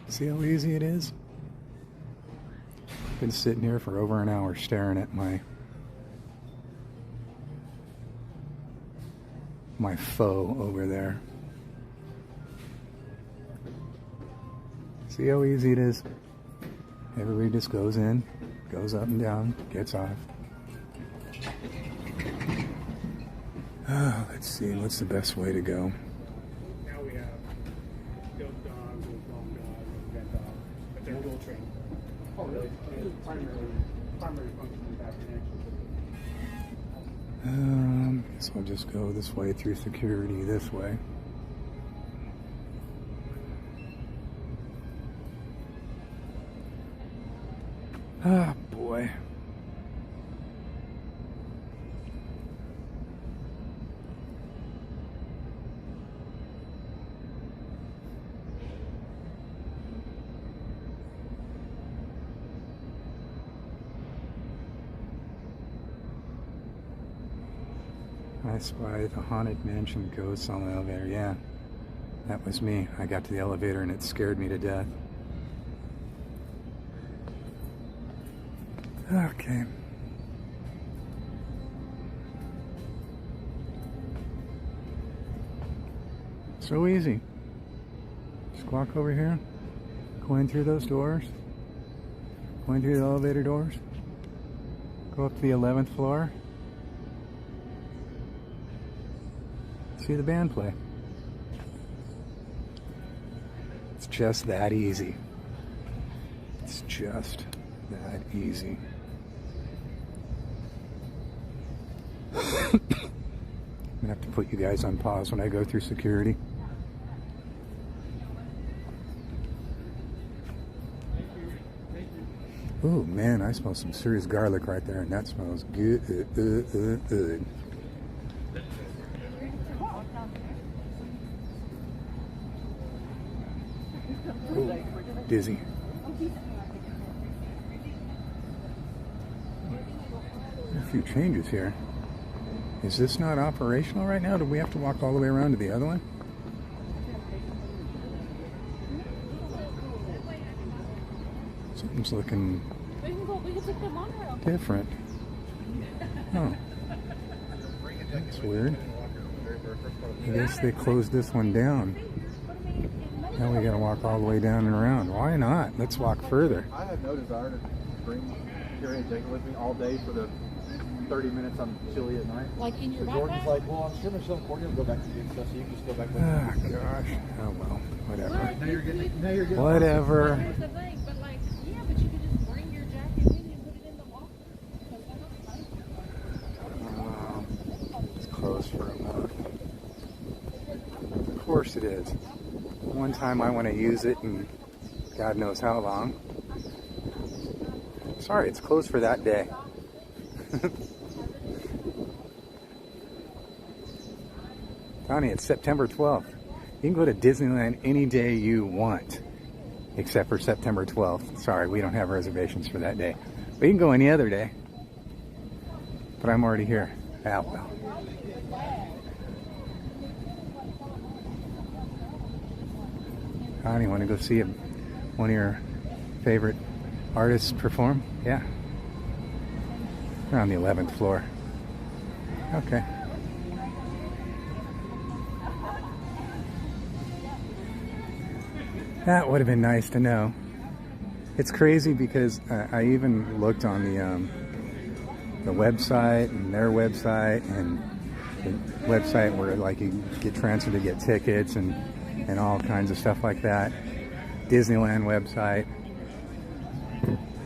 See how easy it is? Been sitting here for over an hour staring at my foe over there. See how easy it is? Everybody just goes in, goes up and down, gets off. Let's see, what's the best way to go? Now we have goat dogs, long dogs, red dogs, but they're dual trained. Oh, really? Primary function is back in action. Guess I'll just go this way through security this way. Ah, boy. I spy the haunted mansion ghosts on the elevator. Yeah, that was me. I got to the elevator and it scared me to death. Okay. So easy. Just walk over here, go in through those doors, go in through the elevator doors, go up to the 11th floor, see the band play. It's just that easy. It's just that easy. I'm gonna have to put you guys on pause when I go through security. Oh man, I smell some serious garlic right there, and that smells good. Ooh, dizzy. A few changes here. Is this not operational right now? Do we have to walk all the way around to the other one? Something's looking different. Oh. That's weird. I guess they closed this one down. Now we gotta walk all the way down and around. Why not? Let's walk further. I have no desire to bring Carrie and Jacob with me all day for the 30 minutes I'm chilly at night. Like in your backpack? Jordan's like, well, I'm sure Michelle and Courtney will go back to doing stuff, so you can just go back with me. Ah, gosh. Oh, well. Whatever. Now you're getting Whatever. That's the thing, but like, yeah, but you could just bring your jacket in and put it in the locker. It's closed for a month. Of course it is. One time I want to use it, and God knows how long. Sorry, it's closed for that day. Donnie, it's September 12th. You can go to Disneyland any day you want, except for September 12th. Sorry, we don't have reservations for that day. But you can go any other day. But I'm already here. Ah, well. Donnie, want to go see one of your favorite artists perform? Yeah. We're on the 11th floor. Okay. That would have been nice to know. It's crazy because I even looked on the website and their website and the website where like you get transferred to get tickets and all kinds of stuff like that. Disneyland website.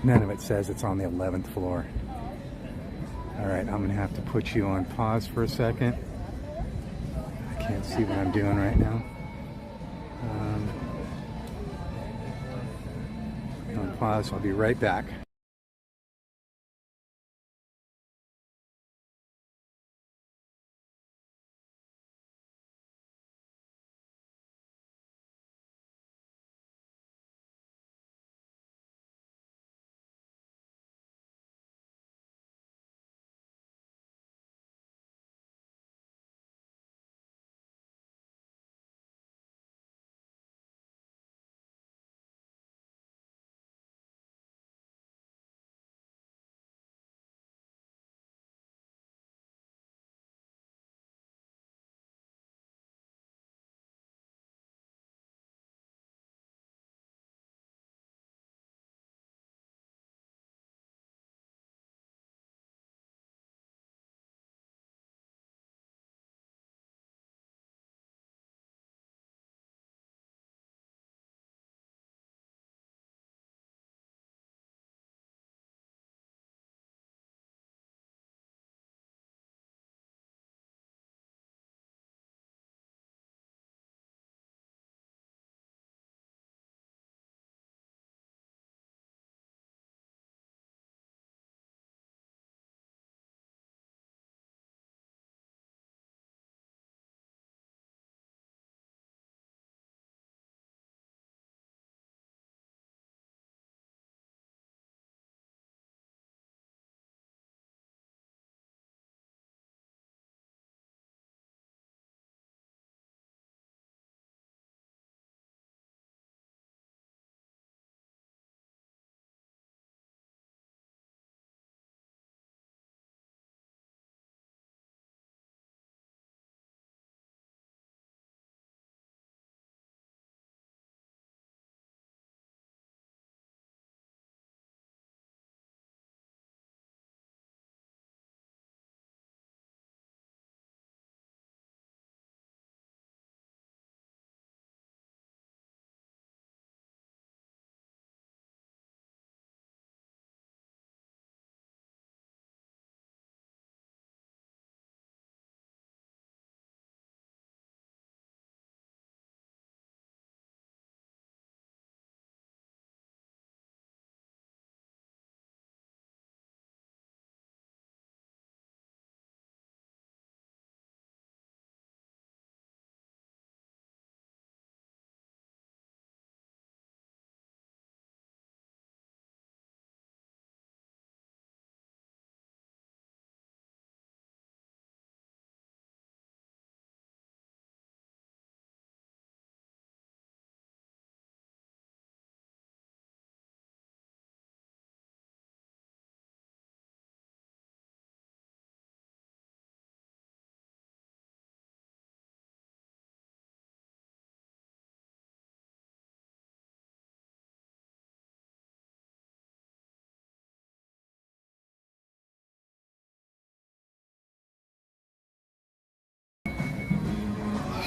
None of it says it's on the 11th floor. Alright, I'm gonna have to put you on pause for a second. I can't see what I'm doing right now. On pause, I'll be right back.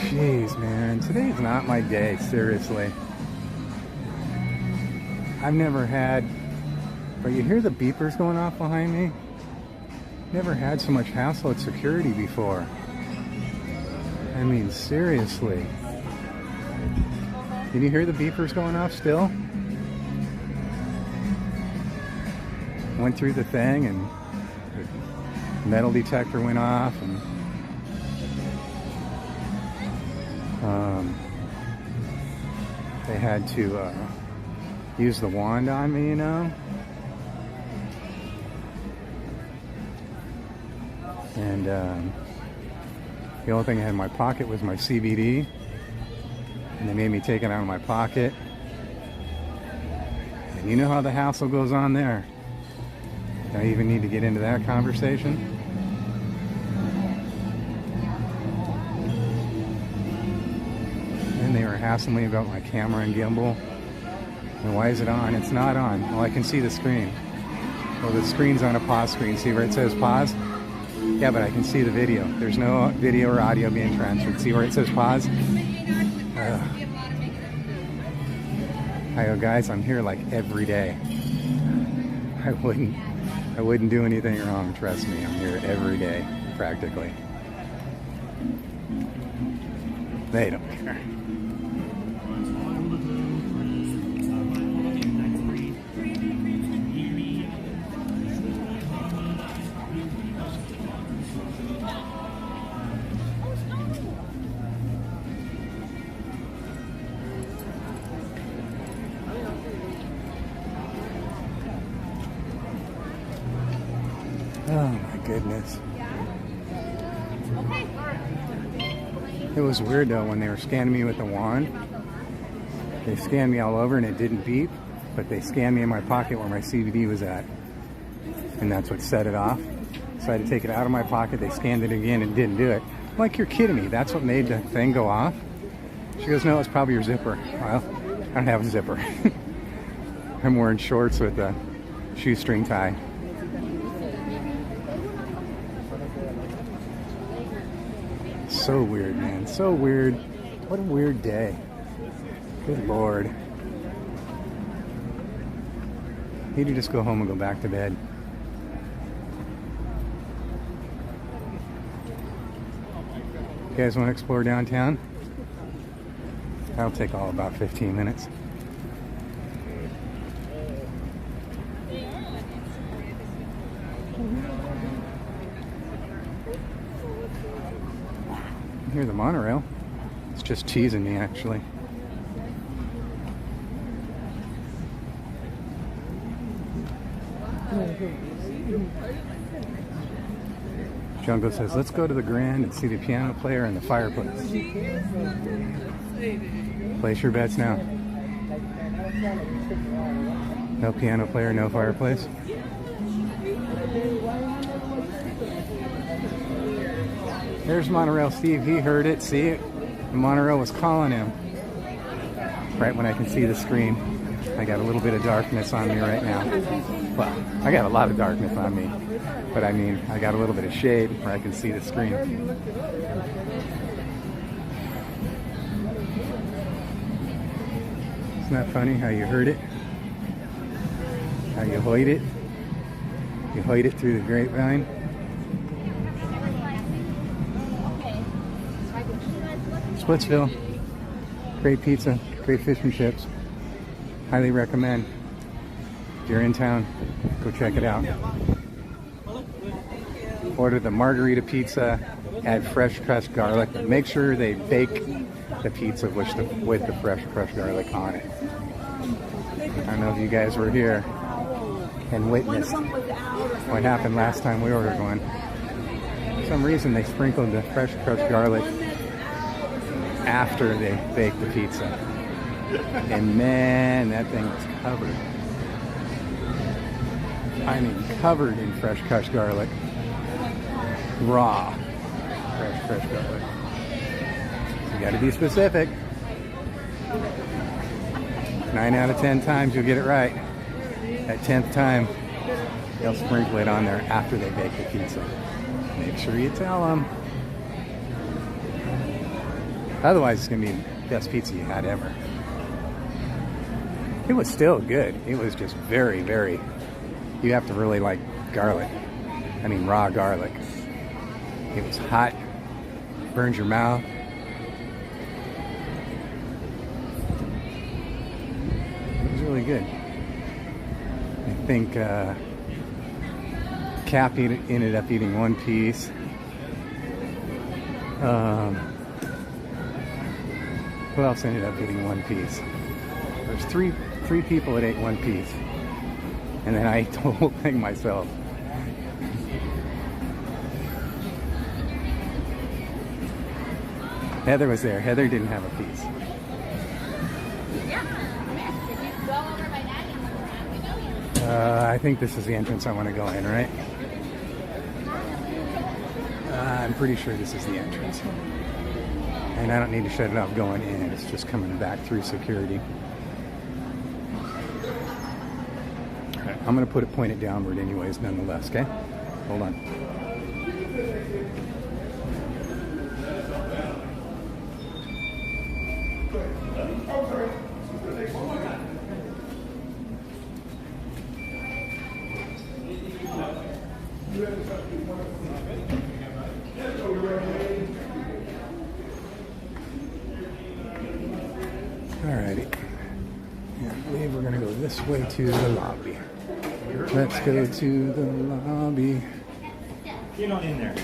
Jeez, man, today's not my day, seriously. I've never had, but you hear the beepers going off behind me? Never had so much hassle at security before. I mean, seriously. Can you hear the beepers going off still? Went through the thing and the metal detector went off and they had to use the wand on me, you know. And the only thing I had in my pocket was my CBD, and they made me take it out of my pocket. And you know how the hassle goes on there. Do I even need to get into that conversation? And they were hassling me about my camera and gimbal. And why is it on? It's not on. Well, I can see the screen. Well, the screen's on a pause screen. See where it says pause? Yeah, but I can see the video. There's no video or audio being transferred. See where it says pause? I go, guys, I'm here like every day. I I wouldn't do anything wrong, trust me. I'm here every day, practically. They don't care. Oh my goodness. It was weird though when they were scanning me with the wand. They scanned me all over and it didn't beep, but they scanned me in my pocket where my CBD was at. And that's what set it off. So I had to take it out of my pocket. They scanned it again and didn't do it. I'm like, you're kidding me. That's what made the thing go off? She goes, no, it's probably your zipper. Well, I don't have a zipper. I'm wearing shorts with a shoestring tie. So weird, man. So weird. What a weird day. Good Lord. Need to just go home and go back to bed. You guys want to explore downtown? That'll take all about 15 minutes. Here's the monorail. It's just teasing me, actually. Jungle says, let's go to the Grand and see the piano player and the fireplace. Place your bets now. No piano player, no fireplace. There's Monorail Steve. He heard it. See it? The monorail was calling him. Right when I can see the screen. I got a little bit of darkness on me right now. Well, I got a lot of darkness on me. But I mean, I got a little bit of shade where I can see the screen. Isn't that funny how you heard it? How you heard it? You heard it through the grapevine. Splitsville, great pizza, great fish and chips. Highly recommend. If you're in town, go check it out. Order the margarita pizza, add fresh crushed garlic, but make sure they bake the pizza with the fresh crushed garlic on it. I don't know if you guys were here and witnessed what happened last time we ordered one. For some reason they sprinkled the fresh crushed garlic after they baked the pizza. And man, that thing was covered. I mean, covered in fresh crushed garlic. Raw fresh garlic. You gotta be specific. 9 out of 10 times you'll get it right. That 10th time, they'll sprinkle it on there after they bake the pizza. Make sure you tell them. Otherwise, it's gonna be the best pizza you had ever. It was still good. It was just very, very, you have to really like garlic. I mean, raw garlic. It was hot, burns your mouth. It was really good. I think Cap ended up eating one piece. Who else ended up getting one piece? There's three people that ate one piece. And then I ate the whole thing myself. Heather was there. Heather didn't have a piece. I think this is the entrance I want to go in, right? I'm pretty sure this is the entrance. And I don't need to shut it off going in. It's just coming back through security. Okay, I'm going to point it downward anyways, nonetheless, okay? Hold on. Alrighty. Yeah, I believe we're gonna go this way to the lobby. Let's go to the lobby. Get on in there.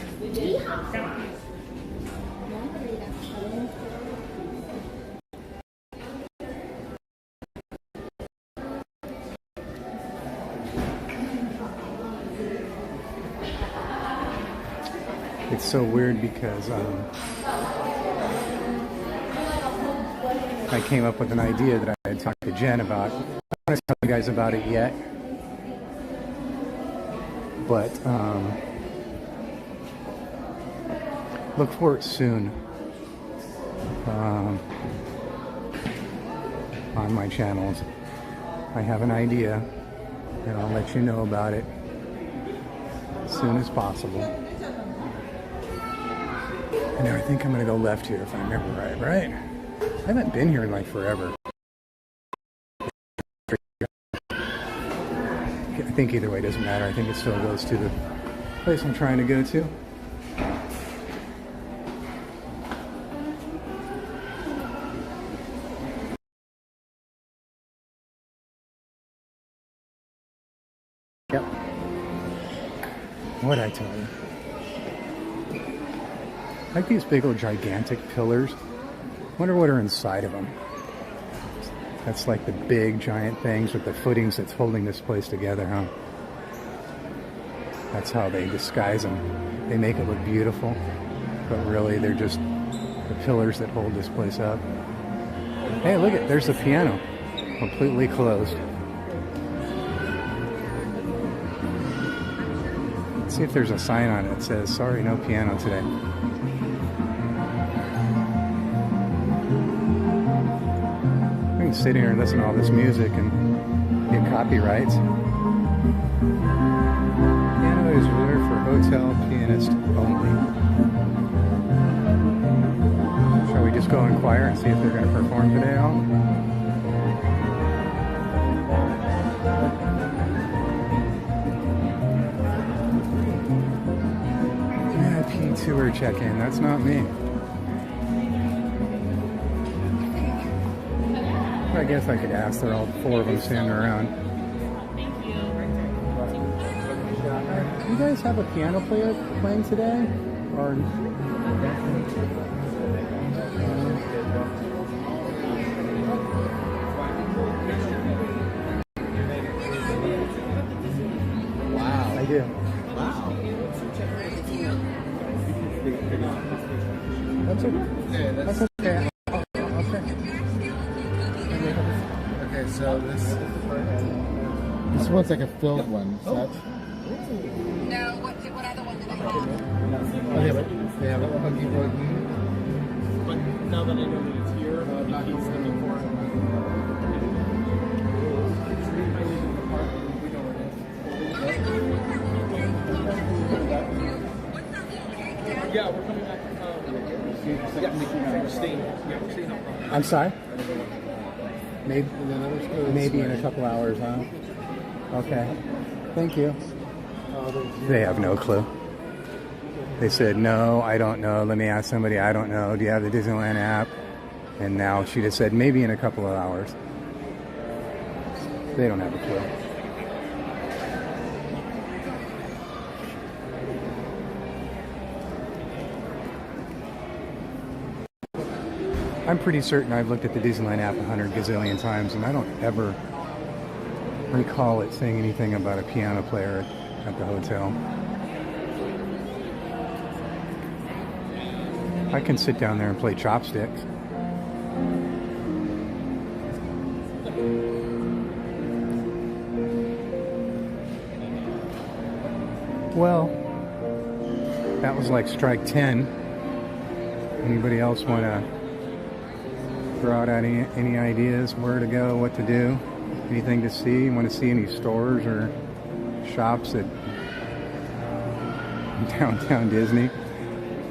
It's so weird because I came up with an idea that I had talked to Jen about. I don't want to tell you guys about it yet, but look for it soon on my channels. I have an idea, and I'll let you know about it as soon as possible. And now I think I'm going to go left here if I remember right? I haven't been here in like forever. I think either way it doesn't matter. I think it still goes to the place I'm trying to go to. Yep. What'd I tell you? Like these big old gigantic pillars. Wonder what are inside of them. That's like the big giant things with the footings that's holding this place together, huh? That's how they disguise them. They make it look beautiful, but really they're just the pillars that hold this place up. Hey, look at, there's the piano. Completely closed. Let's see if there's a sign on it that says, sorry, no piano today. We can sit here and listen to all this music and get copyrights. Piano is reserved for hotel pianists only. Shall we just go inquire and see if they're going to perform today at all? VIP tour check-in, that's not me. I guess I could ask. They're all four of them standing around. Thank you. Do you guys have a piano player playing today? Or wow, I do. Wow. That's okay. Yeah, That's okay. okay, so this one's like a filled one. So that's, No, what other one did I have? okay, but they have a huggy wuggy. But now that I know that it's here, he's looking for it. Yeah, we're coming back. We're staying up. I'm sorry? Maybe in a couple hours, huh? Okay. Thank you. They have no clue. They said, no, I don't know. Let me ask somebody, I don't know. Do you have the Disneyland app? And now she just said, maybe in a couple of hours. They don't have a clue. I'm pretty certain I've looked at the Disneyland app 100 gazillion times, and I don't ever recall it saying anything about a piano player at the hotel. I can sit down there and play chopsticks. Well, that was like strike 10. Anybody else want to throw out any ideas where to go, what to do, anything to see? Want to see any stores or shops at downtown Disney?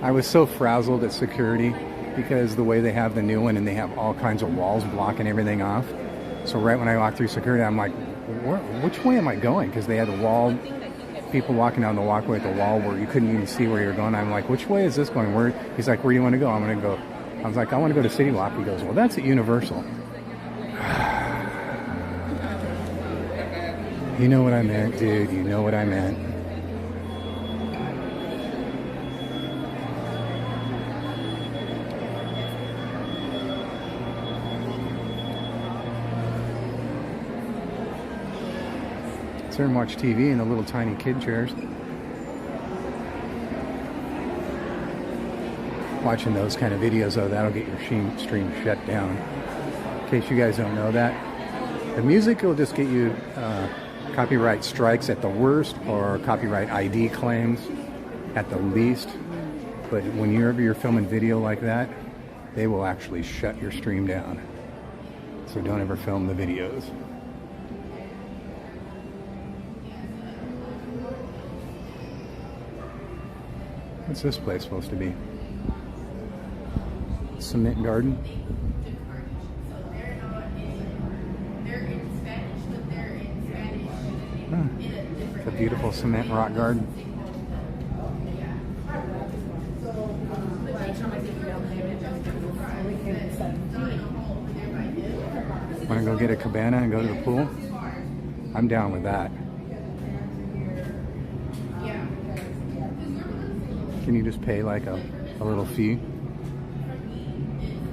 I was so frazzled at security because the way they have the new one and they have all kinds of walls blocking everything off. So right when I walked through security, I'm like, which way am I going? Because they had a wall people walking down the walkway at the wall where you couldn't even see where you're going. I'm like, which way is this going? Where? He's like, where do you want to go? I'm going to go. I was like, I want to go to City Walk. He goes, well, that's at Universal. You know what I meant, dude. You know what I meant. Sit there and watch TV in the little tiny kid chairs. Watching those kind of videos, though, that'll get your stream shut down. In case you guys don't know that. The music will just get you copyright strikes at the worst, or copyright ID claims at the least. But whenever you're filming video like that, they will actually shut your stream down. So don't ever film the videos. What's this place supposed to be? Cement garden? Oh, it's a beautiful cement rock garden. Want to go get a cabana and go to the pool? I'm down with that. Can you just pay like a little fee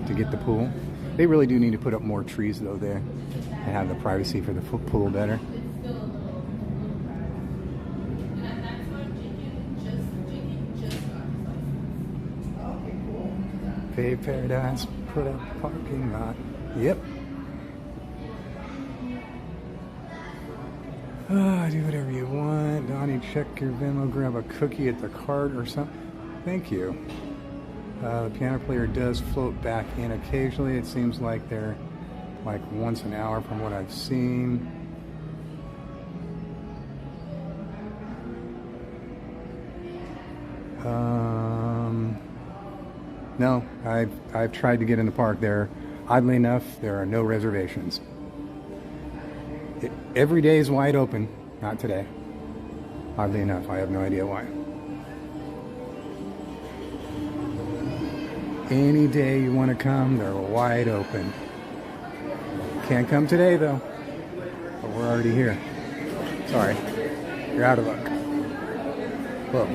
to get the pool? They really do need to put up more trees though there and have the privacy for the pool better. Fave Paradise, put up parking lot. Yep. Do whatever you want. Donnie, check your Venmo, grab a cookie at the cart or something. Thank you. The piano player does float back in occasionally. It seems like they're like once an hour from what I've seen. No, I've tried to get in the park there. Oddly enough, there are no reservations. Every day is wide open. Not today. Oddly enough, I have no idea why. Any day you want to come, they're wide open. Can't come today though, but we're already here. Sorry, you're out of luck. Whoa,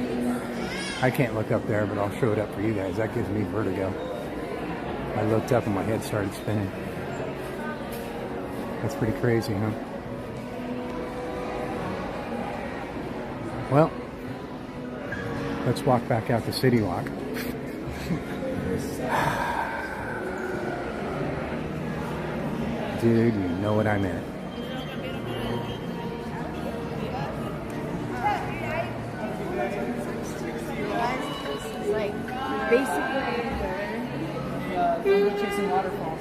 I can't look up there, but I'll show it up for you guys. That gives me vertigo. I looked up and my head started spinning. That's pretty crazy, huh? Well, let's walk back out to City Walk. Dude, you know what I meant. Like, basically, chasing waterfalls.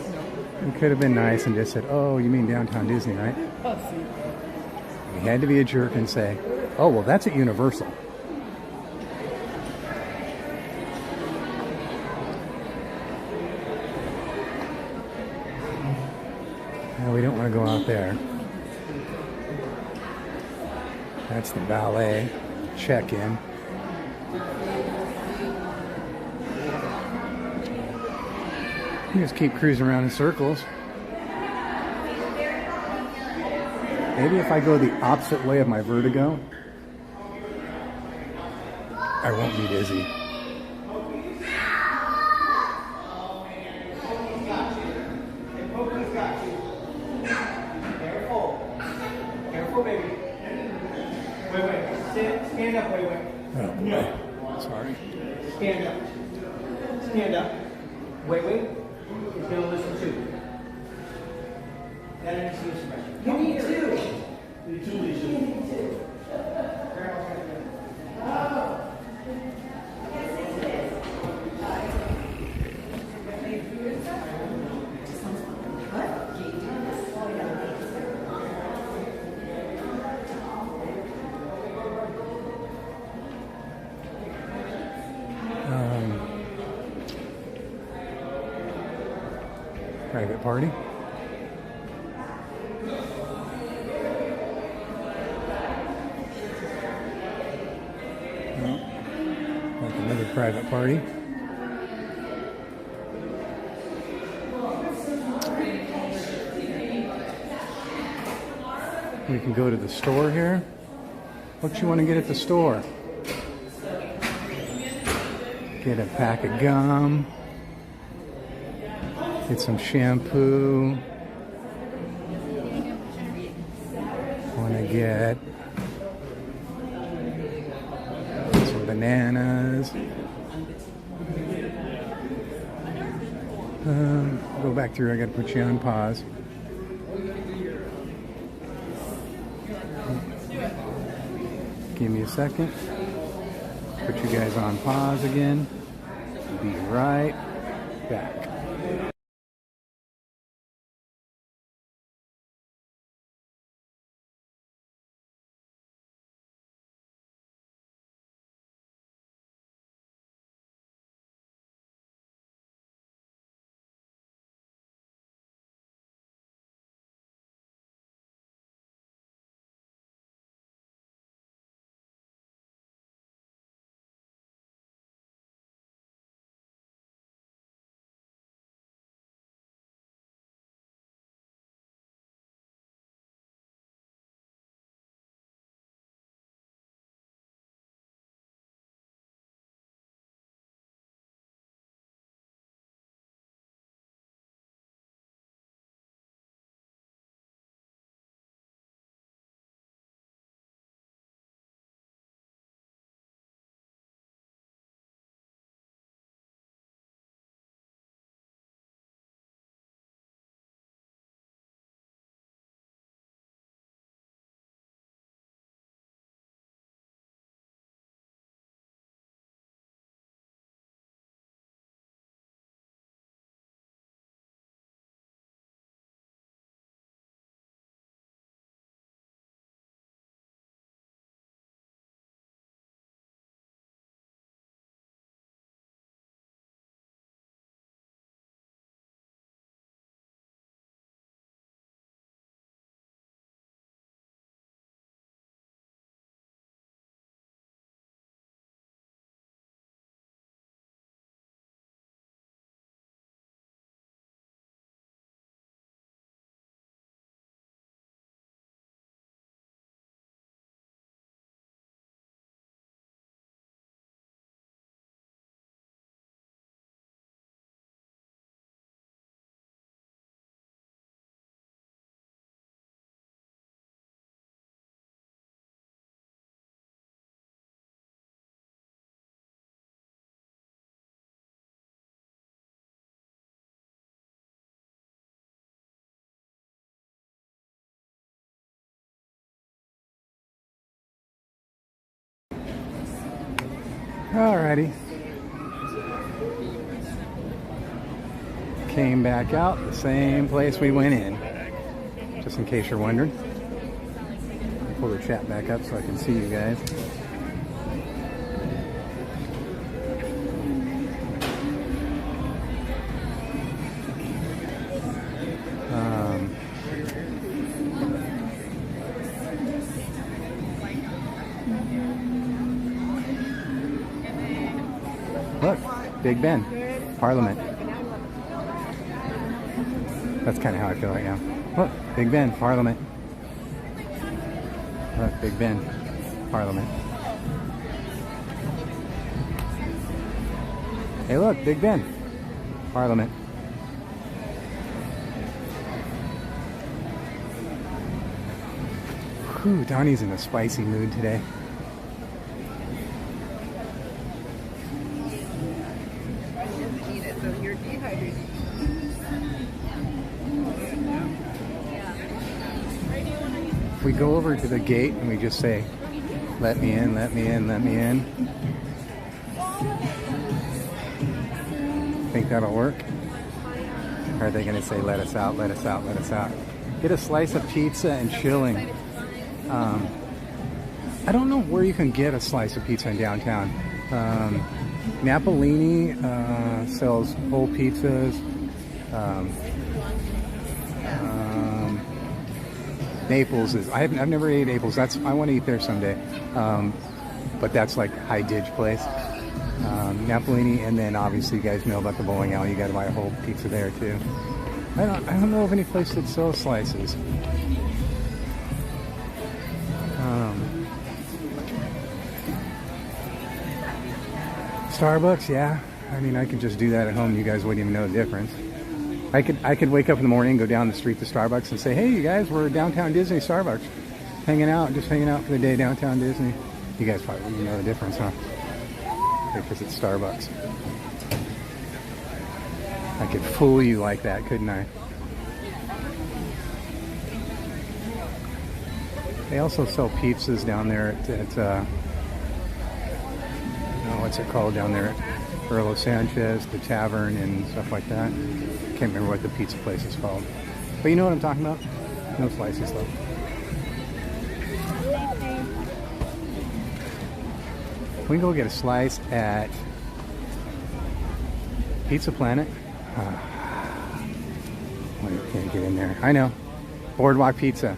It could have been nice and just said, oh, you mean downtown Disney, right? You had to be a jerk and say, oh, well, that's at Universal. No, we don't want to go out there. That's the ballet check-in. You just keep cruising around in circles. Maybe if I go the opposite way of my vertigo, I won't be dizzy. Careful, baby. Wait. Stand up, wait. Oh, boy. Sorry. Stand up. Stand up. Wait. He's going to listen too. That is the expression. You need two. You need two, Lisa. You need two. Grandma's going to go. Private party. private party. We can go to the store here. What you want to get at the store? Get a pack of gum. Get some shampoo. Want to get some bananas. Go back through. I got to put you on pause. Give me a second. Put you guys on pause again. Be right back. Alrighty. Came back out the same place we went in. Just in case you're wondering. Pull the chat back up so I can see you guys. Look, Big Ben, Parliament. That's kind of how I feel right now. Look, Big Ben, Parliament. Look, Big Ben, Parliament. Hey, look, Big Ben, Parliament. Whew, Donnie's in a spicy mood today. We go over to the gate and we just say, let me in, let me in, let me in. Think that'll work? Or are they going to say, let us out, let us out, let us out? Get a slice of pizza and chilling. I don't know where you can get a slice of pizza in downtown. Napolini sells whole pizzas. Naples is, I've never ate Naples. I want to eat there someday. But that's like high dig place. Napolini, and then obviously you guys know about the bowling alley. You got to buy a whole pizza there too. I don't know of any place that sells slices. Starbucks, yeah. I mean, I could just do that at home. You guys wouldn't even know the difference. I could wake up in the morning, go down the street to Starbucks and say, hey, you guys, we're downtown Disney, Starbucks. Just hanging out for the day downtown Disney. You guys probably wouldn't know the difference, huh? Because it's Starbucks. I could fool you like that, couldn't I? They also sell pizzas down there at what's it called down there at Earl of Sanchez, the tavern and stuff like that. Can't remember what the pizza place is called. But you know what I'm talking about? No slices though. We can go get a slice at Pizza Planet. Can't get in there. I know. Boardwalk Pizza.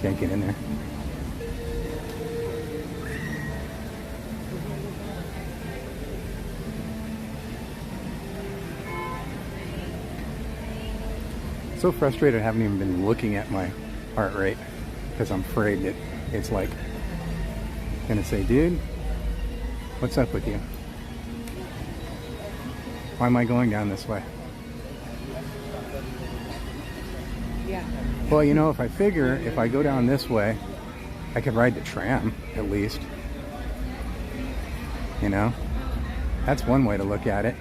Can't get in there. So frustrated I haven't even been looking at my heart rate because I'm afraid that it's like gonna say, dude, what's up with you? Why am I going down this way? Yeah. Well, you know, if I figure if I go down this way, I could ride the tram at least. You know, that's one way to look at it.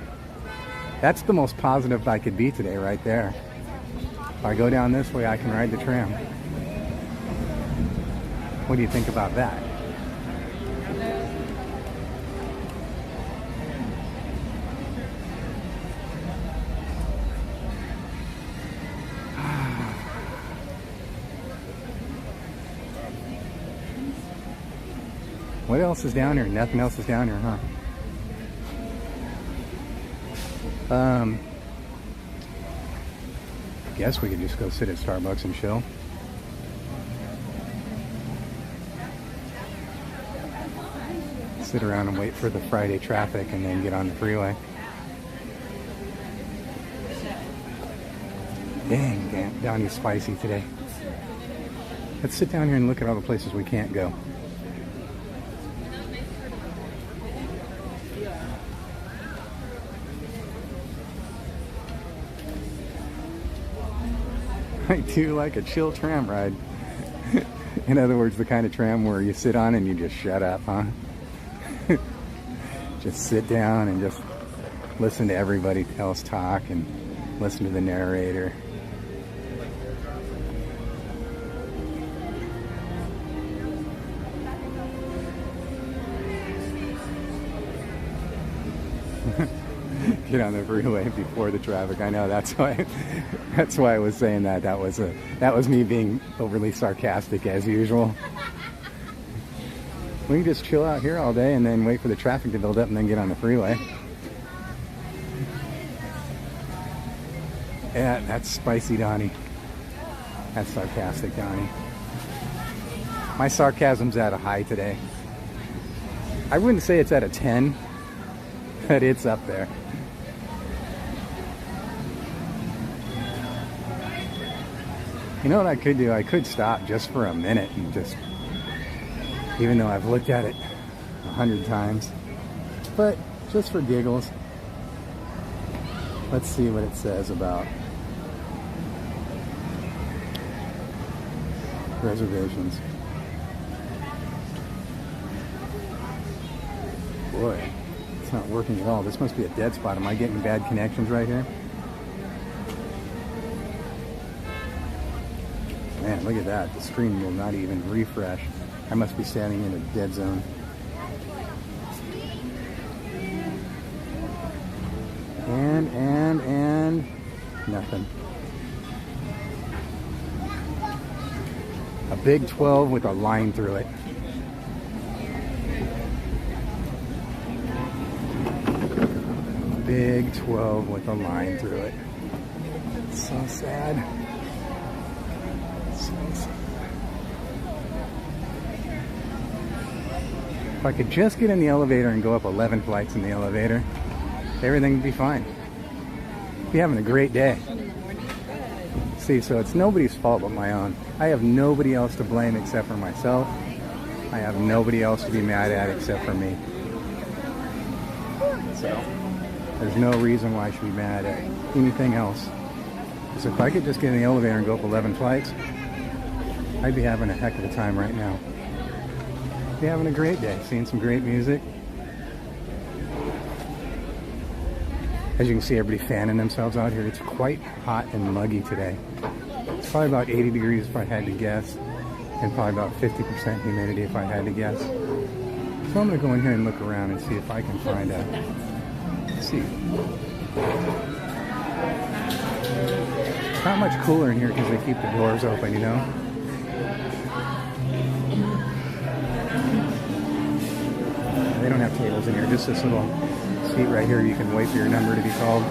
That's the most positive I could be today right there. If I go down this way, I can ride the tram. What do you think about that? What else is down here? Nothing else is down here, huh? Guess we could just go sit at Starbucks and chill. Sit around and wait for the Friday traffic and then get on the freeway. Dang, Donnie's spicy today. Let's sit down here and look at all the places we can't go. I do like a chill tram ride. In other words, the kind of tram where you sit on and you just shut up, huh? Just sit down and just listen to everybody else talk and listen to the narrator. Get on the freeway before the traffic. I know, that's why I was saying that. That was me being overly sarcastic as usual. We can just chill out here all day and then wait for the traffic to build up and then get on the freeway. Yeah, that's spicy Donnie. That's sarcastic Donnie. My sarcasm's at a high today. I wouldn't say it's at a 10, but it's up there. You know what I could do? I could stop just for a minute and just, even though I've looked at it 100 times, but just for giggles, let's see what it says about reservations. Boy, it's not working at all. This must be a dead spot. Am I getting bad connections right here? Man, look at that. The screen will not even refresh. I must be standing in a dead zone. And nothing. A big 12 with a line through it. Big 12 with a line through it. So sad. So sad. If I could just get in the elevator and go up 11 flights in the elevator, everything would be fine. Be having a great day. See, so it's nobody's fault but my own. I have nobody else to blame except for myself. I have nobody else to be mad at except for me. So there's no reason why I should be mad at anything else. So if I could just get in the elevator and go up 11 flights, I'd be having a heck of a time right now. Be having a great day, seeing some great music. As you can see, everybody fanning themselves out here. It's quite hot and muggy today. It's probably about 80 degrees if I had to guess, and probably about 50% humidity if I had to guess. So I'm going to go in here and look around and see if I can find out. Let's see. It's not much cooler in here because they keep the doors open, you know? They don't have tables in here, just this little seat right here. You can wait for your number to be called.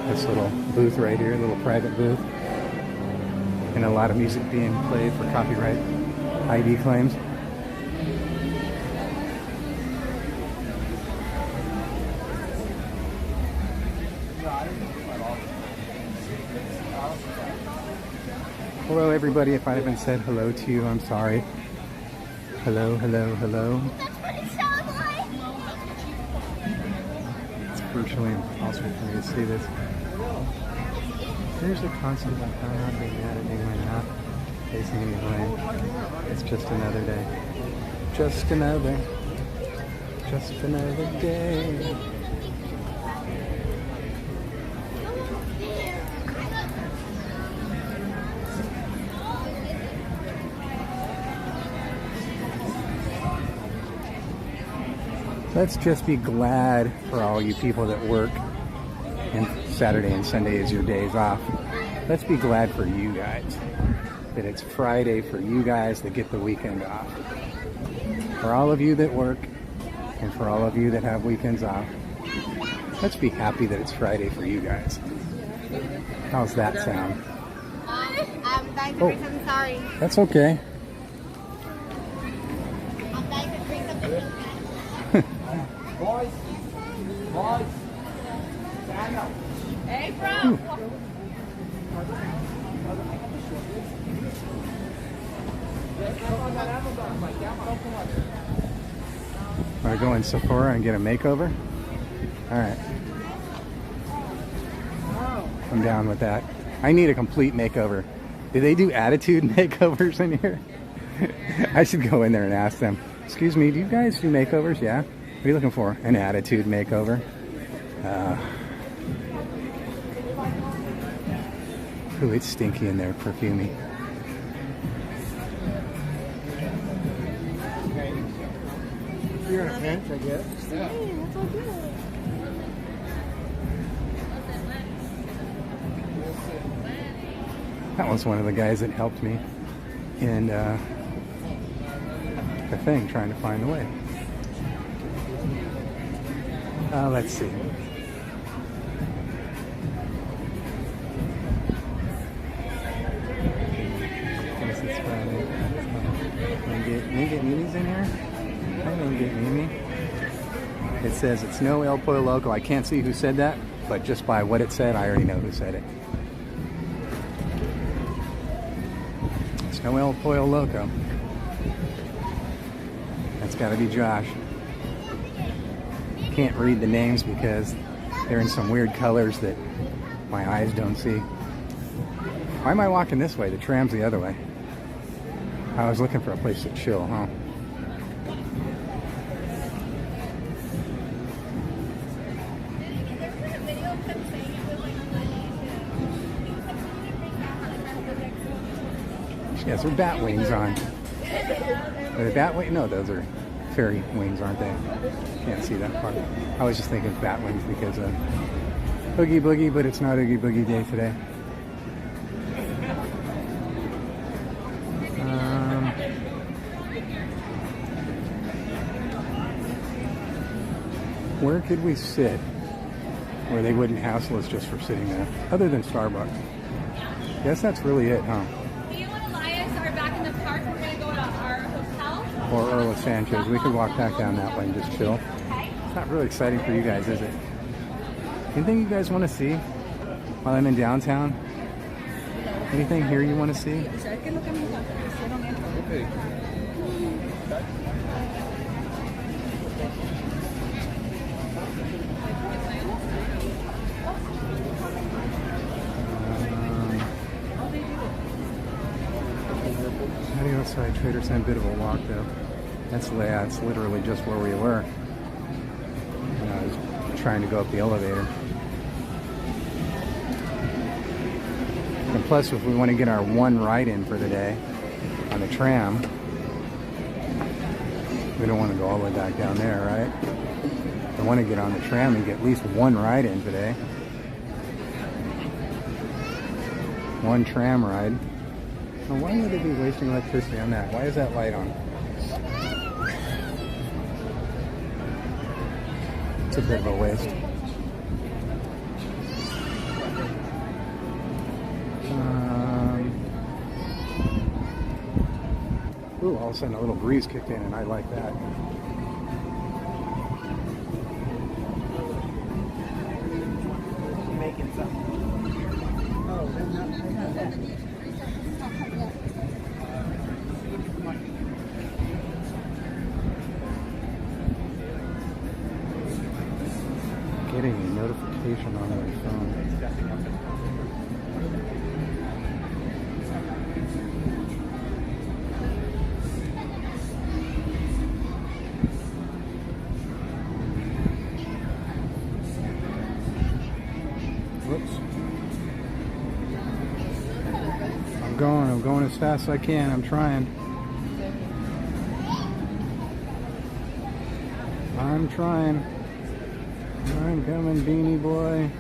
This little booth right here, a little private booth. And a lot of music being played for copyright ID claims. Hello everybody, if I haven't said hello to you, I'm sorry. Hello, hello, hello. It's virtually impossible for me to see this. There's a concept of how not being mad at me when not facing any blame. It's just another day. Just another day. Let's just be glad for all you people that work and Saturday and Sunday is your days off. Let's be glad for you guys that it's Friday for you guys that get the weekend off. For all of you that work and for all of you that have weekends off, let's be happy that it's Friday for you guys. How's that sound? I'm dying to drink something, sorry. That's okay. I'm dying to drink something. Boys, stand up. Hey, bro. Want to go in Sephora and get a makeover? Alright. I'm down with that. I need a complete makeover. Do they do attitude makeovers in here? I should go in there and ask them. Excuse me, do you guys do makeovers? Yeah? What are you looking for? An attitude makeover. Ooh, it's stinky in there, perfumey. You're in a pinch, I guess. Yeah. That's all good. That was one of the guys that helped me in the thing, trying to find the way. Let's see. Guess it's Friday. Can you get Mimi's in here? I didn't get Mimi. It says it's no El Pollo Loco. I can't see who said that, but just by what it said, I already know who said it. It's no El Pollo Loco. That's got to be Josh. Can't read the names because they're in some weird colors that my eyes don't see. Why am I walking this way? The tram's the other way. I was looking for a place to chill, huh? She has her bat wings on. Are they bat wings? No, those are fairy wings, aren't they? Can't see that part. I was just thinking of bat wings because of Oogie Boogie, but it's not Oogie Boogie Day today. Where could we sit where they wouldn't hassle us just for sitting there, other than Starbucks? Guess that's really it, huh? Me and Elias are back in the park. We're going to go to our hotel. or Earl of Sanchez. We could walk back down that way and just chill. It's not really exciting for you guys, is it? Anything you guys want to see while I'm in downtown? Anything here you want to see? Heading outside Trader Sam, bit of a walk though. That's literally just where we were. I was trying to go up the elevator. And plus, if we want to get our one ride in for the day on the tram, we don't want to go all the way back down there, right? I want to get on the tram and get at least one ride in today. One tram ride. Now, why would they be wasting electricity on that? Why is that light on? It's a bit of a waste. Ooh, all of a sudden a little breeze kicked in and I like that. Making something. Oh, they're not. Getting a notification on my phone. Whoops. I'm going as fast as I can. I'm trying. I'm coming, Beanie Boy.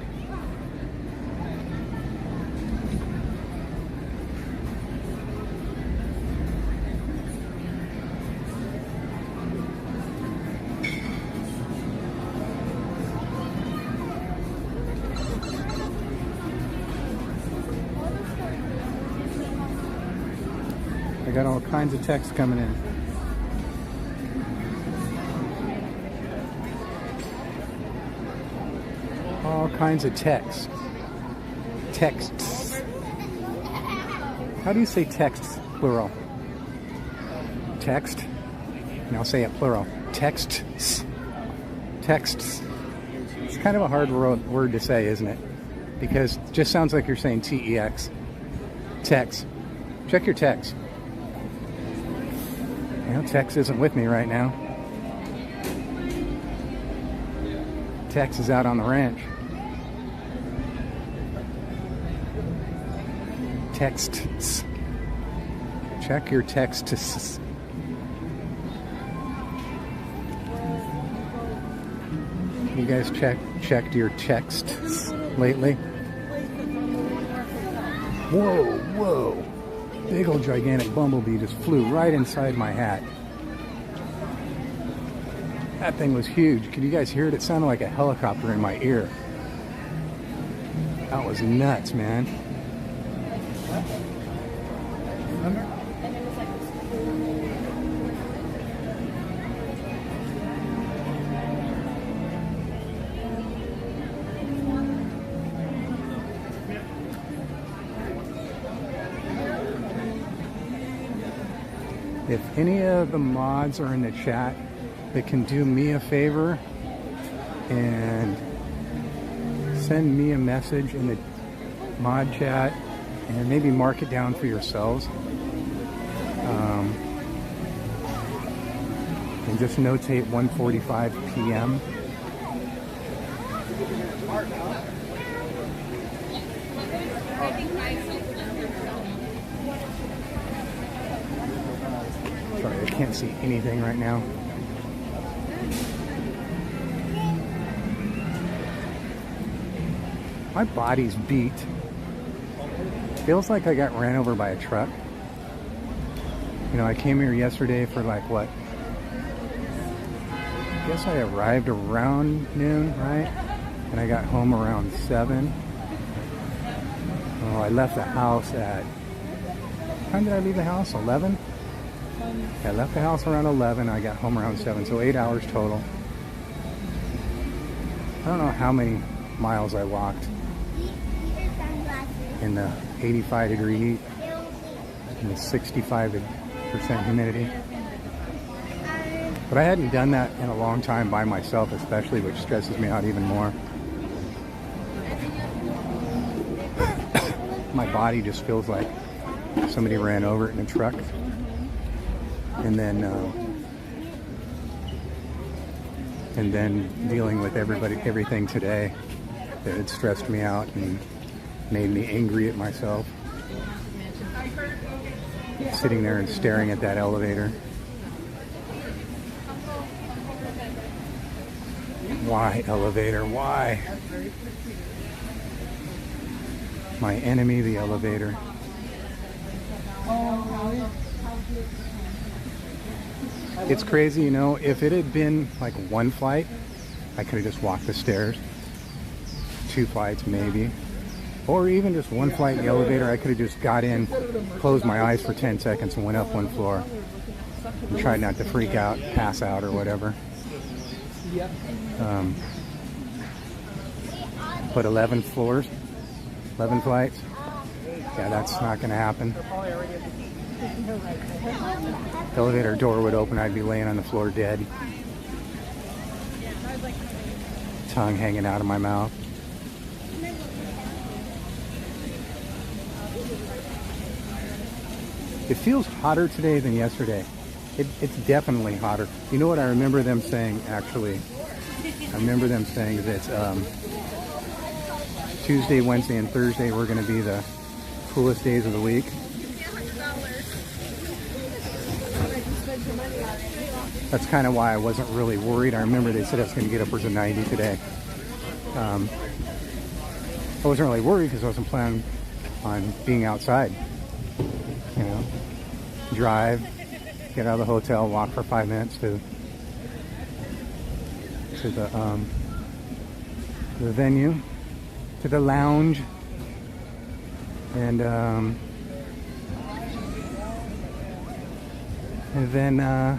I got all kinds of texts coming in. All kinds of texts. Texts. How do you say texts, plural? Text? Now say it plural. Texts. Texts. It's kind of a hard word to say, isn't it? Because it just sounds like you're saying T-E-X. Text. Check your text. You know, Tex isn't with me right now. Tex is out on the ranch. Texts. Check your texts. You guys checked your texts lately? Whoa. Big old gigantic bumblebee just flew right inside my hat. That thing was huge. Could you guys hear it? It sounded like a helicopter in my ear. That was nuts, man. If any of the mods are in the chat that can do me a favor and send me a message in the mod chat and maybe mark it down for yourselves, and just notate 1:45 p.m. Sorry, I can't see anything right now. My body's beat. Feels like I got ran over by a truck. You know, I came here yesterday for like what? I guess I arrived around noon, right? And I got home around 7. Oh, I left the house at... What time did I leave the house? 11? I left the house around 11. I got home around 7, so 8 hours total. I don't know how many miles I walked in the 85-degree heat and the 65% humidity. But I hadn't done that in a long time by myself, especially, which stresses me out even more. My body just feels like somebody ran over it in a truck. And then dealing with everything today that had stressed me out and made me angry at myself. Sitting there and staring at that elevator. Why, elevator? Why? My enemy, the elevator. It's crazy, you know, if it had been like one flight, I could have just walked the stairs. 2 flights maybe. Or even just one flight in the elevator, I could have just got in, closed my eyes for 10 seconds and went up one floor. And tried not to freak out, pass out or whatever. But 11 floors, 11 flights, yeah, that's not going to happen. The elevator door would open, I'd be laying on the floor dead. Tongue hanging out of my mouth. It feels hotter today than yesterday. It's definitely hotter. You know what I remember them saying, actually? I remember them saying that Tuesday, Wednesday, and Thursday were going to be the coolest days of the week. That's kind of why I wasn't really worried. I remember they said I was going to get upwards of 90 today. I wasn't really worried because I wasn't planning on being outside. You know, drive, get out of the hotel, walk for 5 minutes to the venue, to the lounge, and then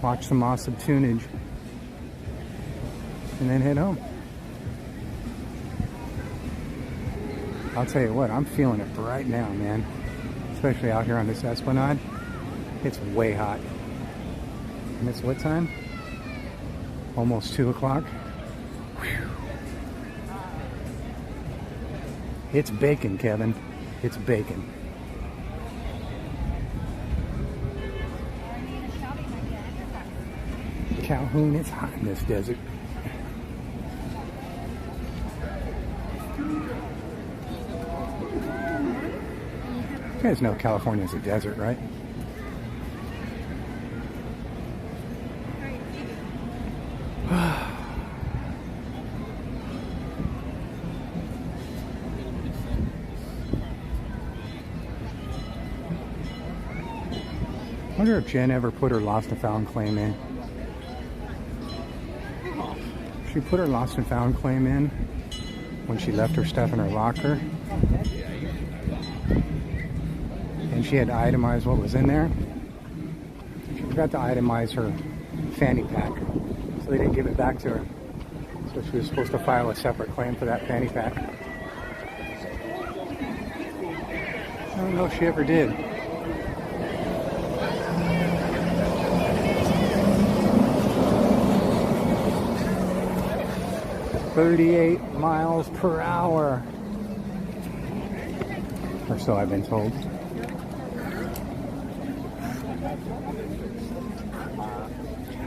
watch some awesome tunage, and then head home. I'll tell you what, I'm feeling it right now, man. Especially out here on this Esplanade. It's way hot. And it's what time? Almost 2 o'clock. It's bacon, Kevin. It's bacon. Calhoun, it's hot in this desert. You guys know California's a desert, right? I wonder if Jen ever put her lost and found claim in. She put her lost and found claim in when she left her stuff in her locker. And she had to itemize what was in there. She forgot to itemize her fanny pack, so they didn't give it back to her. So she was supposed to file a separate claim for that fanny pack. I don't know if she ever did. .38 miles per hour, or so I've been told.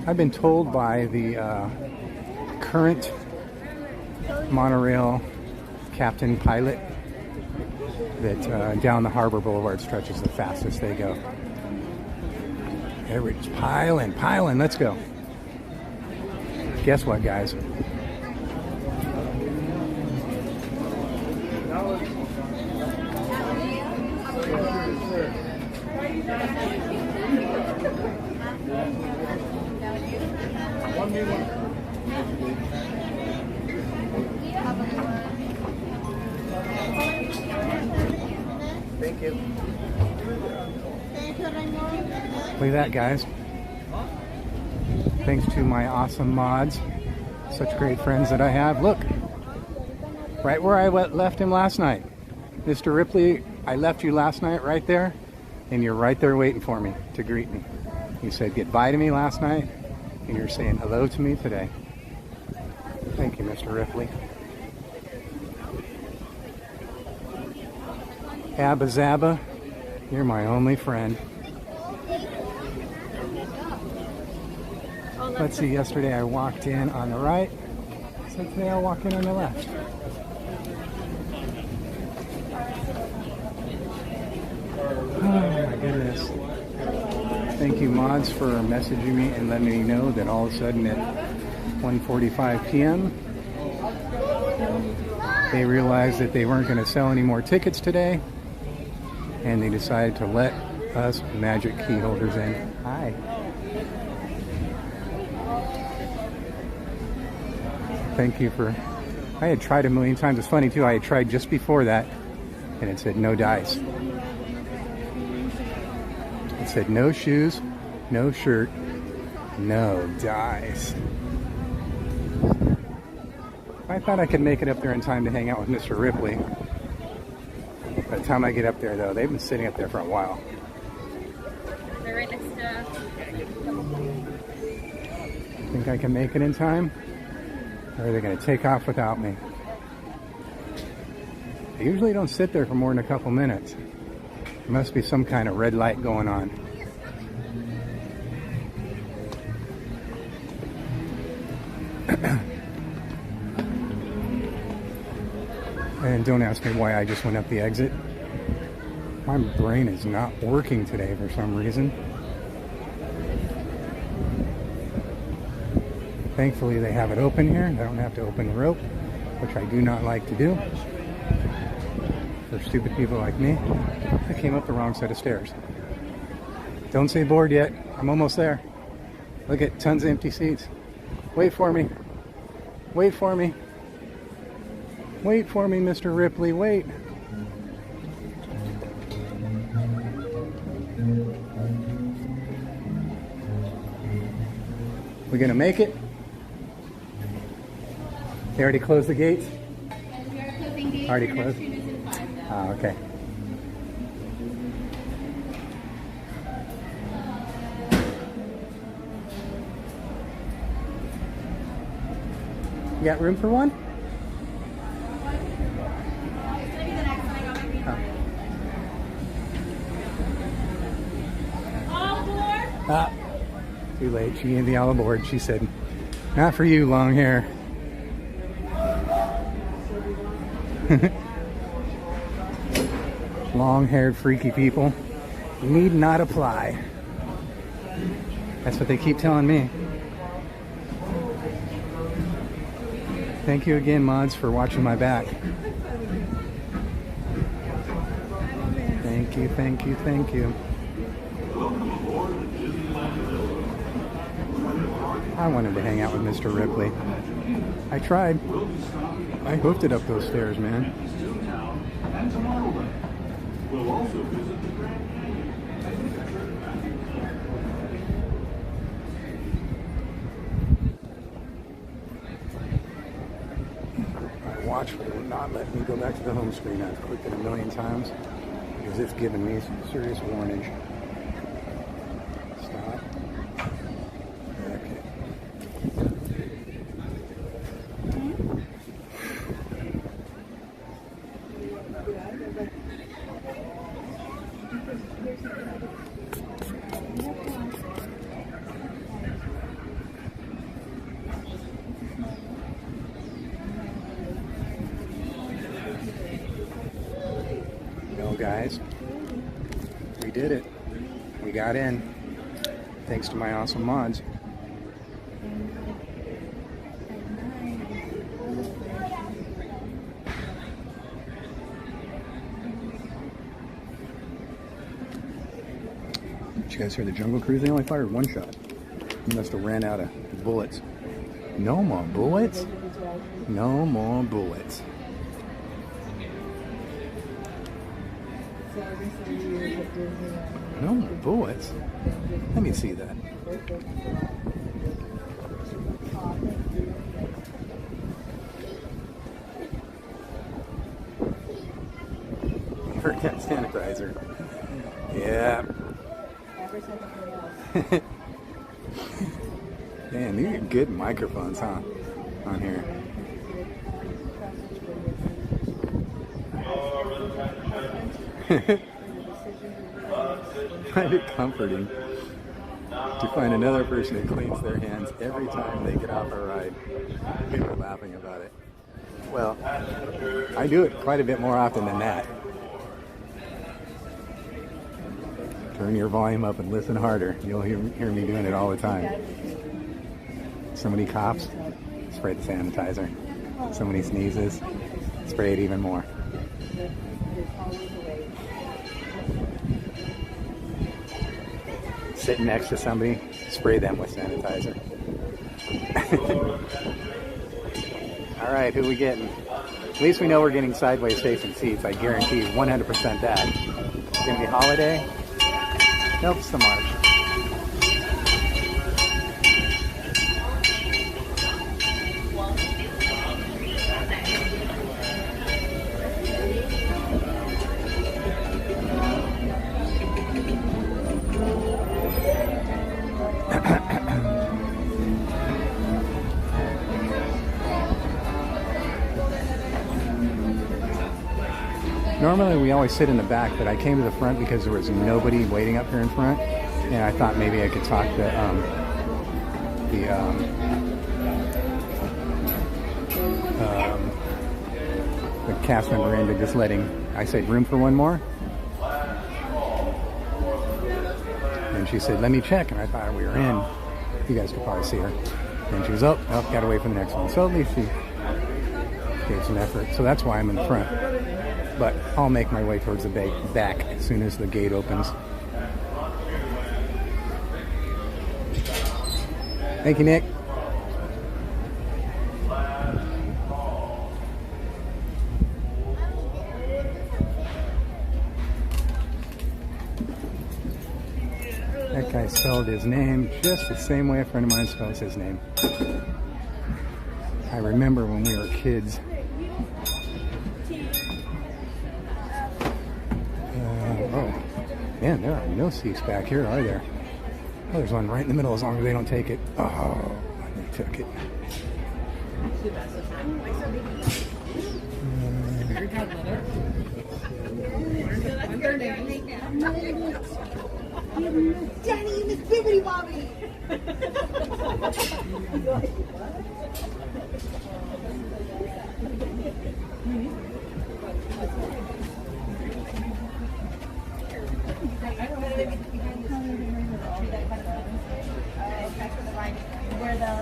I've been told by the current monorail captain pilot that down the Harbor Boulevard stretch is the fastest they go. Everybody's piling, let's go. Guess what, guys? Thank you. Look at that, guys. Thanks to my awesome mods. Such great friends that I have. Look, right where I left him last night. Mr. Ripley, I left you last night right there, and you're right there waiting for me to greet me. You said goodbye to me last night, and you're saying hello to me today. Thank you, Mr. Ripley. Abba Zabba, you're my only friend. Let's see, yesterday I walked in on the right, so today I'll walk in on the left. Oh my goodness. Thank you, mods, for messaging me and letting me know that all of a sudden at 1:45 p.m. they realized that they weren't going to sell any more tickets today, and they decided to let us magic key holders in. Hi. Thank you for... I had tried a million times. It's funny too, I had tried just before that and it said no dice. It said no shoes, no shirt, no dice. I thought I could make it up there in time to hang out with Mr. Ripley. By the time I get up there though, they've been sitting up there for a while. They're right next to... Think I can make it in time? Or are they going to take off without me? I usually don't sit there for more than a couple minutes. There must be some kind of red light going on. And don't ask me why I just went up the exit. My brain is not working today for some reason. Thankfully they have it open here. I don't have to open the rope, which I do not like to do. For stupid people like me, I came up the wrong set of stairs. Don't say bored yet. I'm almost there. Look at tons of empty seats. Wait for me. Wait for me. Wait for me, Mr. Ripley. Wait. We gonna make it? They already closed the gates? We are closing gates. Already Your next closed? train is in 5 though. Oh, okay. You got room for one? It's gonna be the next one. I got my green Oh. All aboard! Ah, too late. She gave me all aboard. She said, not for you, long hair. Long-haired freaky people need not apply. That's what they keep telling me. Thank you again, mods, for watching my back. Thank you, thank you, thank you. I wanted to hang out with Mr. Ripley. I tried. I hoofed it up those stairs, man. My watch will not let me go back to the home screen. I've clicked it a million times because it's given me some serious warning. Stop. Okay. Well, guys, we did it. We got in, thanks to my awesome mods. Did you guys hear the Jungle Cruise? They only fired one shot. You must have ran out of bullets. No more bullets? No more bullets. So every 3 years at Disneyland. No bullets? Let me see that. Forget sanitizer. Yeah. Man, these are good microphones, huh? On here. Find it comforting to find another person who cleans their hands every time they get off a ride. People are laughing about it. Well, I do it quite a bit more often than that. Turn your volume up and listen harder. You'll hear me doing it all the time. Somebody coughs, spray the sanitizer. Somebody sneezes, spray it even more. Sitting next to somebody, spray them with sanitizer. All right, who we getting? At least we know we're getting sideways station seats. I guarantee you 100% that. It's gonna be Holiday. Nope, it's the March. Normally we always sit in the back, but I came to the front because there was nobody waiting up here in front, and I thought maybe I could talk to the cast member into just letting, I said, room for one more? And she said, let me check, and I thought we were in. You guys could probably see her. And she was, oh, gotta wait for the next one. So at least she gave some effort. So that's why I'm in the front. But I'll make my way towards the back as soon as the gate opens. Thank you, Nick. That guy spelled his name just the same way a friend of mine spells his name. I remember when we were kids. Man, there are no seats back here, are there? Oh, there's one right in the middle as long as they don't take it. Oh, they took it. Danny and his bibbidi bobbidi.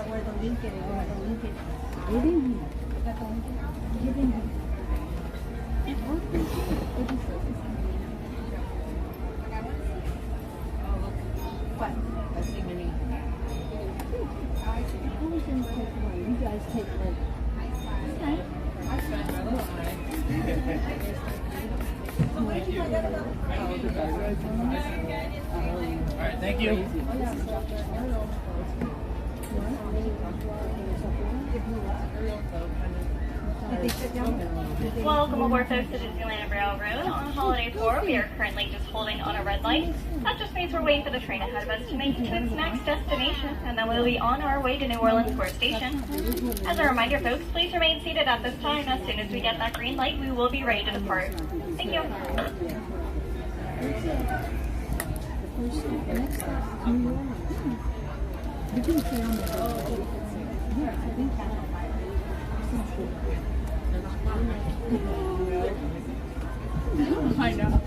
Where the link is, Giving. What? That's the mini. You guys take like. Alright, thank you. Welcome aboard, folks, to Disneyland Railroad. On Holiday 4, we are currently just holding on a red light. That just means we're waiting for the train ahead of us to make it to its next destination, and then we'll be on our way to New Orleans Square Station. As a reminder, folks, please remain seated at this time. As soon as we get that green light, we will be ready to depart. Thank you. I know.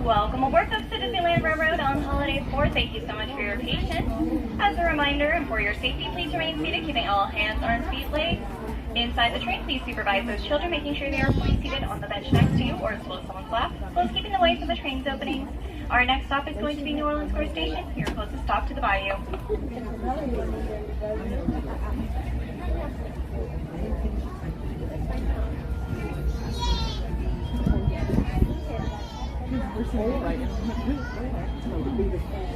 Welcome aboard folks to Disneyland Railroad on Holiday 4. Thank you so much for your patience. As a reminder, and for your safety, please remain seated, keeping all hands, arms, feet, legs. Inside the train, please supervise those children, making sure they are fully seated on the bench next to you or as close to someone's lap, as well as keeping the way for the train's openings. Our next stop is going to be New Orleans Square Station, your closest stop to the bayou.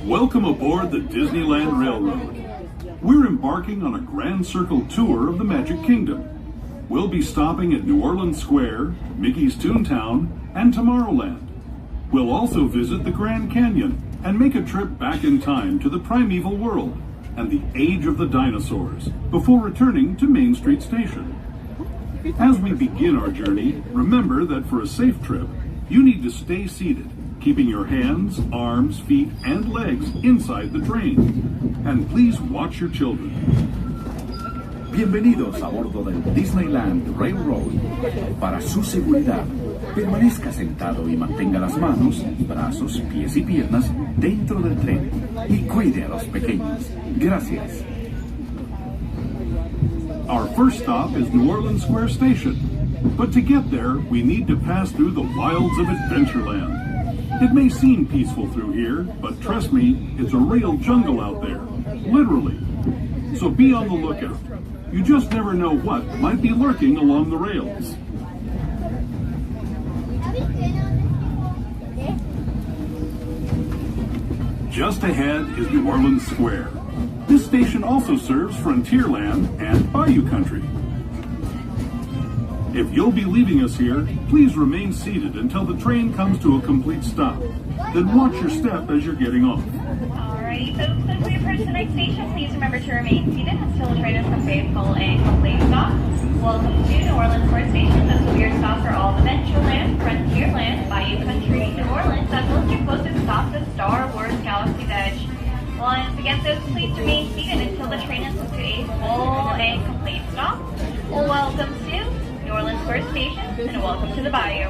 Welcome aboard the Disneyland Railroad. We're embarking on a Grand Circle tour of the Magic Kingdom. We'll be stopping at New Orleans Square, Mickey's Toontown, and Tomorrowland. We'll also visit the Grand Canyon and make a trip back in time to the primeval world and the age of the dinosaurs before returning to Main Street Station. As we begin our journey, remember that for a safe trip, you need to stay seated, keeping your hands, arms, feet, and legs inside the train. And please watch your children. Bienvenidos a bordo del Disneyland Railroad. Para su seguridad, permanezca sentado y mantenga las manos, brazos, pies y piernas dentro del tren y cuide a los pequeños. Gracias. Our first stop is New Orleans Square Station. But to get there, we need to pass through the wilds of Adventureland. It may seem peaceful through here, but trust me, it's a real jungle out there. Literally. So be on the lookout. You just never know what might be lurking along the rails. Just ahead is New Orleans Square. This station also serves Frontierland and Bayou Country. If you'll be leaving us here, please remain seated until the train comes to a complete stop. Then watch your step as you're getting off. Alrighty folks, as we approach the next station, please remember to remain seated until the train is come to a full and complete stop. Welcome to New Orleans Square Station. This will be your stop for all of Adventureland, Frontierland, Bayou Country, New Orleans, as well as your closest stop to Star Wars Galaxy's Edge. Once again, folks, please remain seated until the train is come to a full and complete stop. Welcome to New Orleans Square Station, and welcome to the bayou.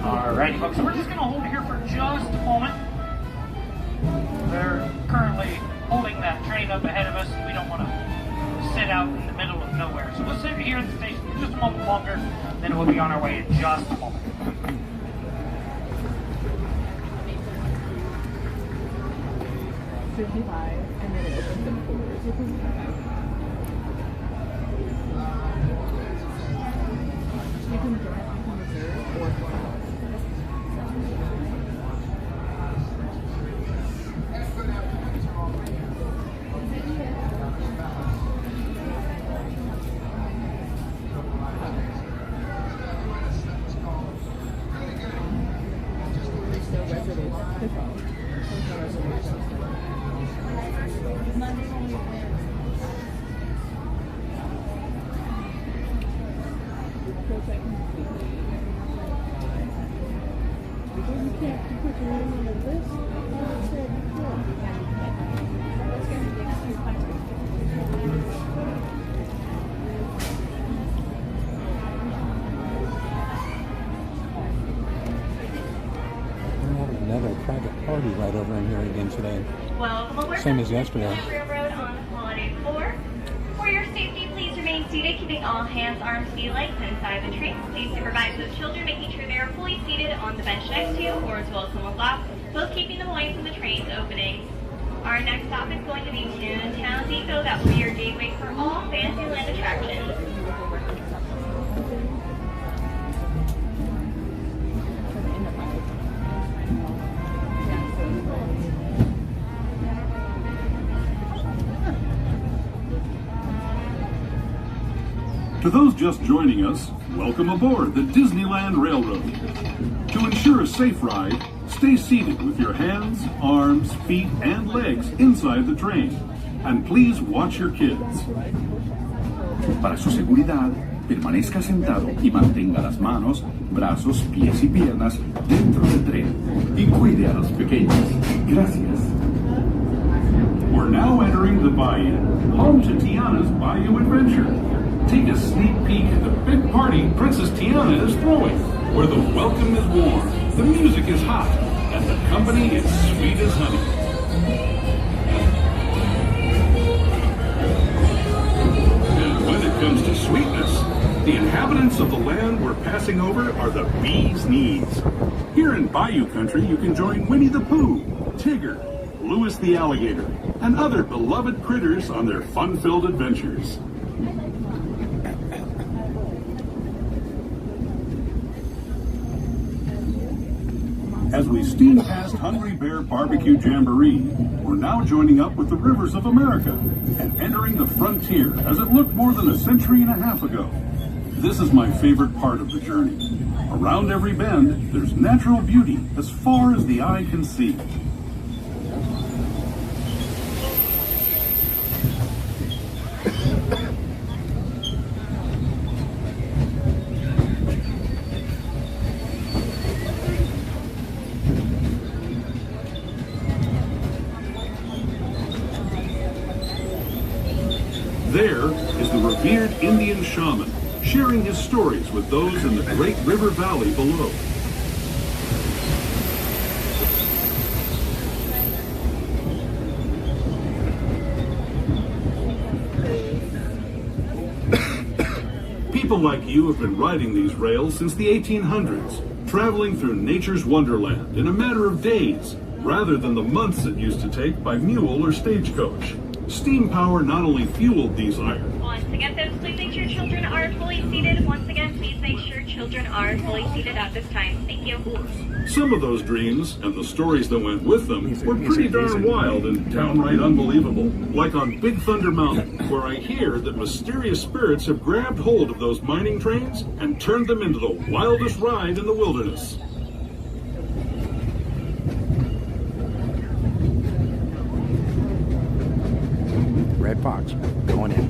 Alrighty, folks, so we're just going to hold it here for just a moment. They're currently holding that train up ahead of us. We don't want to sit out in the middle of nowhere. So we'll sit here at the station for just a moment longer, then we'll be on our way in just a moment. And then it opens up forward. You can reserve or another private party right over in here again today. Welcome Same as yesterday. Railroad on Holiday 4. For your safety, please remain seated, keeping all hands, arms, feet, legs inside the train. Please supervise those children, making sure they are fully seated on the bench next to you, or as well as someone's lap, both keeping them away from the train's opening. Our next stop is going to be Toontown Depot. That will be your gateway for all Fantasyland attractions. To those just joining us, welcome aboard the Disneyland Railroad. To ensure a safe ride, stay seated with your hands, arms, feet, and legs inside the train. And please watch your kids. Para su seguridad, permanezca sentado y mantenga las manos, brazos, pies y piernas dentro del tren. Y cuide a los pequeños. Gracias. We're now entering the Bayou, home to Tiana's Bayou Adventure. Take a sneak peek at the big party Princess Tiana is throwing, where the welcome is warm, the music is hot, and the company is sweet as honey. And when it comes to sweetness, the inhabitants of the land we're passing over are the bee's knees. Here in Bayou Country, you can join Winnie the Pooh, Tigger, Louis the Alligator, and other beloved critters on their fun-filled adventures. As we steam past Hungry Bear Barbecue Jamboree, we're now joining up with the rivers of America and entering the frontier as it looked more than a century and a half ago. This is my favorite part of the journey. Around every bend, there's natural beauty as far as the eye can see. There is the revered Indian shaman, sharing his stories with those in the great river valley below. People like you have been riding these rails since the 1800s, traveling through nature's wonderland in a matter of days, rather than the months it used to take by mule or stagecoach. Steam power not only fueled these iron, again, folks, please make sure children are fully seated. Once again, please make sure children are fully seated at this time. Thank you. Some of those dreams and the stories that went with them were pretty darn wild and downright unbelievable. Like on Big Thunder Mountain, where I hear that mysterious spirits have grabbed hold of those mining trains and turned them into the wildest ride in the wilderness. Red box going in.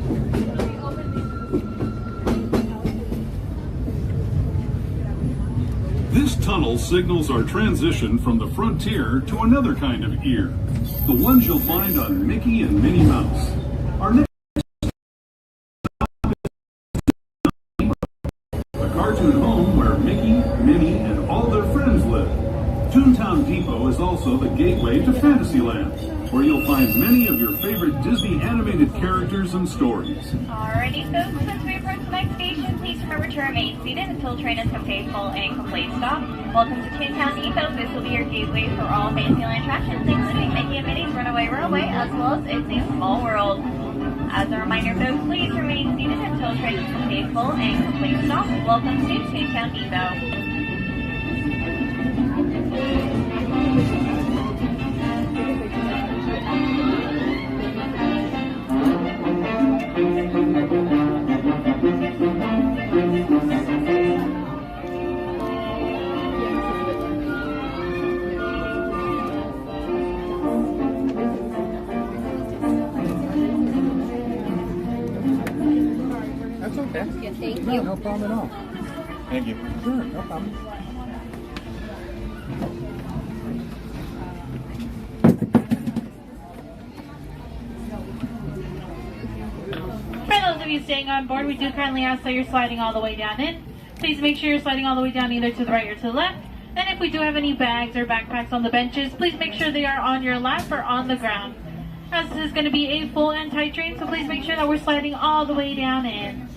This tunnel signals our transition from the frontier to another kind of ear, the ones you'll find on Mickey and Minnie Mouse. Our next stop is a cartoon home where Mickey, Minnie, and all their friends live. Toontown Depot is also the gateway to Fantasyland, where you'll find many of your favorite Disney animated characters and stories. Alrighty, folks, as we approach the next station, please remember to remain seated until train is complete, full, and complete stop. Welcome to Toontown Depot. This will be your gateway for all Fantasyland attractions, including Mickey and Minnie's Runaway Railway, as well as It's a Small World. As a reminder, folks, please remain seated until train is complete, full, and complete stop. Welcome to Toontown Depot. That's okay. Yeah, thank No, you. no problem at all. Thank you. Sure, no problem. For those of you staying on board, we do kindly ask that you're sliding all the way down in. Please make sure you're sliding all the way down either to the right or to the left. And if we do have any bags or backpacks on the benches, please make sure they are on your lap or on the ground. As this is going to be a full and tight train, so please make sure that we're sliding all the way down in.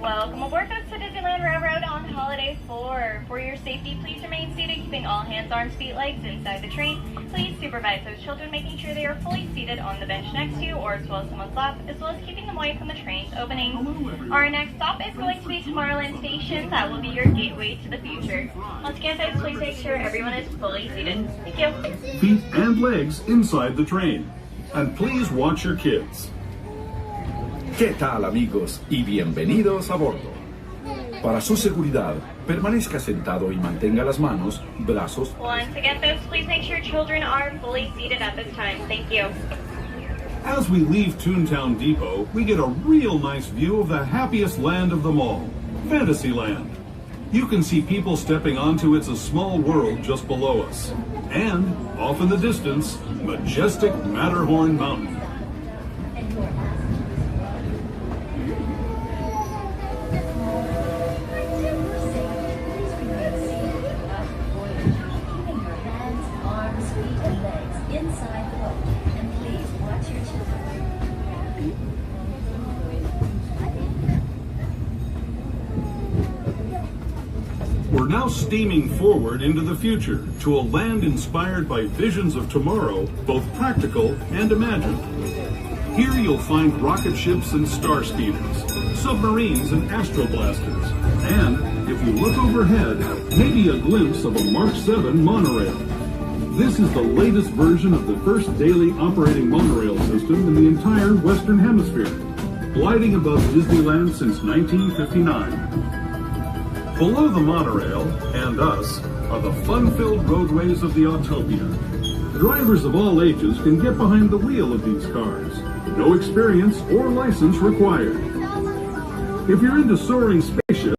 Welcome aboard, folks, to Disneyland Railroad on Holiday 4. For your safety, please remain seated, keeping all hands, arms, feet, legs inside the train. Please supervise those children, making sure they are fully seated on the bench next to you or as well as someone's lap, as well as keeping them away from the train's opening. Our next stop is going to be Tomorrowland Station. That will be your gateway to the future. Once again, folks, please make sure everyone is fully seated. Thank you. Feet and legs inside the train. And please watch your kids. ¿Qué tal, amigos? Y bienvenidos a bordo. Para su seguridad, permanezca sentado y mantenga las manos, brazos. Once again, folks, please make sure children are fully seated at this time. Thank you. As we leave Toontown Depot, we get a real nice view of the happiest land of them all, Fantasyland. You can see people stepping onto It's a Small World just below us. And, off in the distance, majestic Matterhorn Mountain. now steaming forward into the future to a land inspired by visions of tomorrow, both practical and imagined. Here you'll find rocket ships and star speeders, submarines and astroblasters, and, if you look overhead, maybe a glimpse of a Mark 7 monorail. This is the latest version of the first daily operating monorail system in the entire Western Hemisphere, gliding above Disneyland since 1959. Below the monorail, and us, are the fun-filled roadways of the Autotopia. Drivers of all ages can get behind the wheel of these cars. No experience or license required. If you're into soaring spaceships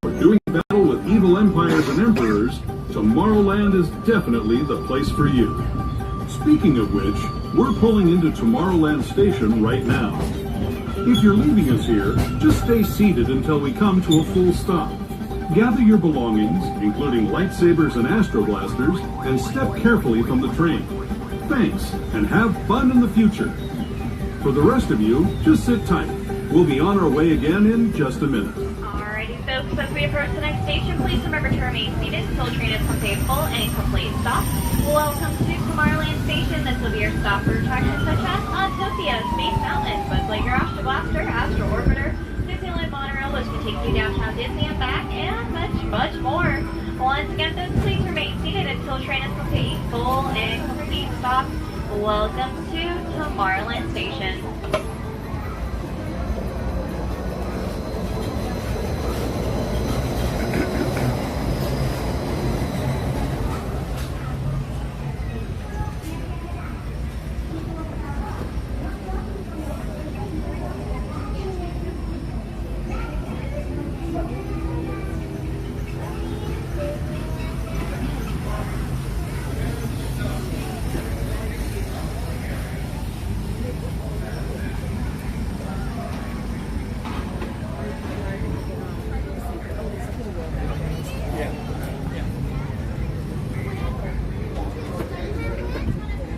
or doing battle with evil empires and emperors, Tomorrowland is definitely the place for you. Speaking of which, we're pulling into Tomorrowland Station right now. If you're leaving us here, just stay seated until we come to a full stop. Gather your belongings, including lightsabers and astroblasters, and step carefully from the train. Thanks, and have fun in the future. For the rest of you, just sit tight. We'll be on our way again in just a minute. Alrighty folks, as we approach the next station, please remember to remain seated until the train is complete full and complete stop. Welcome to Tomorrowland Station. This will be your stop for attractions such as Autotopia, Space Mountain, Buzz Lightyear Astro Blaster, Astro Orbiter, Disneyland Monorail, which can take you downtown Disney and back, and much, much more. Once again, folks, please remain seated until the train is complete, full, and complete stop. Welcome to Tomorrowland Station.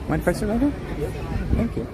Mind if I sit right here? Yep. Thank you.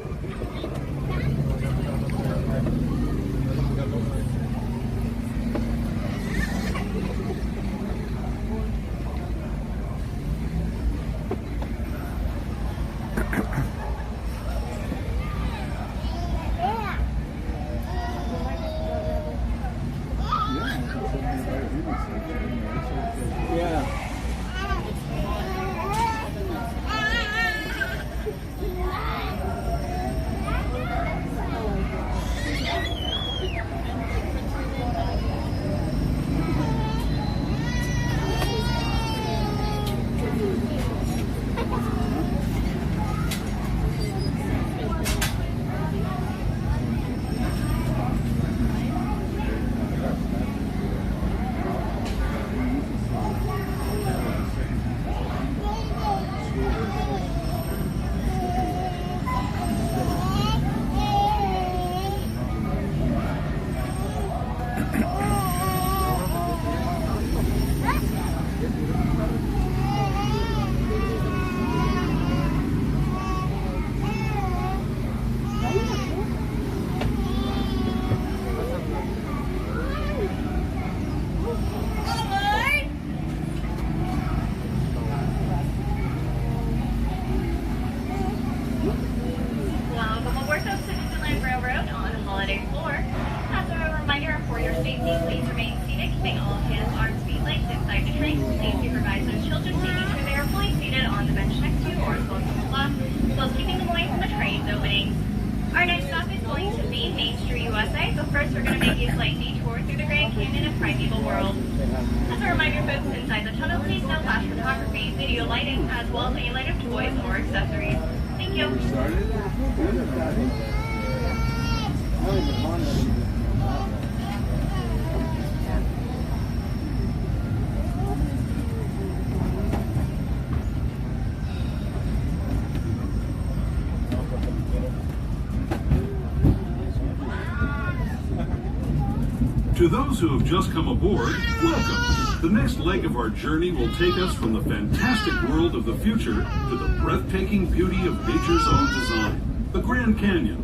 To those who have just come aboard, welcome. The next leg of our journey will take us from the fantastic world of the future to the breathtaking beauty of nature's own design, the Grand Canyon.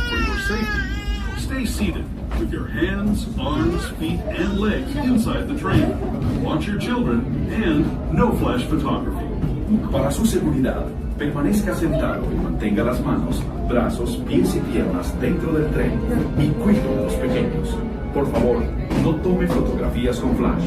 For your safety, stay seated with your hands, arms, feet, and legs inside the train. Watch your children and no flash photography. Para su seguridad, permanezca sentado y mantenga las manos, brazos, pies y piernas dentro del tren y cuide a los pequeños. Por favor, no tome fotografías con flash.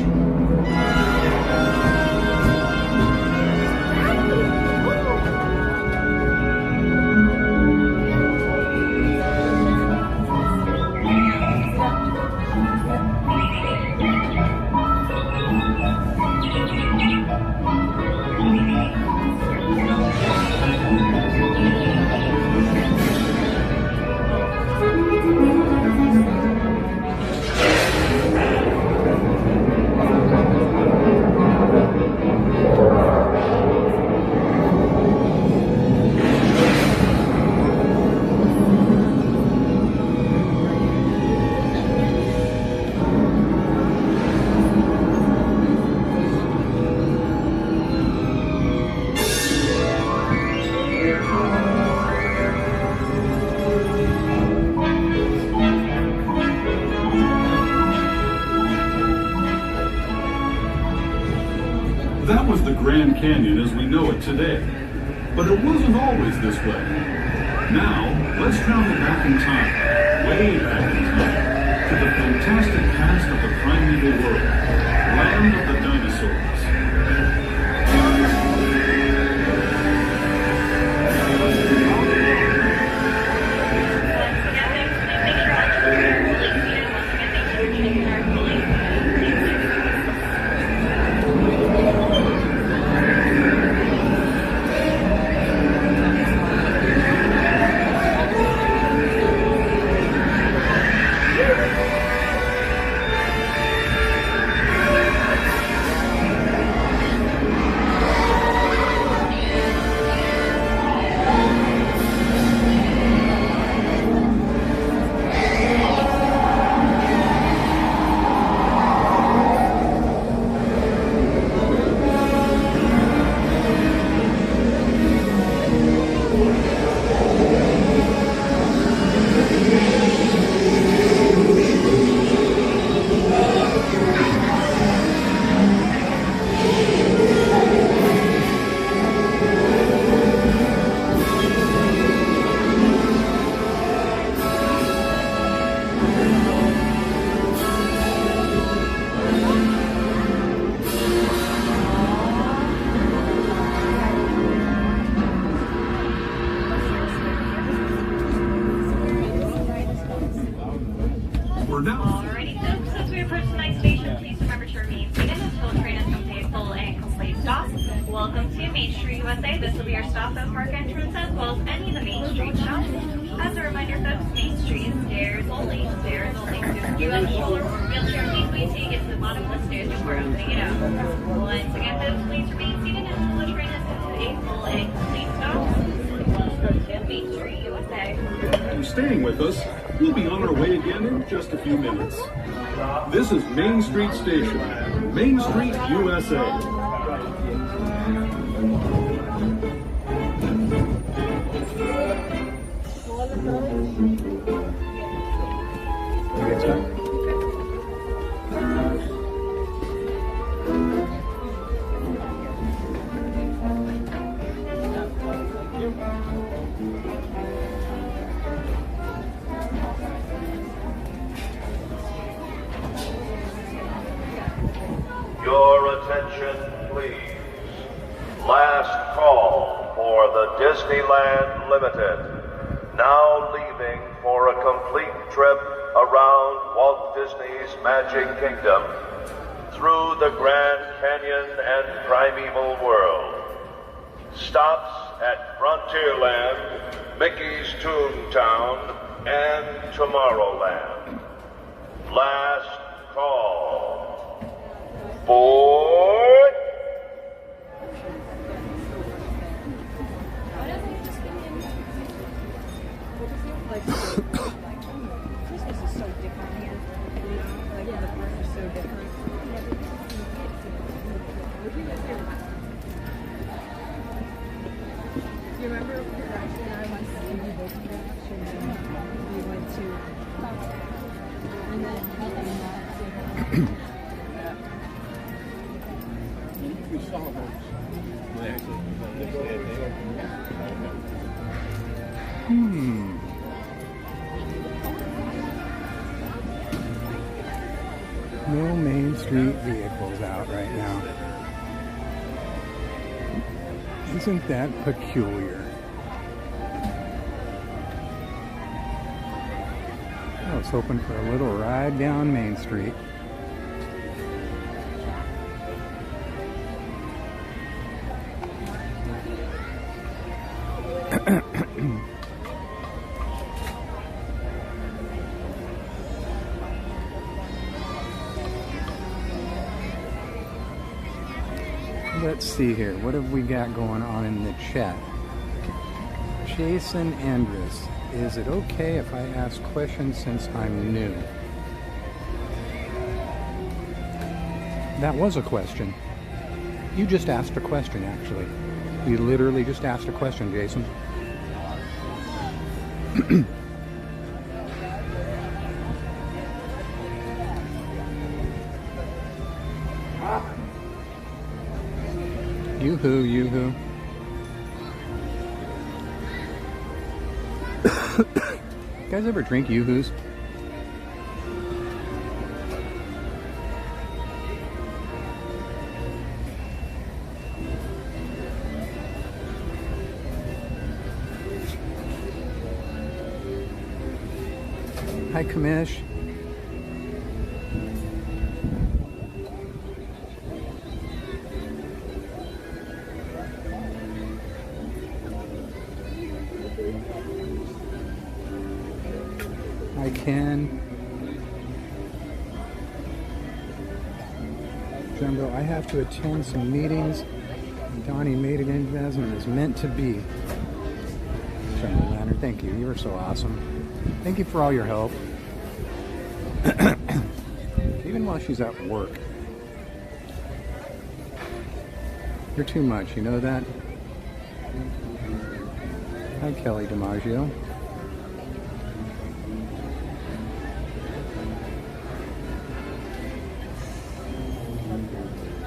That was the Grand Canyon as we know it today. But it wasn't always this way. Now, let's travel back in time, way back in time, to the fantastic past of the primeval world, land of the dinosaurs. Alrighty, folks, as we approach the next station, please remember to remain seated until the train has come to a full and complete stop. Welcome to Main Street, USA. This will be your stop at park entrance as well as any of the Main Street shops. As a reminder, folks, Main Street is stairs only, stairs only. So if you have a stroller or wheelchair, please wait till you get to the bottom of the stairs before opening it up. Once again, folks, please remain seated until the train has come to a full and complete stop. Welcome to Main Street, USA. You're staying with us. We'll be on our way again in just a few minutes. This is Main Street Station, Main Street, USA. Your attention, please. Last call for the Disneyland Limited. Now leaving for a complete trip around Walt Disney's Magic Kingdom through the Grand Canyon and primeval world. Stops at Frontierland, Mickey's Toontown, and Tomorrowland. Last call. Board. Christmas is so different here. Like the park is so different. Do you remember Rashi and I went to the boat and we went to No Main Street vehicles out right now. Isn't that peculiar? I was hoping for a little ride down Main Street. Let's see here. What have we got going on in the chat? Jason Andrus. Is it okay if I ask questions since I'm new? That was a question. You just asked a question, actually. You literally just asked a question, Jason. Yoo-hoo, yoo-hoo. You guys ever drink Yoo-hoos? Hi, Kamish. I can. Jumbo, I have to attend some meetings. Donnie made it into that and is meant to be. Jumbo Lantern, thank you. You are so awesome. Thank you for all your help. Even while she's at work. You're too much, you know that? Hi, Kelly DiMaggio.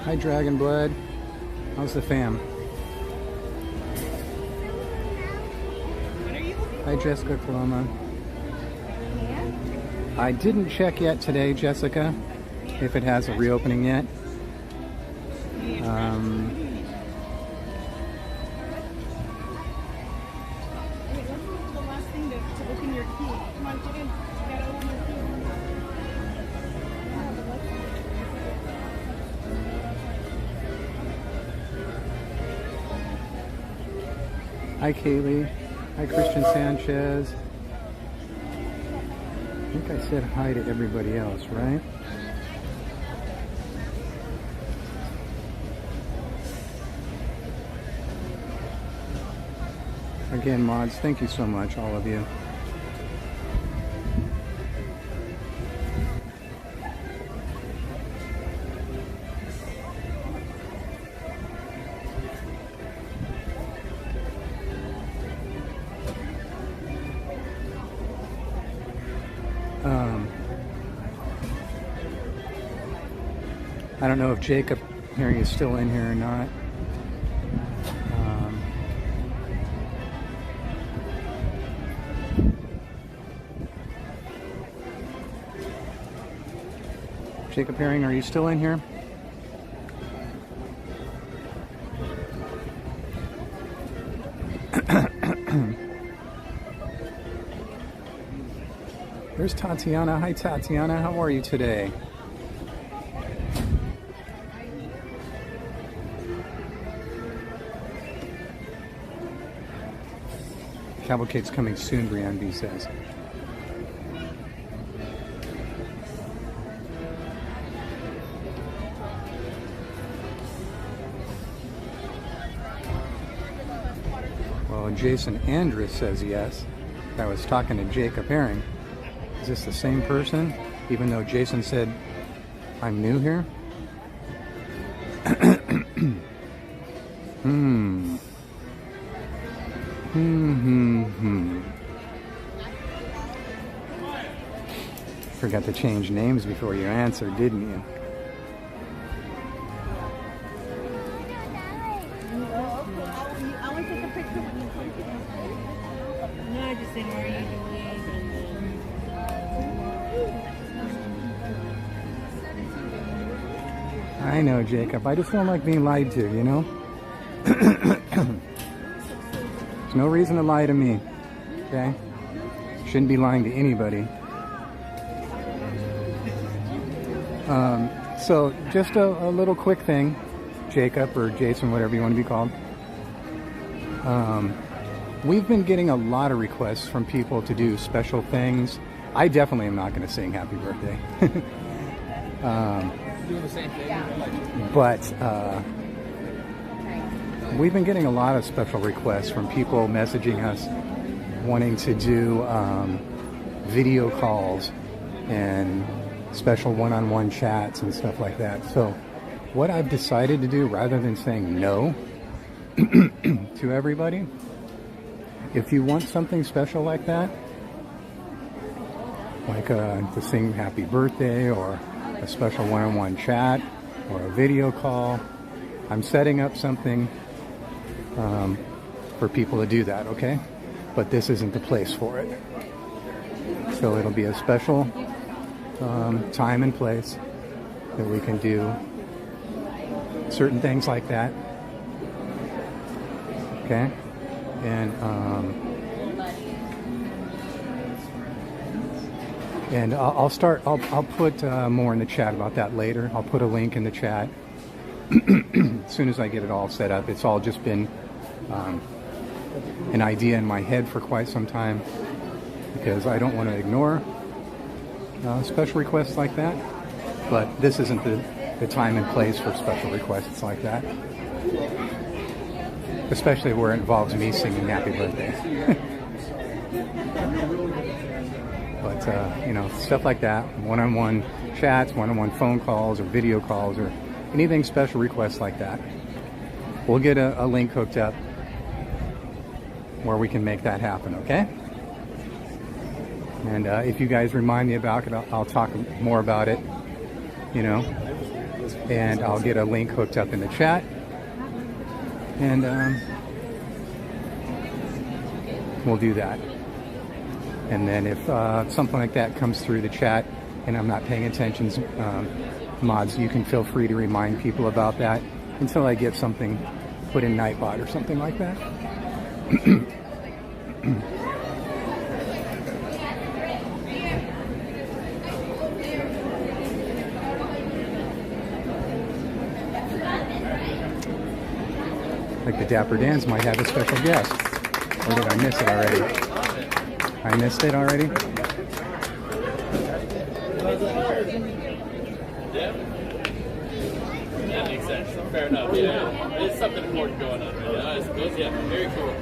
Hi, Dragon Blood. How's the fam? Hi, Jessica Coloma. I didn't check yet today, Jessica, if it has a reopening yet. Hi, Kaylee. Hi, Christian Sanchez. I think I said hi to everybody else, right? Again, mods, thank you so much, all of you. I don't know if Jacob Harry is still in here or not. Jacob Herring, are you still in here? There's Tatiana. Hi, Tatiana. How are you today? Cavalcade's coming soon, Brianne B says. Well, Jason Andrus says yes. I was talking to Jacob Herring. Is this the same person? Even though Jason said, I'm new here? forgot to change names before you answered, didn't you? I want to take a picture when you come to the No, I just said, what are you doing? I know, Jacob. I just don't like being lied to, you know? There's no reason to lie to me, okay? Shouldn't be lying to anybody. So, just a little quick thing, Jacob or Jason, whatever you want to be called. We've been getting a lot of requests from people to do special things. I definitely am not going to sing Happy Birthday. Doing the same thing. But we've been getting a lot of special requests from people messaging us wanting to do video calls and special one-on-one chats and stuff like that. So what I've decided to do, rather than saying no to everybody, if you want something special like that, like to sing Happy Birthday or a special one-on-one chat or a video call, I'm setting up something for people to do that, okay? But this isn't the place for it. So it'll be a special time and place that we can do certain things like that, okay? And I'll put more in the chat about that later. I'll put a link in the chat as soon as I get it all set up. It's all just been an idea in my head for quite some time, because I don't want to ignore special requests like that, but this isn't the time and place for special requests like that, especially where it involves me singing Happy Birthday. But you know, stuff like that, one-on-one chats, one-on-one phone calls or video calls or anything special requests like that, we'll get a link hooked up where we can make that happen, okay? And if you guys remind me about it, I'll talk more about it, you know, and I'll get a link hooked up in the chat. And we'll do that. And then if something like that comes through the chat and I'm not paying attention, mods, you can feel free to remind people about that until I get something put in Nightbot or something like that. Like the Dapper Dans might have a special guest. Or did I miss it already? I missed it already? Yeah. That makes sense. Fair enough. Yeah. There's something important going on right now, I suppose. Yeah. Very cool.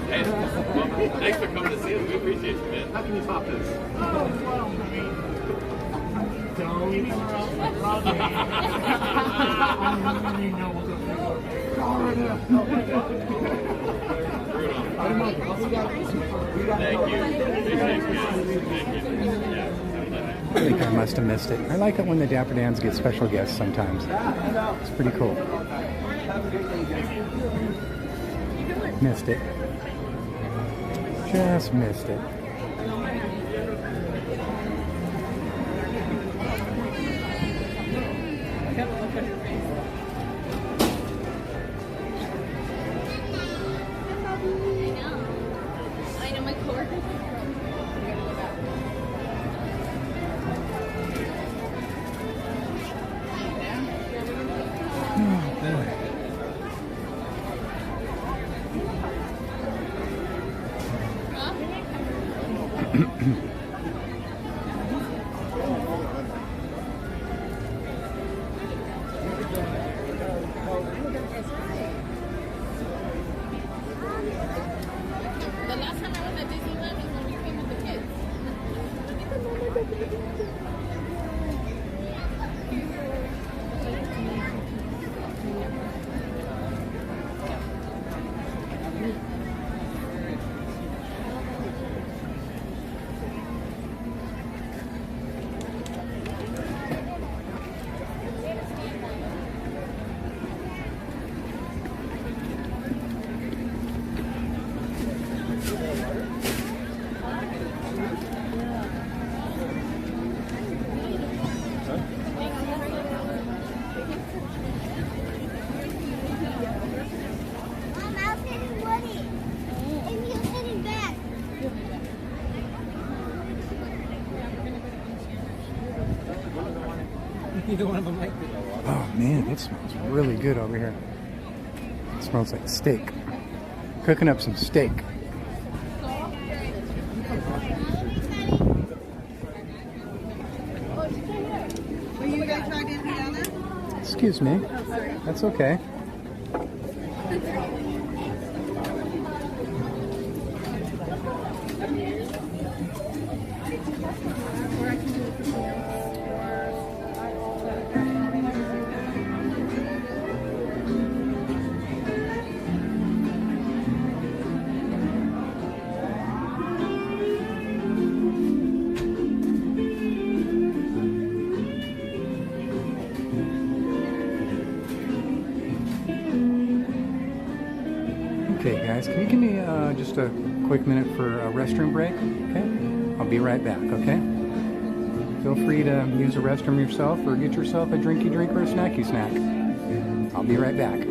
Hey, well, thanks for coming to see us. We appreciate you, man. How can you top this? I think I must have missed it. I like it when the Dapper Dans get special guests sometimes. It's pretty cool. Missed it. Just missed it. I know my core. The last time I was at Disneyland was when we came with the kids. Neither one of them liked it. Oh man, it smells really good over here. It smells like steak. Cooking up some steak. Were you guys trying to down there? Excuse me. That's okay. Okay guys, can you give me just a quick minute for a restroom break? Okay, I'll be right back, okay? Feel free to use the restroom yourself or get yourself a drinky drink or a snacky snack. I'll be right back.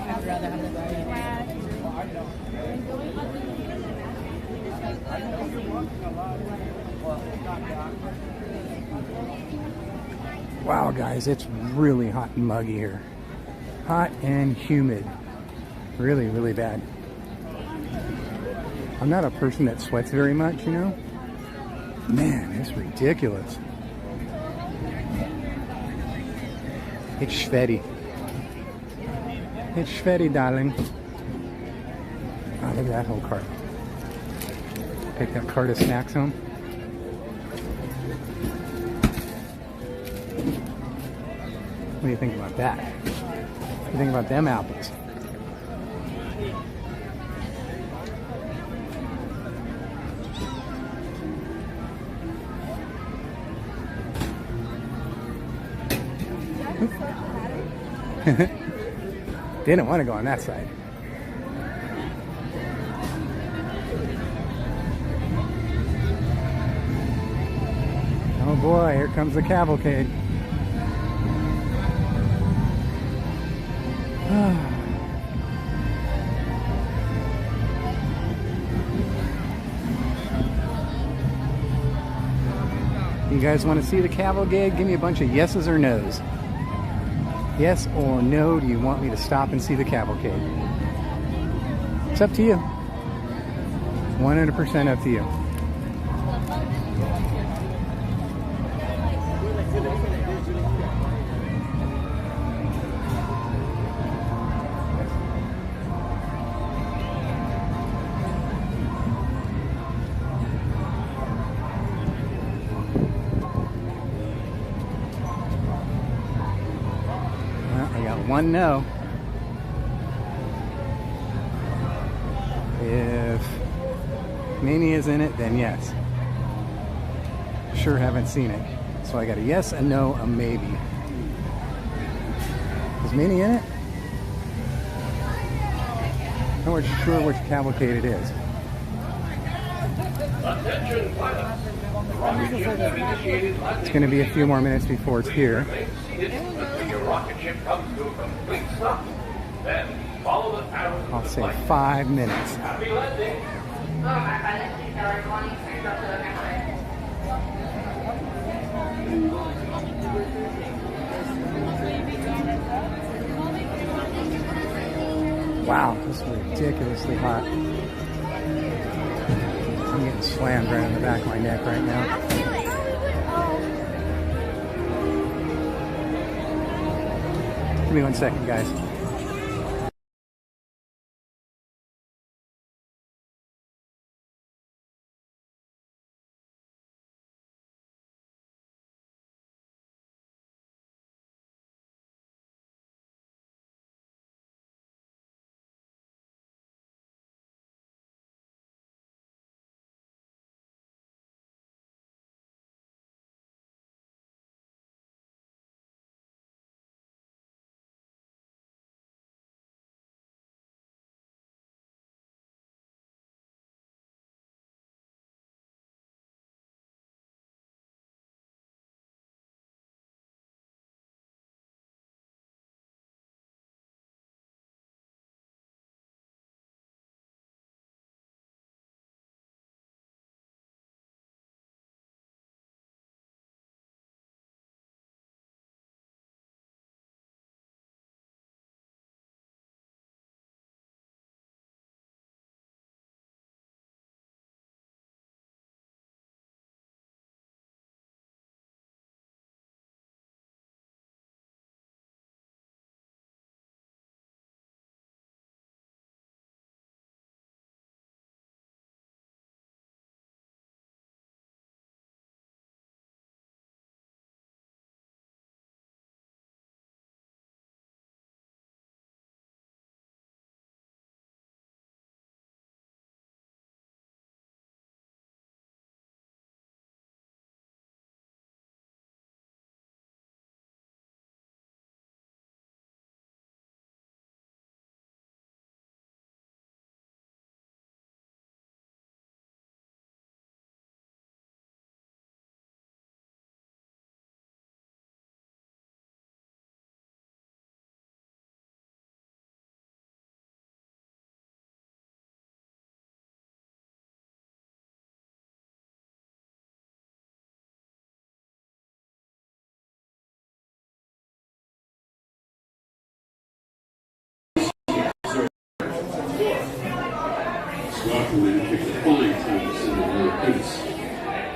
I'd rather have the Wow, guys, it's really hot and muggy here. Hot and humid. Really, really bad. I'm not a person that sweats very much, you know? Man, it's ridiculous. It's Schvetty. It's Schvetty, darling. Oh, look at that whole cart. Take that cart of snacks home. What do you think about that? What do you think about them apples? Didn't want to go on that side. Oh boy, here comes the cavalcade. You guys want to see the cavalcade? Give me a bunch of yeses or nos. Yes or no, do you want me to stop and see the cavalcade? It's up to you. 100% up to you. One no. If Minnie is in it, then yes. Sure haven't seen it. So I got a yes, a no, a maybe. Is Minnie in it? I'm not sure which cavalcade it is. It's going to be a few more minutes before it's here. Rocket ship comes to a complete stop. Then follow the arrow. I'll say 5 minutes. Happy landing. Wow, this is ridiculously hot. I'm getting slammed right on the back of my neck right now. Give me 1 second, guys.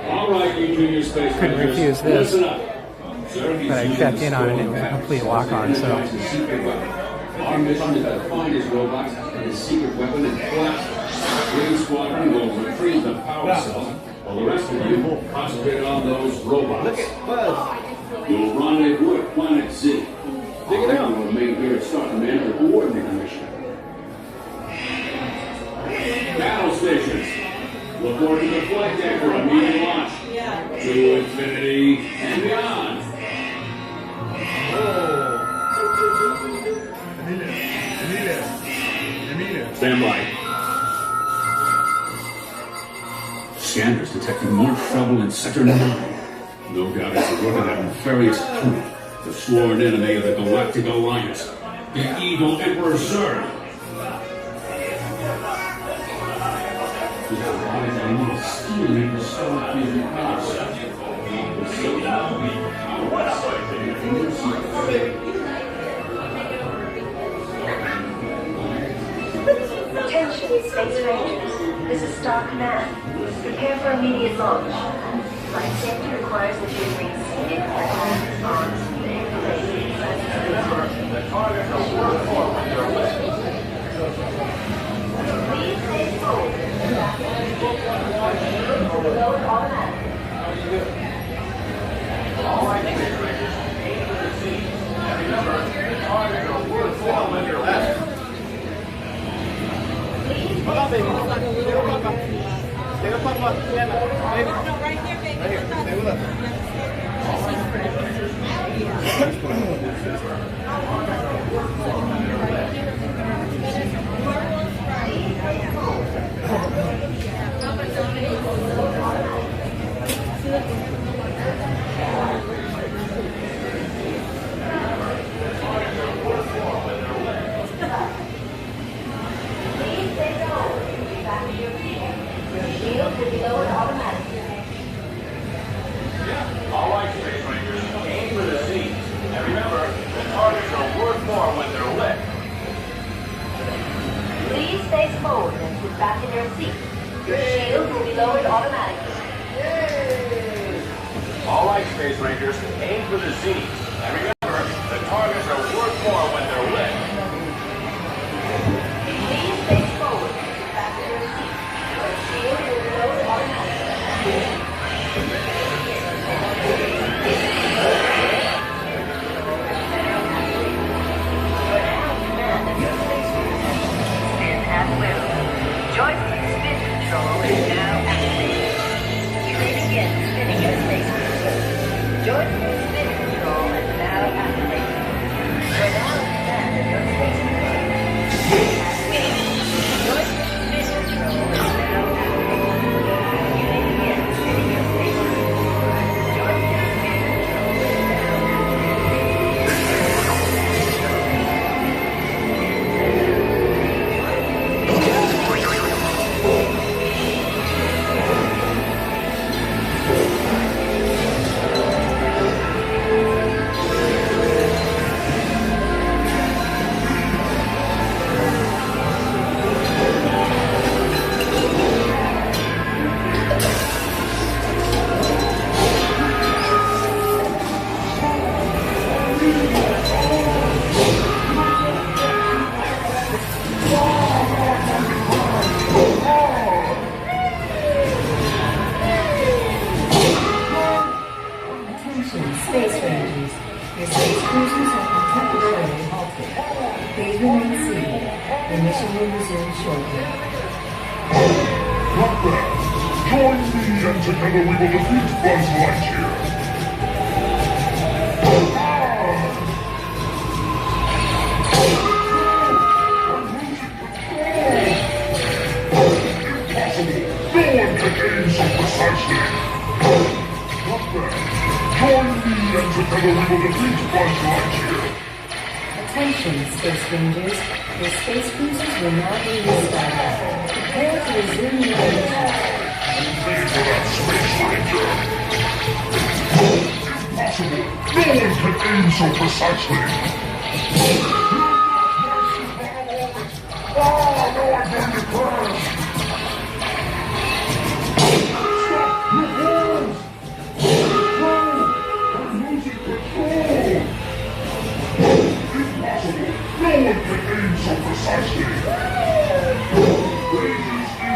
All right, you junior space Couldn't rangers, refuse this. listen up. But I checked in on it and it was a complete walk-on, so. Our mission is to find his robots and his secret weapon and blast them. Green Squadron will retrieve the power cells, while the rest of you concentrate on those robots. Look at Buzz. You'll rendezvous at Planet Z. Dig it out. You'll remain here at Star Command to coordinate the mission. Battle stations. Look forward to the flight deck for immediate launch. To infinity and beyond. Stand by. Scanners detecting more trouble in Sector 9. No doubt it's the work of that nefarious crew, the sworn enemy of the Galactic Alliance, the evil Emperor Zurg. The robotic enemy is stealing the Star Fusion power cell. Attention, Space Rangers. This is Star Command. Prepare for immediate launch. Flight safety requires that you remain seated at all times. Please stay forward. Load automatic. All right, Space Rangers, aim for the sea. And remember, the target will work well when you're left. Hold on, baby. Stay with Papa. Stay with Papa. Stand up. Baby. No, right here, baby. Right here. Stay with us. All right, Space Rangers, aim for the sea. And remember, the targets are worth more when they're lit. Please face forward and sit back in your seat. Your shield will be lowered automatically. All right, Space Rangers, aim for the sea. And remember, the targets are worth more when they're lit. Please face forward and sit back in your seat. Your shield will be lowered automatically. At will. Joystick spin control is now activated. Try again, spinning your space cruiser. Joystick spin control is now activated. You're now in command of your space cruiser. At will. Joystick spin control is now activated. Try again, spinning your space cruiser. Joystick spin control is now Attention, Space Rangers. Your space cruisers have been temporarily halted. Please remain seated. The mission will resume shortly. Not bad. Join me and together we will defeat Buzz Lightyear. No one can aim so precisely. Not bad. Join me and together we will defeat Buzz Lightyear. Attention, Space Rangers. Your space cruisers will now be restarted. Prepare to resume your mission. Ready for that, Space Ranger. Impossible. No one can aim so precisely. Oh, no one one can aim so precisely. Ladies, it's in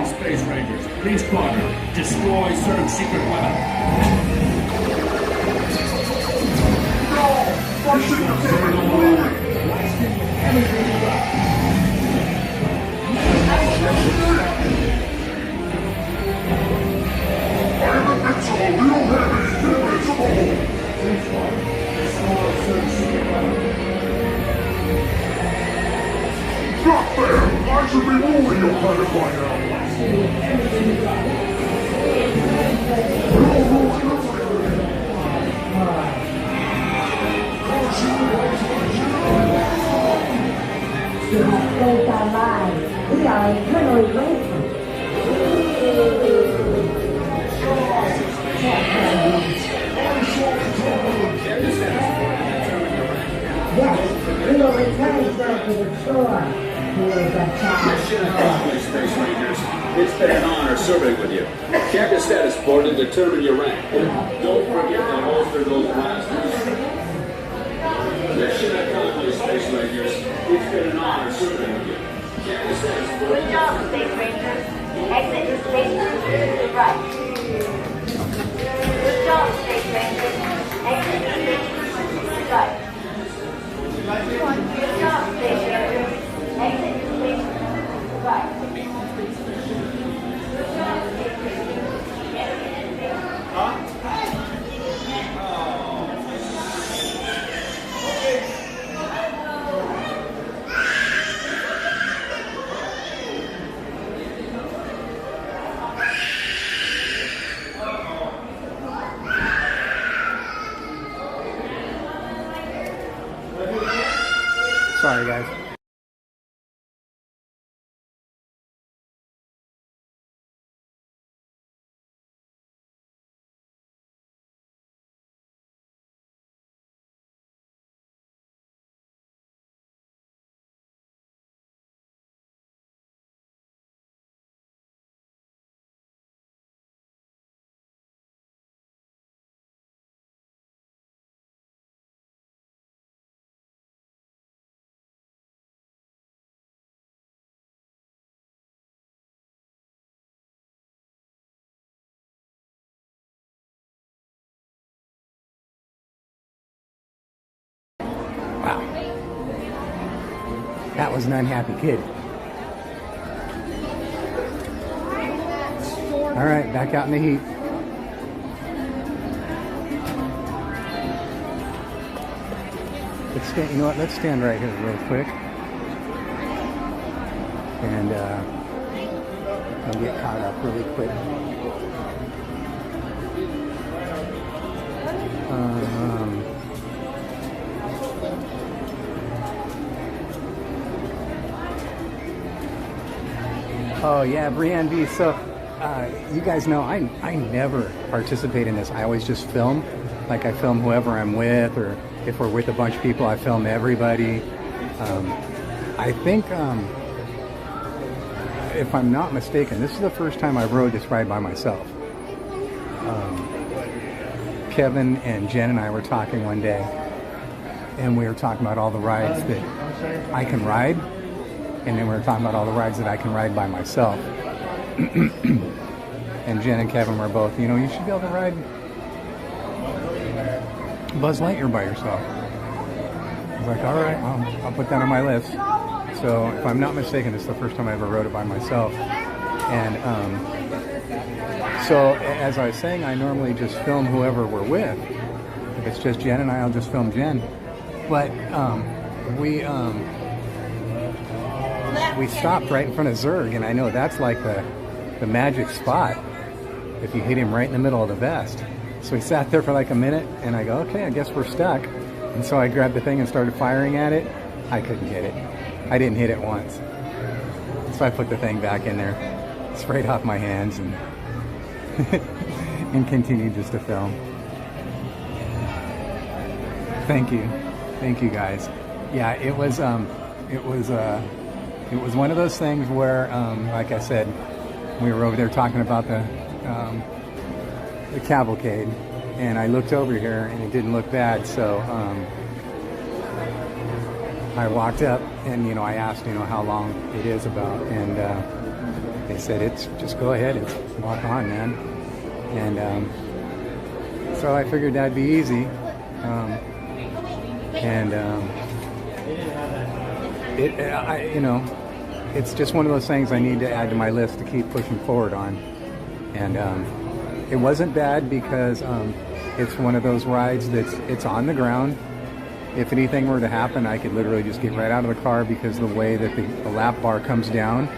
Space Rangers, please squadron, destroy certain secret weapon. no! My secret's I am invincible, real heavy, invincible! Not fair! I should be ruling your planet by now! You're ruling everything! You have saved our lives. We are eternally grateful. Yes, we will return sir to the shore. Space Rangers, it's been an honor serving with you. Check the status board to determine your rank. Don't forget to holster those blasters. Mission accomplished, Space Rangers. It's been an honor serving with you. Check the status board. Good job, Space Rangers. Exit the station to the right. Good job, Space Rangers. Exit the station to the right. Good job, Space Rangers. Exit the station to the right. Good job, Space Rangers. Exit the station. Sorry, guys. Wow. That was an unhappy kid. All right, back out in the heat. Let's stand, you know what, let's stand right here real quick. And I'll get caught up really quick. Oh yeah, Brienne V. So you guys know I never participate in this. I always just film. Like I film whoever I'm with, or if we're with a bunch of people, I film everybody. I think if I'm not mistaken, this is the first time I rode this ride by myself. Kevin and Jen and I were talking one day, and we were talking about all the rides that I can ride, and then we were talking about all the rides that I can ride by myself. And Jen and Kevin were both, you know, you should be able to ride Buzz Lightyear by yourself. I was like, all right, I'll put that on my list. So if I'm not mistaken, this is the first time I ever rode it by myself. And so as I was saying, I normally just film whoever we're with. If it's just Jen and I, I'll just film Jen. But we stopped right in front of Zurg, and I know that's like the magic spot if you hit him right in the middle of the vest. So we sat there for like a minute, and I go, okay, I guess we're stuck. And so I grabbed the thing and started firing at it. I couldn't get it. I didn't hit it once. So I put the thing back in there, sprayed off my hands, and and continued just to film. Thank you guys. Yeah, it was one of those things where, like I said, we were over there talking about the cavalcade, and I looked over here and it didn't look bad, so I walked up and, you know, I asked, you know, how long it is about, and they said, it's just go ahead, it's walk on, man. And so I figured that'd be easy. You know, it's just one of those things I need to add to my list to keep pushing forward on. And it wasn't bad because it's one of those rides it's on the ground. If anything were to happen, I could literally just get right out of the car, because the way that the lap bar comes down,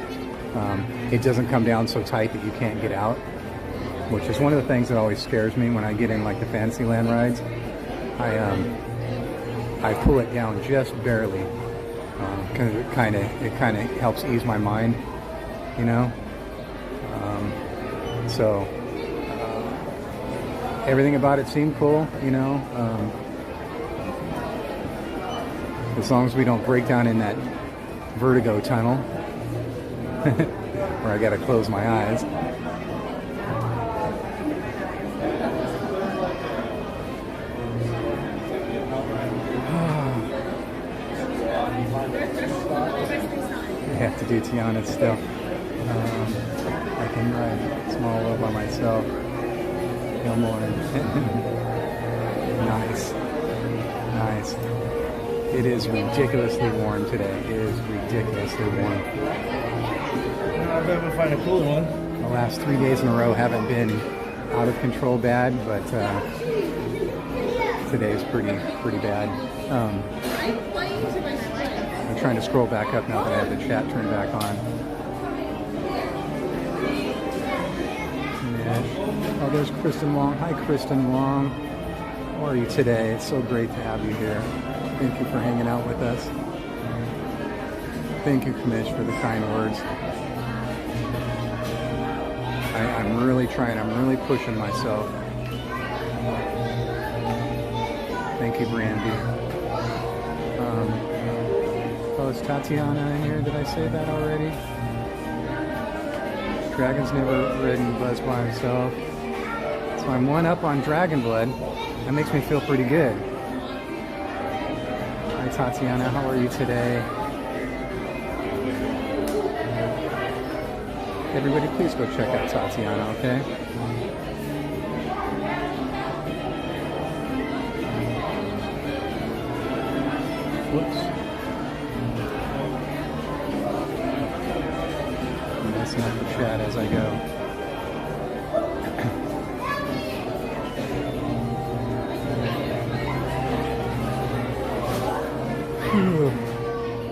it doesn't come down so tight that you can't get out, which is one of the things that always scares me when I get in like the Fantasyland rides. I pull it down just barely, because it kind of helps ease my mind, you know. So everything about it seemed cool, you know. As long as we don't break down in that vertigo tunnel, where I gotta close my eyes. I have to do Tiana's still. I can ride small low by myself. No more. Nice. Nice. It is ridiculously warm today. It is ridiculously warm. I'll be able to find a cooler one. The last 3 days in a row haven't been out of control bad, but today is pretty bad. I'm trying to scroll back up now that I have the chat turned back on. Oh, there's Kristen Long. Hi, Kristen Long. How are you today? It's so great to have you here. Thank you for hanging out with us. Thank you, Kamish, for the kind words. I'm really trying. I'm really pushing myself. Thank you, Brandy. Oh, is Tatiana in here? Did I say that already? Dragon's never ridden Buzz by himself. So I'm one up on Dragon Blood. That makes me feel pretty good. Hi, Tatiana. How are you today? Everybody, please go check out Tatiana, okay? Whoops. I'm messing up the chat as I go.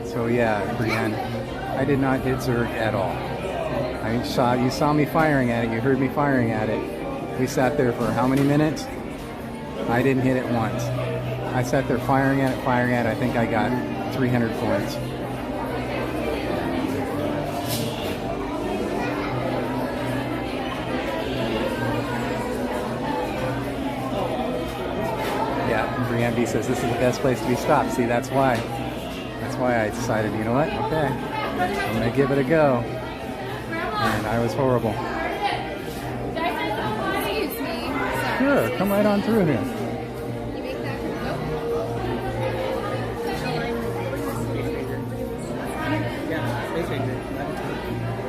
So yeah, Brienne, I did not hit Zurg at all. You saw me firing at it, you heard me firing at it. We sat there for how many minutes? I didn't hit it once. I sat there firing at it, I think I got 300 points. Yeah, Brienne B says this is the best place to be stopped. See, that's why. That's why I decided, you know what? Okay, I'm gonna give it a go. and I was horrible. Excuse me. Sorry. Sure, come right on through here. You make that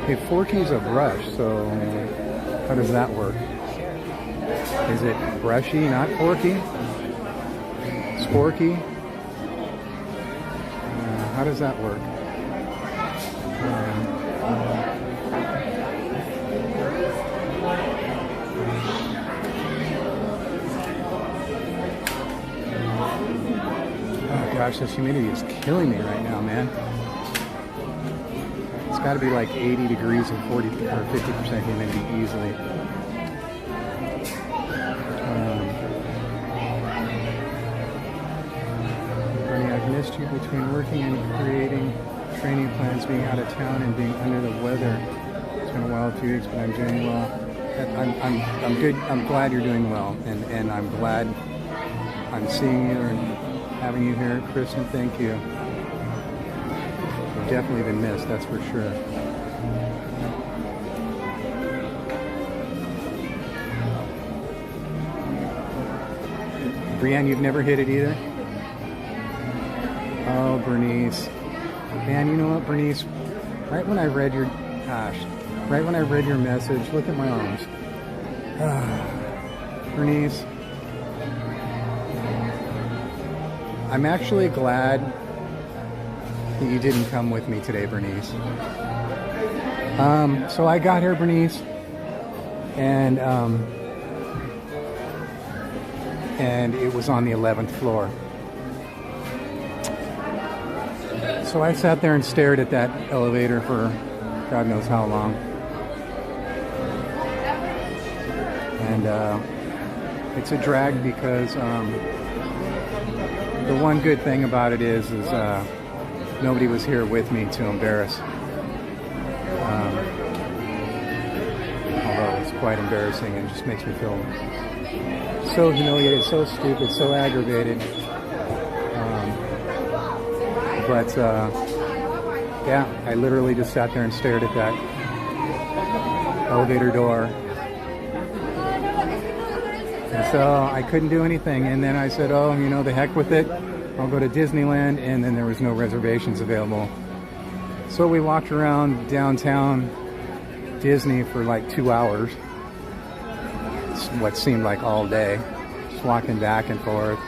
Hey, Forky's a brush, so how does that work? Is it brushy, not forky? Sporky? How does that work? Oh gosh, this humidity is killing me right now, man. It's got to be like 80 degrees and 40 or 50% humidity easily. Bernie, I've missed you between working and creating training plans, being out of town, and being under the weather. It's been a wild 2 weeks, but I'm doing well. I'm good. I'm glad you're doing well, and I'm glad I'm seeing you and having you here, Kristen. Thank you. You've definitely been missed, that's for sure. Brienne, you've never hit it either? Oh, Bernice. Man, you know what, Bernice? Right when I read your... Gosh. Right when I read your message, look at my arms. Bernice. I'm actually glad that you didn't come with me today, Bernice. So I got here, Bernice, and it was on the 11th floor. So I sat there and stared at that elevator for God knows how long. And it's a drag because the one good thing about it is nobody was here with me to embarrass. Although it's quite embarrassing and just makes me feel so humiliated, so stupid, so aggravated. Yeah, I literally just sat there and stared at that elevator door. And so I couldn't do anything. And then I said, oh, you know, the heck with it. I'll go to Disneyland. And then there was no reservations available. So we walked around downtown Disney for like 2 hours. It's what seemed like all day. Just walking back and forth.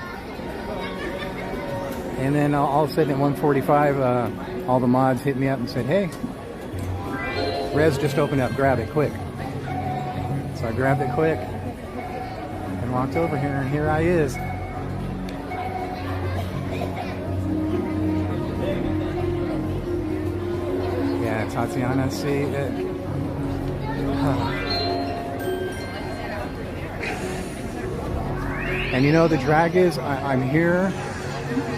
And then all of a sudden at 1:45, all the mods hit me up and said, hey, Res just opened up, grab it quick. So I grabbed it quick and walked over here, and here I is. Yeah, Tatiana, see it. And you know, the drag is, I'm here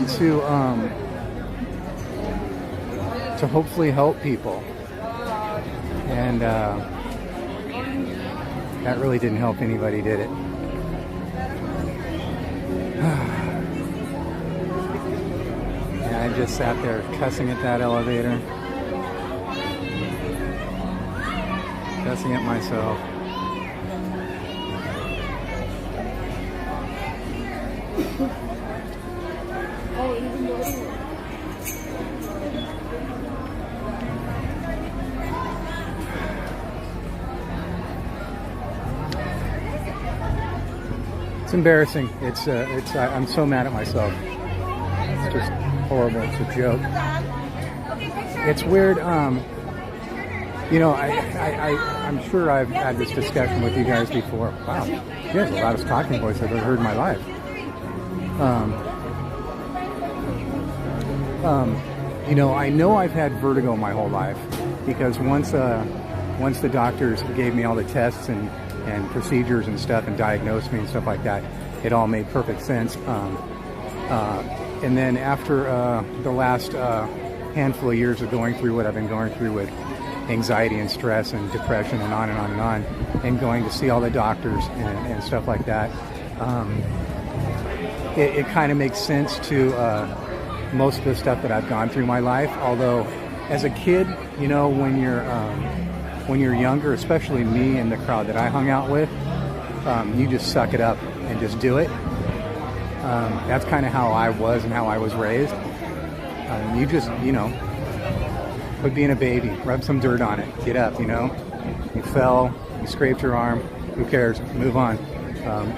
to hopefully help people, and that really didn't help anybody, did it? Yeah, I just sat there cussing at that elevator, cussing at myself. It's embarrassing. I'm so mad at myself. It's just horrible. It's a joke. It's weird. You know, I'm sure I've had this discussion with you guys before. Wow, you guys are the loudest talking voice I've ever heard in my life. You know I've had vertigo my whole life because once the doctors gave me all the tests and procedures and stuff and diagnosed me and stuff like that, it all made perfect sense. And then after the last handful of years of going through what I've been going through with anxiety and stress and depression and on and on and on, and going to see all the doctors and stuff like that, it kind of makes sense to most of the stuff that I've gone through in my life. Although as a kid, you know, when you're when you're younger, especially me and the crowd that I hung out with, you just suck it up and just do it. That's kind of how I was and how I was raised. You just, you know, quit being a baby, rub some dirt on it, get up, you know. You fell, you scraped your arm, who cares, move on.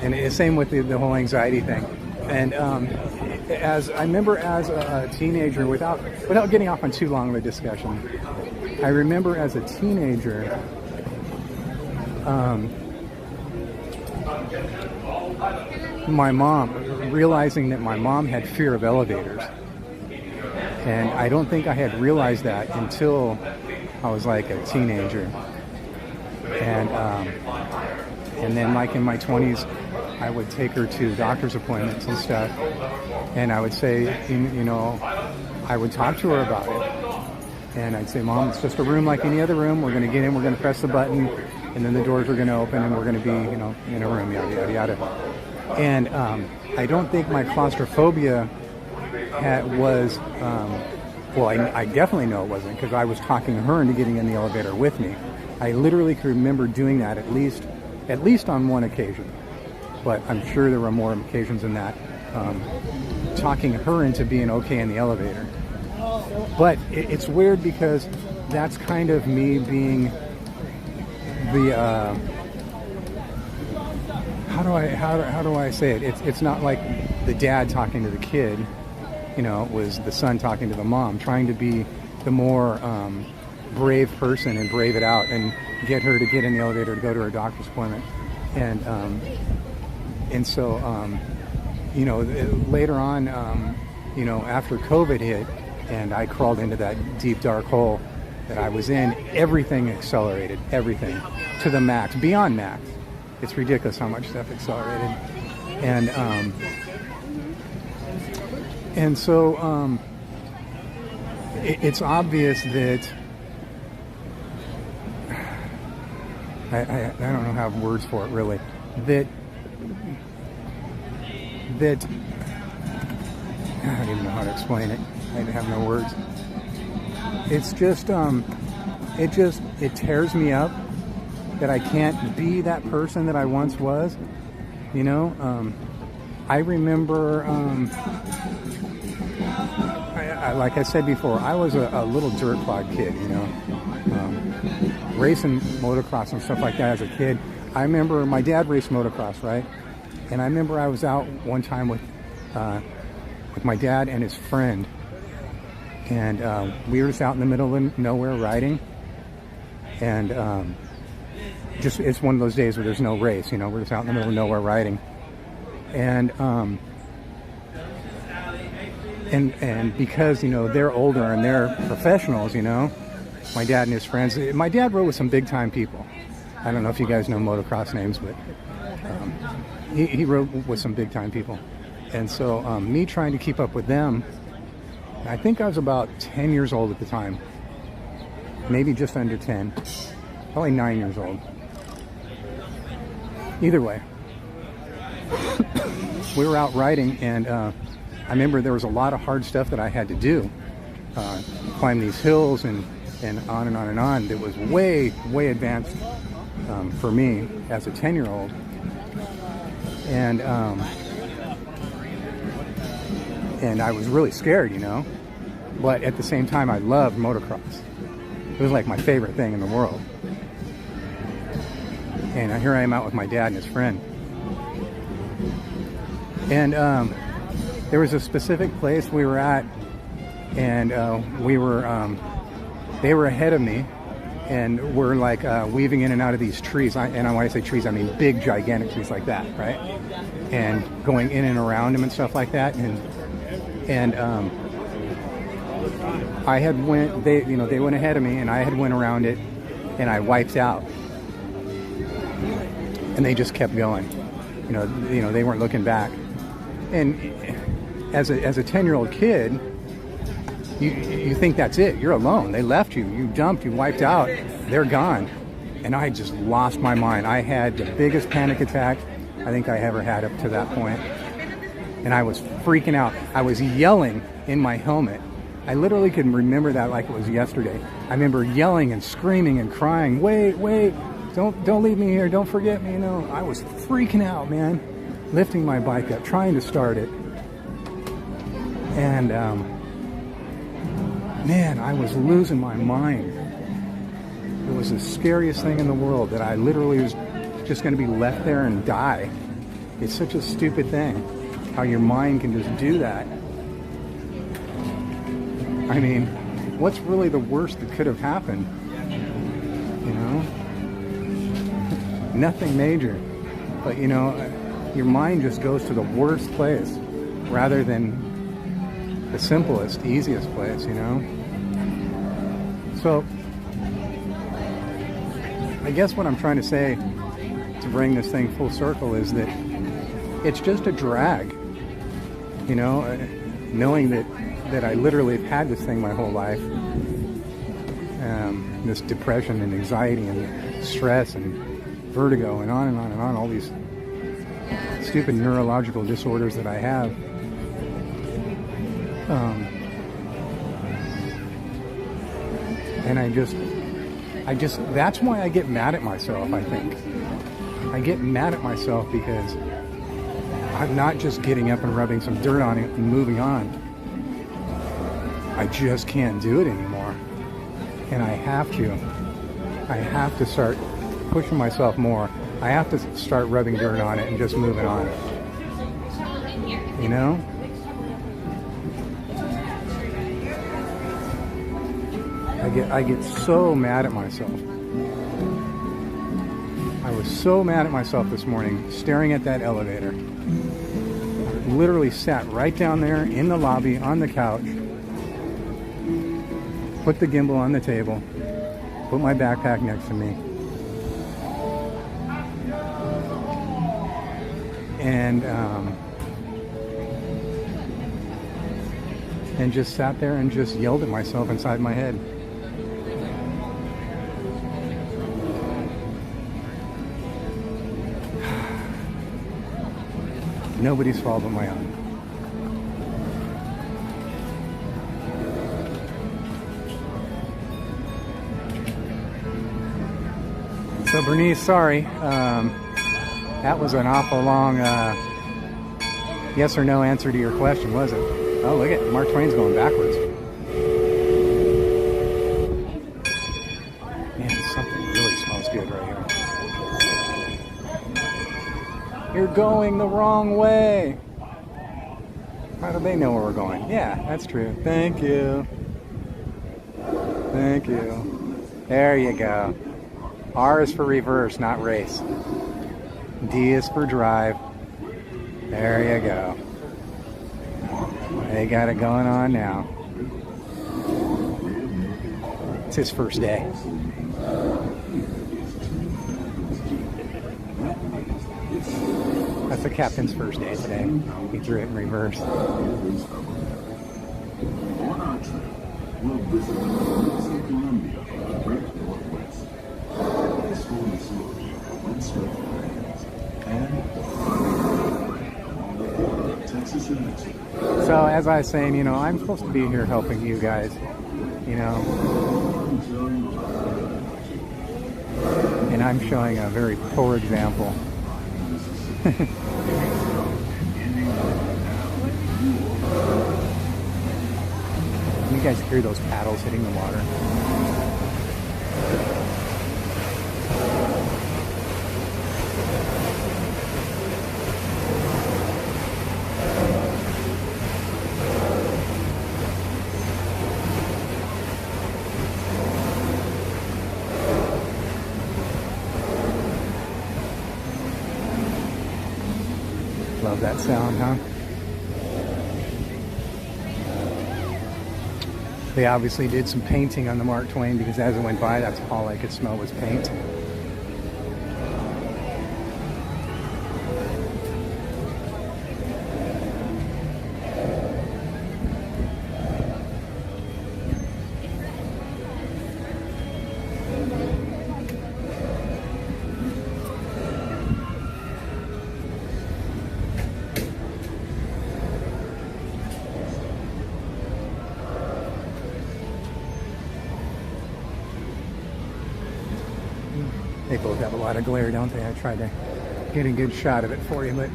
And it's the same with the whole anxiety thing. And as I remember as a teenager, without getting off on too long of a discussion, I remember as a teenager, my mom, realizing that my mom had fear of elevators. And I don't think I had realized that until I was like a teenager. And then like in my 20s, I would take her to doctor's appointments and stuff. And I would say, you know, I would talk to her about it. And I'd say, Mom, it's just a room like any other room. We're going to get in, we're going to press the button, and then the doors are going to open, and we're going to be, you know, in a room, yada, yada, yada. And I don't think my claustrophobia was, well, I definitely know it wasn't, because I was talking her into getting in the elevator with me. I literally could remember doing that at least on one occasion. But I'm sure there were more occasions than that. Talking her into being okay in the elevator. But it's weird because that's kind of me being the how do I say it? It's not like the dad talking to the kid, you know, it was the son talking to the mom, trying to be the more brave person and brave it out and get her to get in the elevator to go to her doctor's appointment. And so you know, later on, you know, after COVID hit and I crawled into that deep dark hole that I was in, everything accelerated, everything to the max, beyond max. It's ridiculous how much stuff accelerated. And so it's obvious that I don't know how to have words for it really, that I don't even know how to explain it. I have no words. It's just it tears me up that I can't be that person that I once was, you know. I remember like I said before, I was a little dirt clod kid, you know, racing motocross and stuff like that as a kid. I remember my dad raced motocross, right? And I remember I was out one time with my dad and his friend, and we were just out in the middle of nowhere riding, and just it's one of those days where there's no race, you know, we're just out in the middle of nowhere riding, and because, you know, they're older and they're professionals, you know, my dad and his friends, my dad rode with some big time people. I don't know if you guys know motocross names, but he rode with some big time people. And so me trying to keep up with them, I think I was about 10 years old at the time, maybe just under 10, probably 9 years old. Either way, we were out riding, and I remember there was a lot of hard stuff that I had to do, climb these hills and on and on and on. That was way advanced for me as a 10-year-old, and I was really scared, you know, but at the same time I loved motocross. It was like my favorite thing in the world. And here I am out with my dad and his friend, and there was a specific place we were at, and we were they were ahead of me, and we're like weaving in and out of these trees, and when I say trees, I mean big gigantic trees like that, right? And going in and around them and stuff like that, and I had went, they went ahead of me, and I had went around it, and I wiped out, and they just kept going, you know, they weren't looking back. And as a 10-year-old kid, you think that's it, you're alone, they left you, you jumped, you wiped out, they're gone. And I just lost my mind. I had the biggest panic attack I think I ever had up to that point. And I was freaking out. I was yelling in my helmet I literally can remember that like it was yesterday. I remember yelling and screaming and crying, wait, don't leave me here, don't forget me, you know. I was freaking out, man, lifting my bike up, trying to start it. And, man, I was losing my mind. It was the scariest thing in the world that I literally was just going to be left there and die. It's such a stupid thing, how your mind can just do that. I mean, what's really the worst that could have happened? You know? Nothing major. But, you know, your mind just goes to the worst place rather than the simplest, easiest place, you know? So, I guess what I'm trying to say to bring this thing full circle is that it's just a drag, you know, knowing that I literally have had this thing my whole life, this depression and anxiety and stress and vertigo and on and on and on, all these stupid neurological disorders that I have. And I just, that's why I get mad at myself, I think. I get mad at myself because I'm not just getting up and rubbing some dirt on it and moving on. I just can't do it anymore. And I have to start pushing myself more. I have to start rubbing dirt on it and just moving on. You know? I get so mad at myself. I was so mad at myself this morning, staring at that elevator. Literally sat right down there in the lobby on the couch, put the gimbal on the table, put my backpack next to me, and just sat there and just yelled at myself inside my head. Nobody's fault but my own. So Bernice, sorry, that was an awful long yes or no answer to your question, was it? Oh, look at Mark Twain's going backwards. Man, something really smells good right here. You're going the wrong way. How do they know where we're going? Yeah, that's true. Thank you. Thank you. There you go. R is for reverse, not race. D is for drive. There you go. They got it going on now. It's his first day. That's the captain's first day today. He threw it in reverse. So as I was saying, you know, I'm supposed to be here helping you guys, you know, and I'm showing a very poor example. You guys hear those paddles hitting the water? Love that sound, huh? They obviously did some painting on the Mark Twain because as it went by, that's all I could smell was paint. both have a lot of glare, don't they? I tried to get a good shot of it for you, but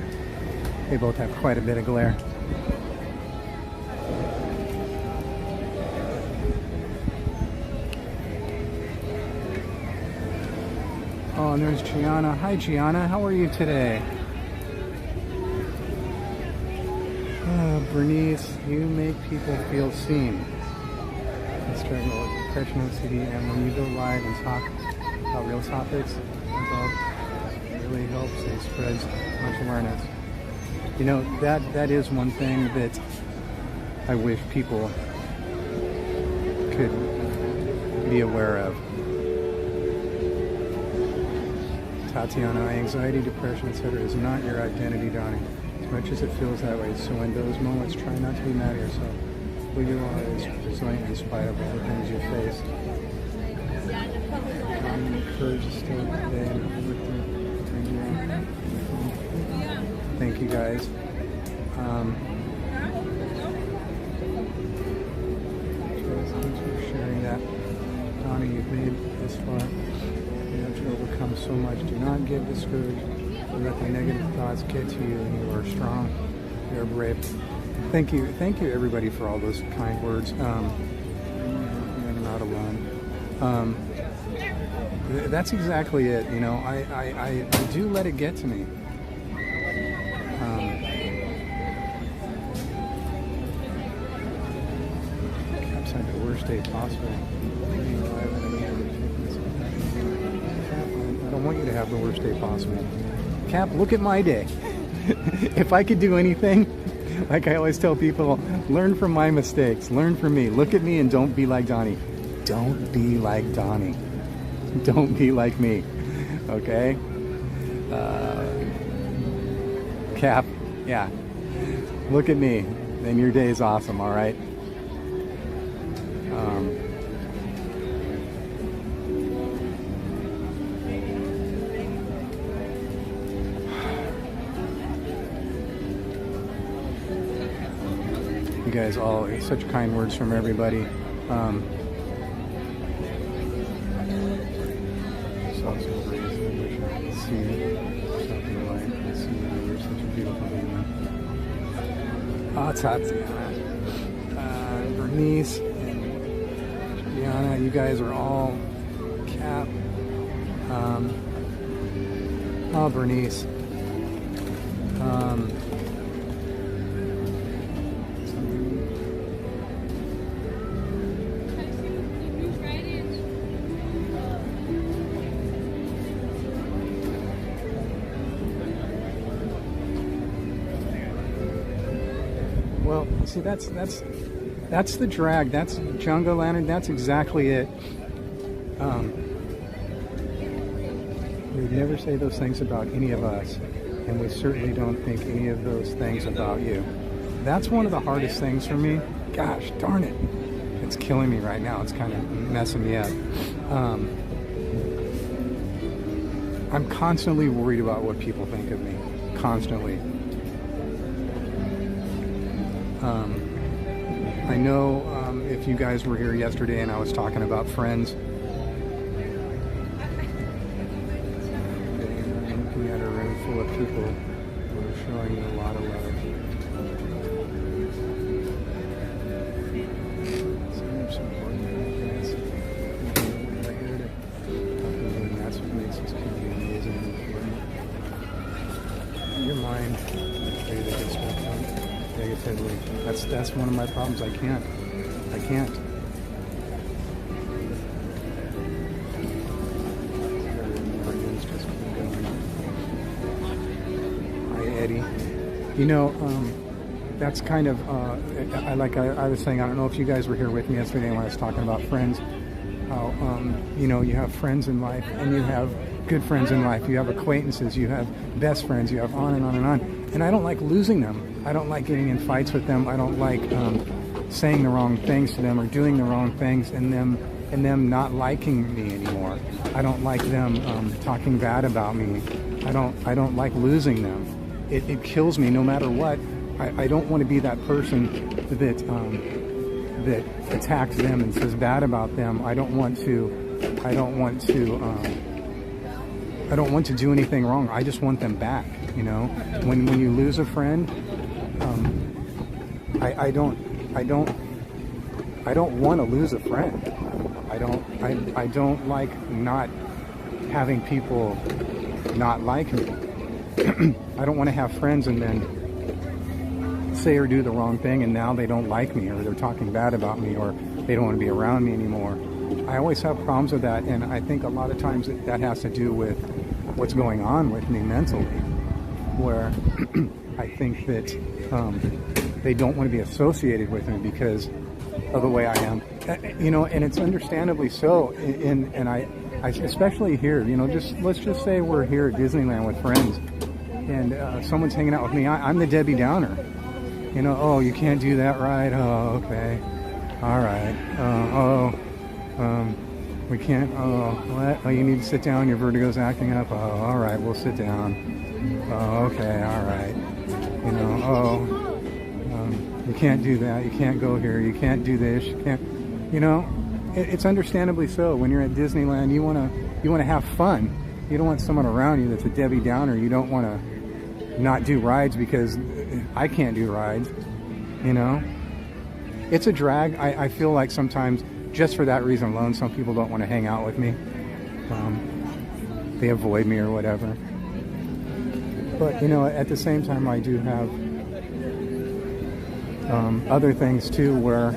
they both have quite a bit of glare. Oh, and there's Gianna. Hi, Gianna. How are you today? Bernice, you make people feel seen. I'm struggling with depression, OCD, and when you go live and talk about real topics, it really helps and spreads much awareness. You know, that is one thing that I wish people could be aware of. Tatiana, anxiety, depression, etc. is not your identity, Donnie. As much as it feels that way, so in those moments, try not to be mad at yourself. Who you are is resilient in spite of all the things you face. I'm encouraged to stay today and with you. Thank you, guys. Thanks for sharing that. Donnie, you've made this far. You have to overcome so much. Do not get discouraged. Don't let the negative thoughts get to you. You are strong. You are brave. Thank you everybody for all those kind words. You're not alone. That's exactly it. You know, I do let it get to me. Cap's had the worst day possible. I don't want you to have the worst day possible. Cap, look at my day. If I could do anything, like I always tell people, learn from my mistakes. Learn from me. Look at me and don't be like Donnie. Don't be like Donnie. Don't be like me. Okay? Cap, yeah. Look at me. Then your day is awesome, alright? You guys all, such kind words from everybody. It's also great to see something like this. You're such a beautiful human. Tatiana, Bernice, and Gianna, you guys are all Cap. Oh, Bernice. Well, see, that's the drag. That's Jungle Lantern. That's exactly it. We'd never say those things about any of us, and we certainly don't think any of those things about you. That's one of the hardest things for me. Gosh, darn it. It's killing me right now. It's kind of messing me up. I'm constantly worried about what people think of me. Constantly. I know if you guys were here yesterday and I was talking about Friends, looking at a room full of people who are showing you a lot of love. That's what makes this community amazing and important. Your mind, negatively. That's one of my problems. I can't. Hi, Eddie. You know, that's kind of I was saying. I don't know if you guys were here with me yesterday when I was talking about friends. How you know, you have friends in life, and you have good friends in life. You have acquaintances. You have best friends. You have on and on and on. And I don't like losing them. I don't like getting in fights with them. I don't like saying the wrong things to them or doing the wrong things and them not liking me anymore. I don't like them talking bad about me. I don't like losing them. It kills me no matter what. I don't want to be that person that attacks them and says bad about them. I don't want to want to do anything wrong. I just want them back, you know. When you lose a friend, I don't want to lose a friend. I don't like not having people not like me. I don't want to have friends and then say or do the wrong thing and now they don't like me, or they're talking bad about me, or they don't want to be around me anymore. I always have problems with that, and I think a lot of times that has to do with what's going on with me mentally, where I think that they don't want to be associated with me because of the way I am, you know, and it's understandably so. And I especially here, you know, let's just say we're here at Disneyland with friends, and someone's hanging out with me. I'm the Debbie Downer, you know. Oh, you can't do that, right? Oh, okay, all right. We can't. Oh, what? Oh, you need to sit down. Your vertigo's acting up. Oh, all right, we'll sit down. Oh, okay, all right. You know, you can't do that. You can't go here. You can't do this. You can't. You know, it's understandably so. When you're at Disneyland, you wanna have fun. You don't want someone around you that's a Debbie Downer. You don't want to not do rides because I can't do rides. You know, it's a drag. I feel like sometimes, just for that reason alone, some people don't want to hang out with me. They avoid me or whatever. But, you know, at the same time, I do have other things too, where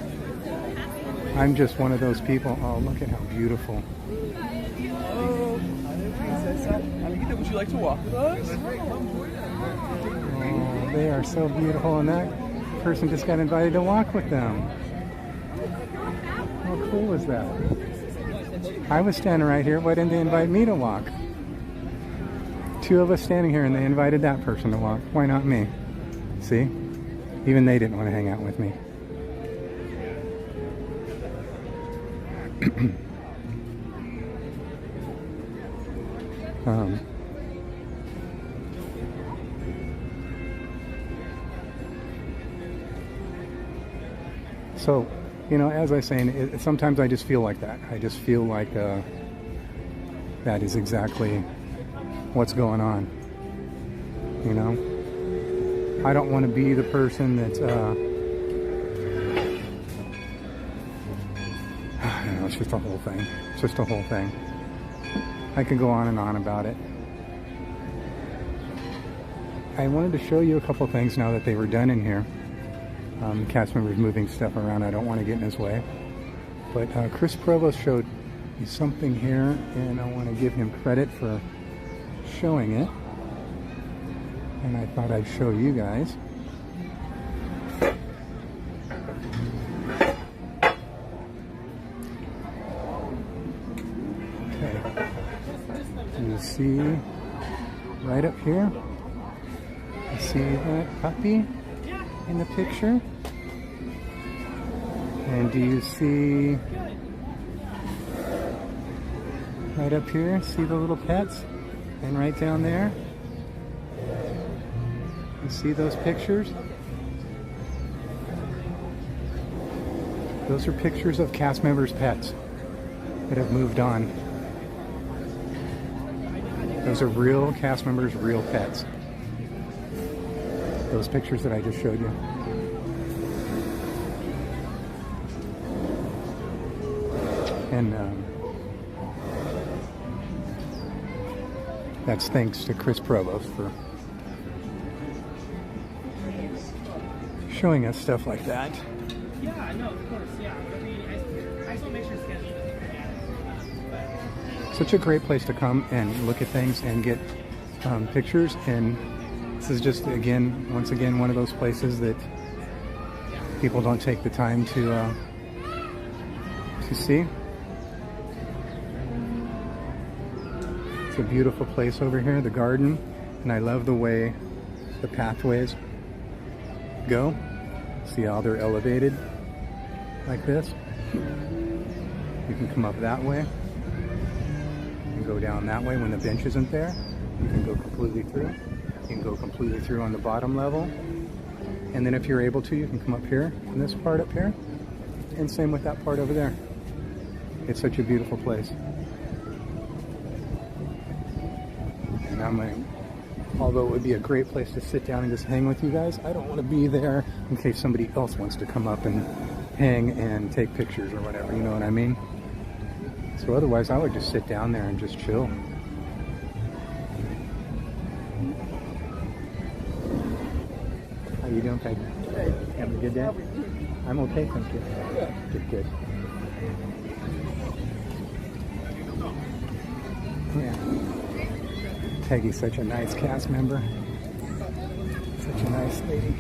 I'm just one of those people. Oh, look at how beautiful. Would you like to walk with us? Oh, they are so beautiful, and that person just got invited to walk with them. How cool was that? I was standing right here. Why didn't they invite me to walk? Two of us standing here and they invited that person to walk. Why not me? See? Even they didn't want to hang out with me. So, you know, as I was saying, sometimes I just feel like that. I just feel like that is exactly what's going on. You know? I don't want to be the person that's, you know, it's just a whole thing. It's just a whole thing. I could go on and on about it. I wanted to show you a couple things now that they were done in here. Cast members moving stuff around. I don't want to get in his way. But Chris Provost showed me something here, and I want to give him credit for showing it. And I thought I'd show you guys. Okay. You see right up here? You see that puppy in the picture? And do you see right up here? See the little pets? And right down there? You see those pictures? Those are pictures of cast members' pets that have moved on. Those are real cast members' real pets. Those pictures that I just showed you. And that's thanks to Chris Provost for showing us stuff like that. Yeah, no, of course, yeah. I mean, I just want to make sure it's scheduled. Such a great place to come and look at things and get pictures. And this is just, once again, one of those places that people don't take the time to see. It's a beautiful place over here, the garden, and I love the way the pathways go. See how they're elevated like this? You can come up that way and go down that way when the bench isn't there. You can go completely through. You can go completely through on the bottom level. And then if you're able to, you can come up here in this part up here. And same with that part over there. It's such a beautiful place. and I'm like, although it would be a great place to sit down and just hang with you guys, I don't want to be there in case somebody else wants to come up and hang and take pictures or whatever, you know what I mean? So otherwise I would just sit down there and just chill. How you doing, Peggy? Good. Having a good day? I'm okay, thank you. Good, good. Yeah. Peggy's such a nice cast member. Such a nice lady.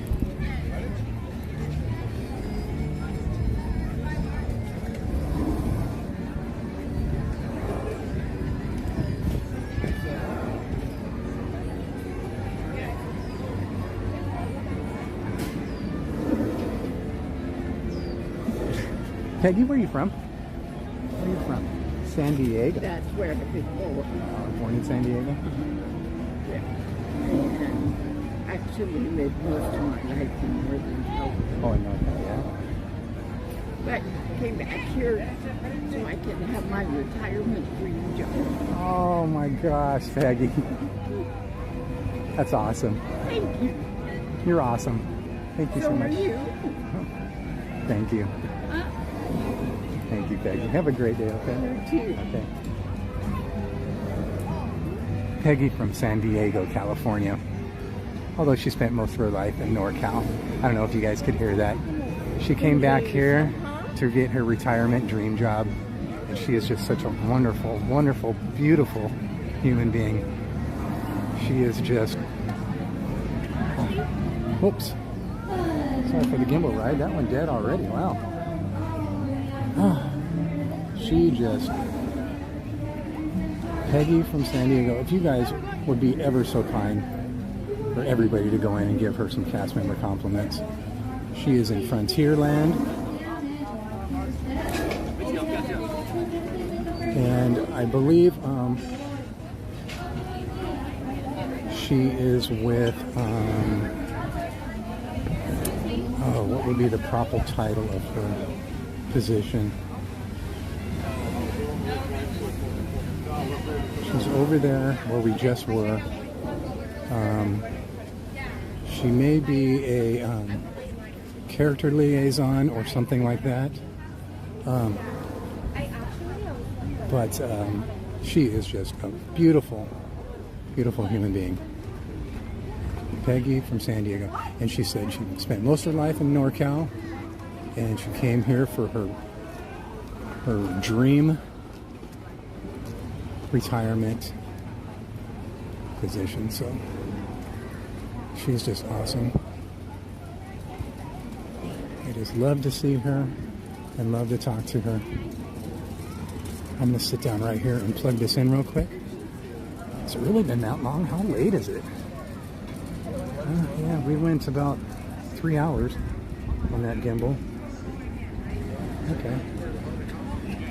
Peggy, where are you from? Where are you from? San Diego? That's where the people were. Born in San Diego? Yeah. And actually lived most of my life in Northern California. Oh, I know that, yeah. But came back here so I can have my retirement dream job. Oh my gosh, Peggy. That's awesome. Thank you. You're awesome. Thank you so much. Are you? Thank you. Thank you, Peggy. Have a great day, okay? You too. Okay. Peggy from San Diego, California. Although she spent most of her life in NorCal. I don't know if you guys could hear that. She came back here to get her retirement dream job. And she is just such a wonderful, wonderful, beautiful human being. She is just... Oh. Oops. Sorry for the gimbal ride. That one dead already. Wow. She just... Peggy from San Diego. If you guys would be ever so kind for everybody to go in and give her some cast member compliments. She is in Frontierland. And I believe she is with... oh, what would be the proper title of her position? She's over there where we just were. She may be a character liaison or something like that. But she is just a beautiful, beautiful human being. Peggy from San Diego. And she said she spent most of her life in NorCal. And she came here for her dream retirement position. So she's just awesome. I just love to see her and love to talk to her. I'm going to sit down right here and plug this in real quick. It's really been that long. How late is it? Yeah, we went about 3 hours on that gimbal. Okay.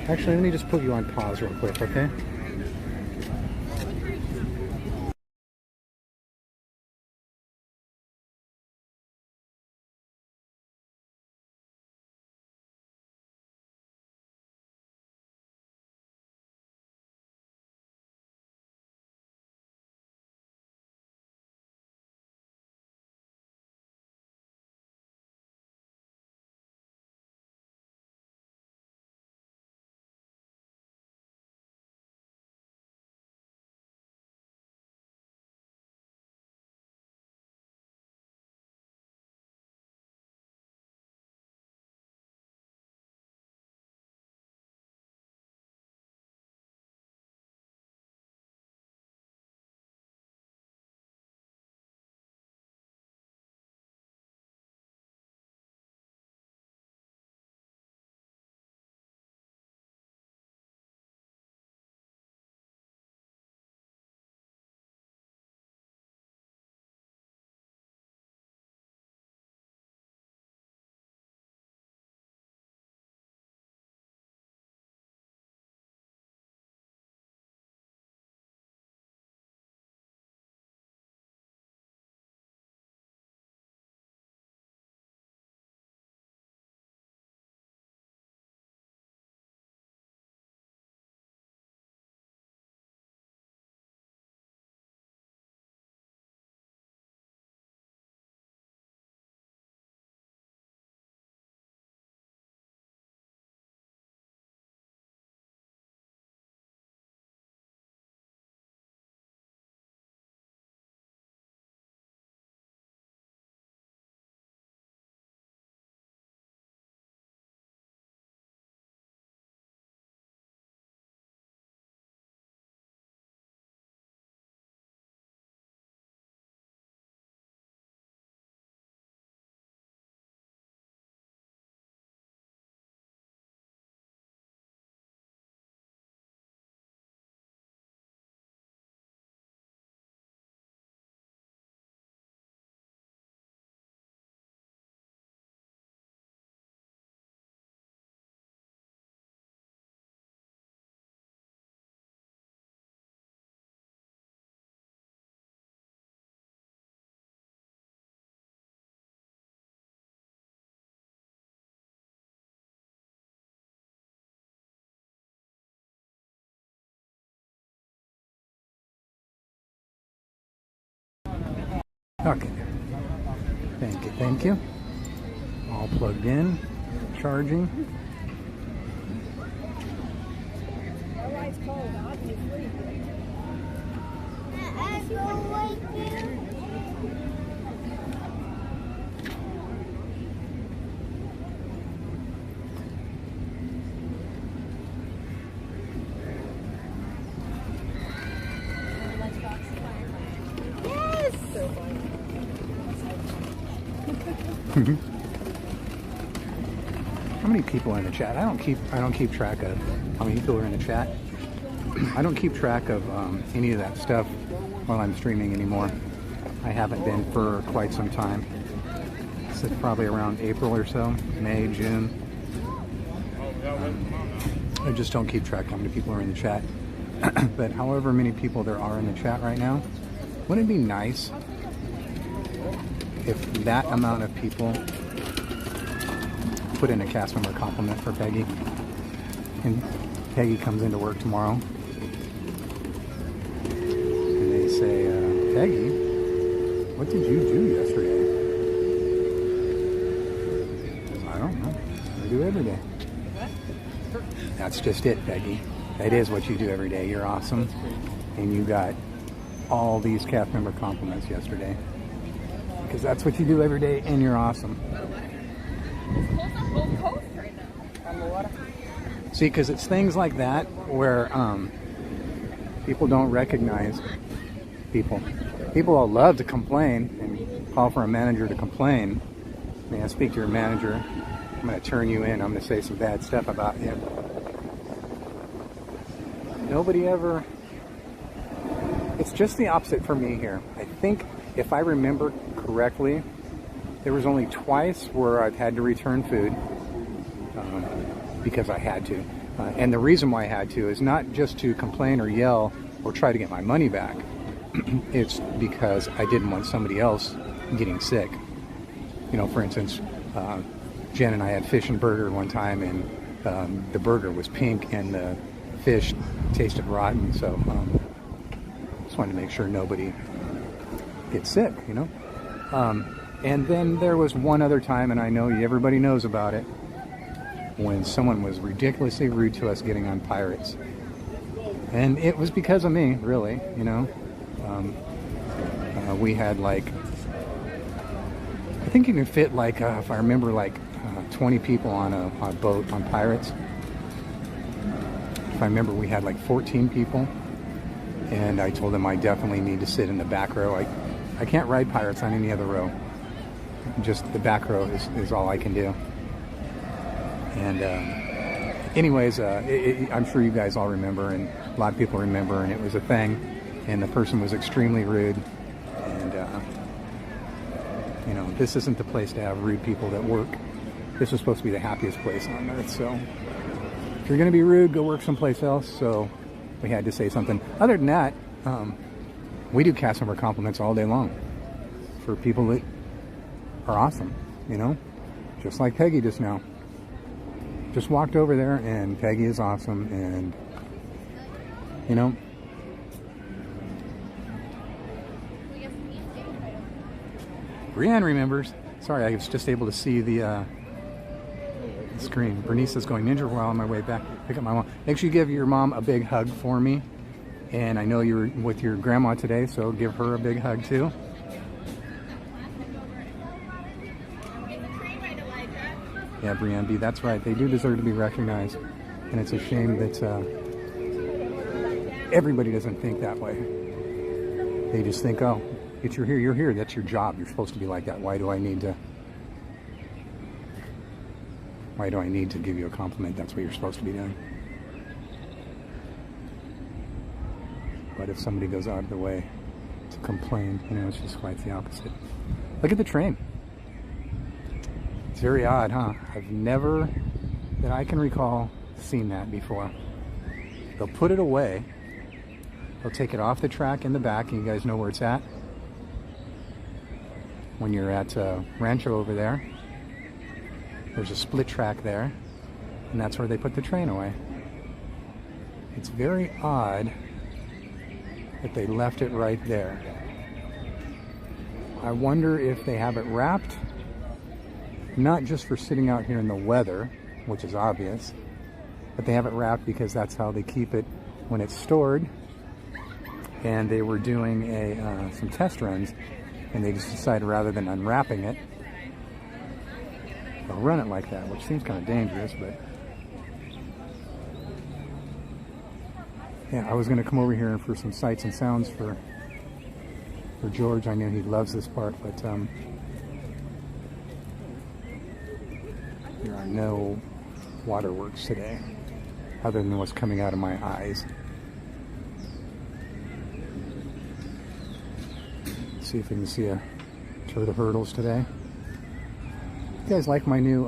Actually, let me just put you on pause real quick, okay? Okay. Thank you, thank you. All plugged in, charging. How many people are in the chat? I don't keep track of how many people are in the chat. I don't keep track of any of that stuff while I'm streaming anymore. I haven't been for quite some time. This is probably around April or so, May, June. I just don't keep track of how many people are in the chat. But however many people there are in the chat right now, wouldn't it be nice if that amount of people put in a cast member compliment for Peggy, and Peggy comes into work tomorrow and they say, Peggy, what did you do yesterday? I don't know. I do every day. That's just it, Peggy. That is what you do every day. You're awesome, and you got all these cast member compliments yesterday. Because that's what you do every day, and you're awesome. See, because it's things like that where people don't recognize people. People all love to complain and call for a manager to complain. May I speak to your manager? I'm going to turn you in. I'm going to say some bad stuff about you. Nobody ever... It's just the opposite for me here. I think, if I remember correctly, there was only twice where I've had to return food because I had to. And the reason why I had to is not just to complain or yell or try to get my money back. It's because I didn't want somebody else getting sick. You know, for instance, Jen and I had fish and burger one time, and the burger was pink and the fish tasted rotten, so just wanted to make sure nobody gets sick, you know. And then there was one other time, and I know everybody knows about it, when someone was ridiculously rude to us getting on Pirates. And it was because of me, really, you know. We had like, I think you can fit like, if I remember, like 20 people on a boat on Pirates. If I remember, we had like 14 people. And I told them I definitely need to sit in the back row. I can't ride Pirates on any other row. Just the back row is all I can do. And anyways, I'm sure you guys all remember, and a lot of people remember, and it was a thing. And the person was extremely rude. And, you know, this isn't the place to have rude people that work. This is supposed to be the happiest place on earth. So if you're going to be rude, go work someplace else. So we had to say something. Other than that, we do cast member compliments all day long for people that are awesome, you know, just like Peggy just now. Just walked over there, and Peggy is awesome, and, you know, Brienne remembers. Sorry, I was just able to see the screen. Bernice is going ninja while on my way back. Pick up my mom. Make sure you give your mom a big hug for me. And I know you're with your grandma today, so give her a big hug too. Yeah, Brienne B, that's right. They do deserve to be recognized. And it's a shame that everybody doesn't think that way. They just think, oh, you're here, you're here. That's your job. You're supposed to be like that. Why do I need to give you a compliment? That's what you're supposed to be doing. But if somebody goes out of their way to complain, you know, it's just quite the opposite. Look at the train. It's very odd, huh? I've never, that I can recall, seen that before. They'll put it away. They'll take it off the track in the back, and you guys know where it's at. When you're at Rancho over there, there's a split track there, and that's where they put the train away. It's very odd that they left it right there. I wonder if they have it wrapped, not just for sitting out here in the weather, which is obvious, but they have it wrapped because that's how they keep it when it's stored. And they were doing some test runs, and they just decided rather than unwrapping it, they'll run it like that, which seems kind of dangerous, but yeah, I was going to come over here for some sights and sounds for George. I know he loves this part, but there are no waterworks today, other than what's coming out of my eyes. Let's see if we can see a turd of hurdles today. You guys like my new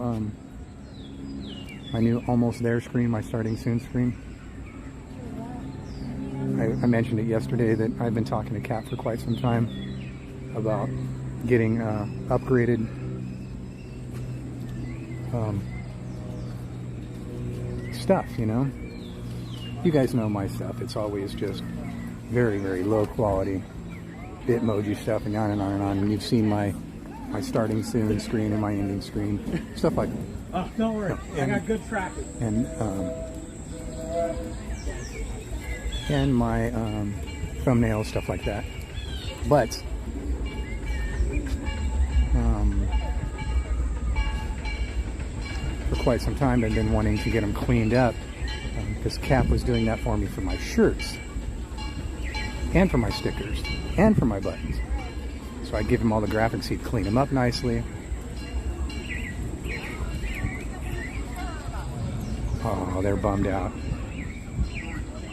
almost there screen, my starting soon screen? I mentioned it yesterday that I've been talking to Kat for quite some time about getting upgraded stuff, you know? You guys know my stuff. It's always just very, very low quality Bitmoji stuff and on and on and on. And you've seen my starting soon screen and my ending screen, stuff like that. Oh, don't worry. I got good tracking. And my thumbnails, stuff like that. But for quite some time I've been wanting to get them cleaned up, because Cap was doing that for me for my shirts and for my stickers and for my buttons. So I'd give him all the graphics, he'd clean them up nicely. Oh, they're bummed out.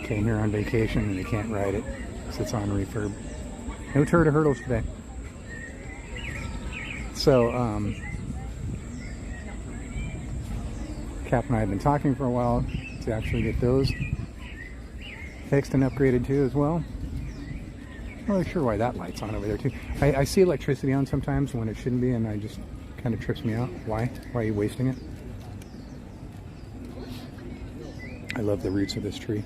Came here on vacation and they can't ride it because it's on refurb. No turd of hurdles today. So, Cap and I have been talking for a while to actually get those fixed and upgraded too as well. I'm not really sure why that light's on over there too. I see electricity on sometimes when it shouldn't be, and I just kind of trips me out. Why? Why are you wasting it? I love the roots of this tree.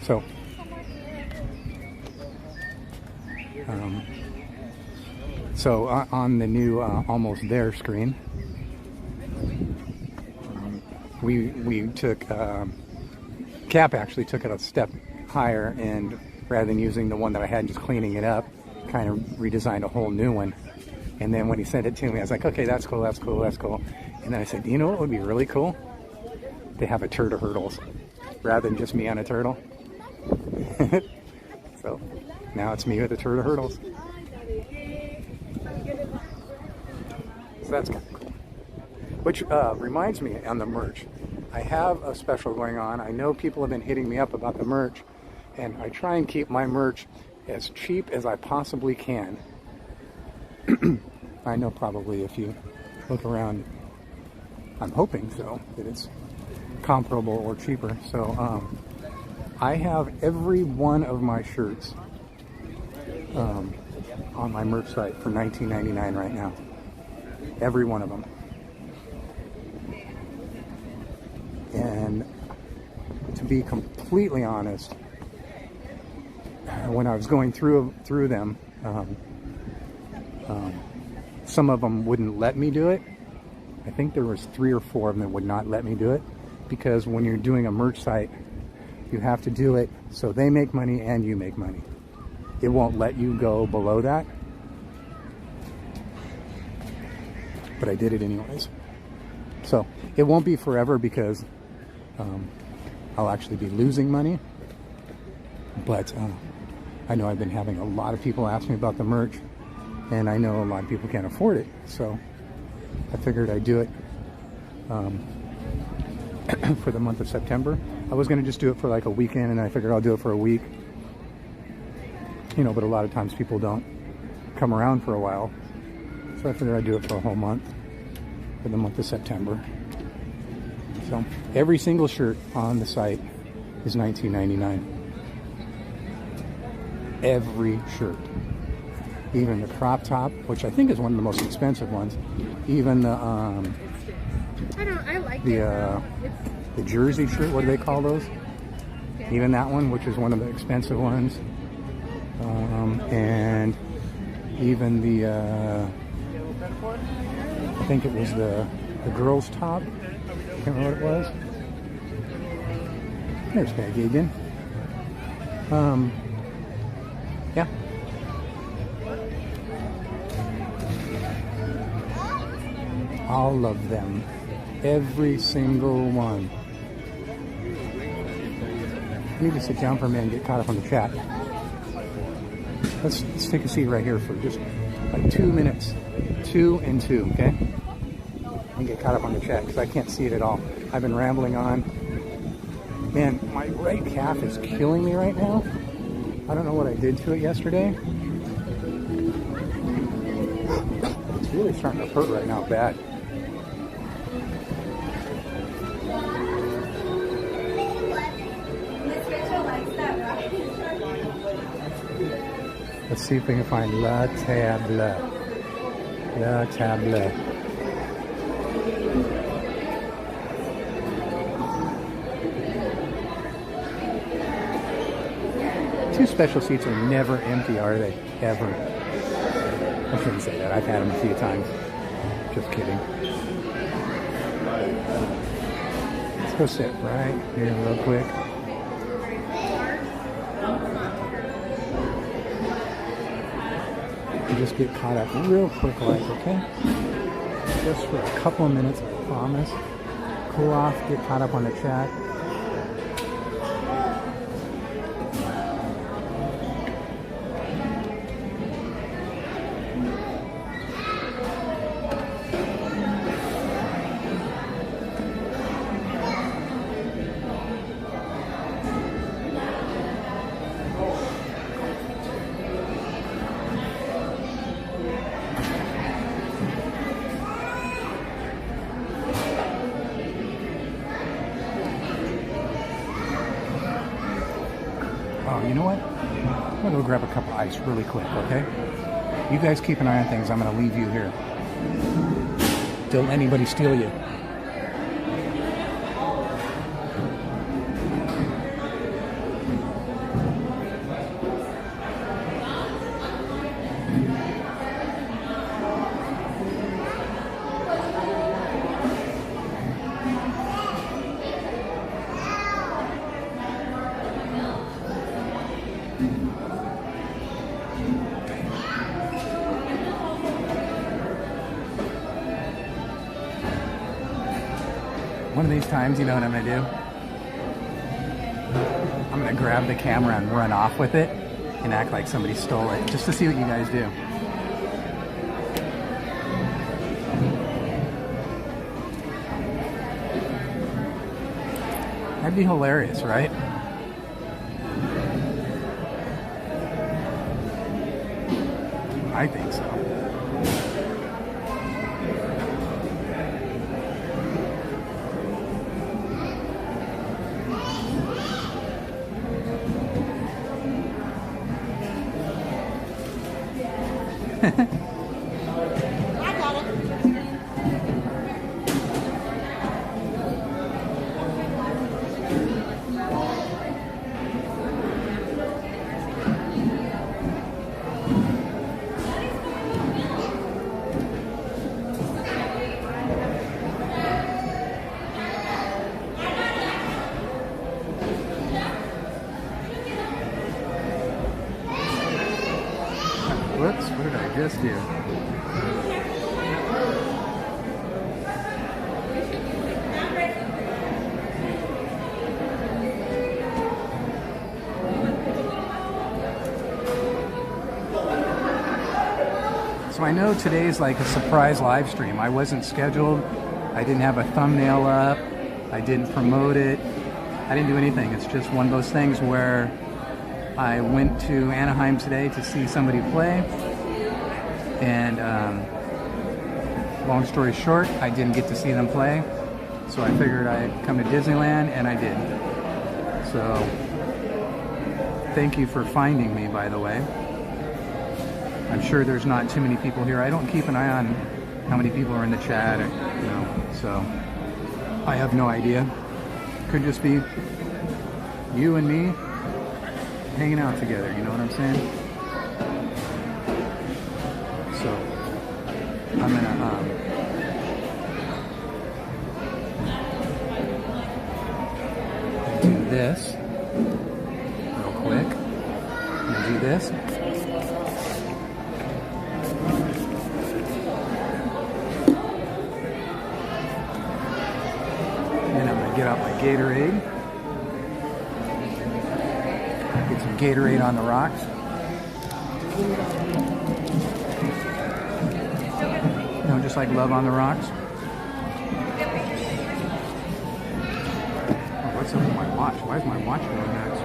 So, on the new almost there screen, we took Cap actually took it a step higher, and rather than using the one that I had and just cleaning it up, kind of redesigned a whole new one. And then when he sent it to me, I was like, okay, that's cool, that's cool, that's cool. And then I said, you know what would be really cool? To have a turd of hurdles rather than just me on a turtle. So now it's me with a turd of hurdles. So that's kind of cool. Which reminds me, on the merch, I have a special going on. I know people have been hitting me up about the merch, and I try and keep my merch as cheap as I possibly can. I know probably if you look around, I'm hoping so, that it's comparable or cheaper. So I have every one of my shirts on my merch site for $19.99 right now. Every one of them. And to be completely honest, when I was going through them, some of them wouldn't let me do it. I think there was 3 or 4 of them that would not let me do it, because when you're doing a merch site, you have to do it so they make money and you make money. It won't let you go below that. But I did it anyways. So it won't be forever, because I'll actually be losing money. But I know I've been having a lot of people ask me about the merch, and I know a lot of people can't afford it. So I figured I'd do it for the month of September. I was going to just do it for like a weekend, and I figured I'll do it for a week. You know, but a lot of times people don't come around for a while. So I figured I'd do it for a whole month, for the month of September. So every single shirt on the site is $19.99. Every shirt. Even the crop top, which I think is one of the most expensive ones. Even the the jersey shirt, what do they call those? Even that one, which is one of the expensive ones. And even the, I think it was the girls' top. Can't remember what it was. There's Peggy again. Yeah. All of them. Every single one. I need to sit down for a minute and get caught up on the chat. Let's take a seat right here for just like 2 minutes. 2 and 2, okay? And get caught up on the chat because I can't see it at all. I've been rambling on. Man, my right calf is killing me right now. I don't know what I did to it yesterday. It's really starting to hurt right now, bad. Let's see if we can find La Table. La Table. Two special seats are never empty, are they? Ever. I shouldn't say that. I've had them a few times. Just kidding. Let's go sit right here real quick. And just get caught up real quick, like, okay? Just for a couple of minutes, I promise. Cool off, get caught up on the chat. You know what? I'm gonna go grab a cup of ice really quick, okay? You guys keep an eye on things. I'm gonna leave you here. Don't let anybody steal you. One of these times, you know what I'm gonna do? I'm gonna grab the camera and run off with it and act like somebody stole it, just to see what you guys do. That'd be hilarious, right? I think so. I got it. Whoops, what did I just do? So I know today's like a surprise live stream. I wasn't scheduled. I didn't have a thumbnail up. I didn't promote it. I didn't do anything. It's just one of those things where I went to Anaheim today to see somebody play, and long story short, I didn't get to see them play, so I figured I'd come to Disneyland, and I did. So thank you for finding me, by the way. I'm sure there's not too many people here. I don't keep an eye on how many people are in the chat, or, you know, so I have no idea. Could just be you and me hanging out together, you know what I'm saying? I'm gonna do this real quick. I'm gonna do this. And I'm gonna get out my Gatorade. Get some Gatorade on the rocks. You know, just like Love on the Rocks. Oh, what's up with my watch? Why is my watch going nuts?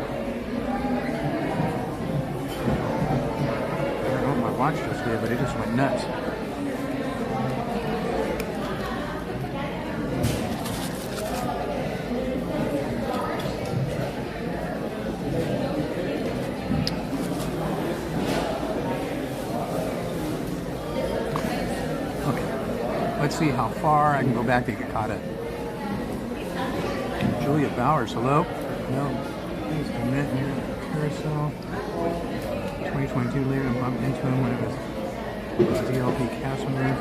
I don't know what my watch just did, but it just went nuts. Let's see how far I can go back to get caught up. Julia Bowers, hello? No. Please commit near Carousel. 2022 later, I bumped into him when it was DLP Castle Move.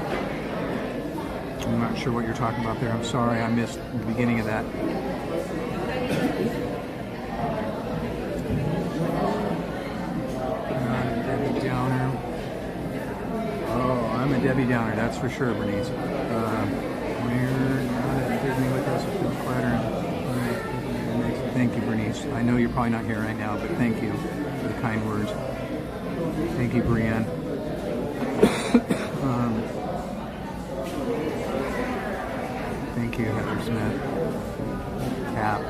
I'm not sure what you're talking about there. I'm sorry, I missed the beginning of that. Debbie Downer. Oh, I'm a Debbie Downer, that's for sure, Bernice. We're not at Disney with us. Thank you, Bernice. I know you're probably not here right now, but thank you for the kind words. Thank you, Brianne. Thank you, Heather Smith. Cap.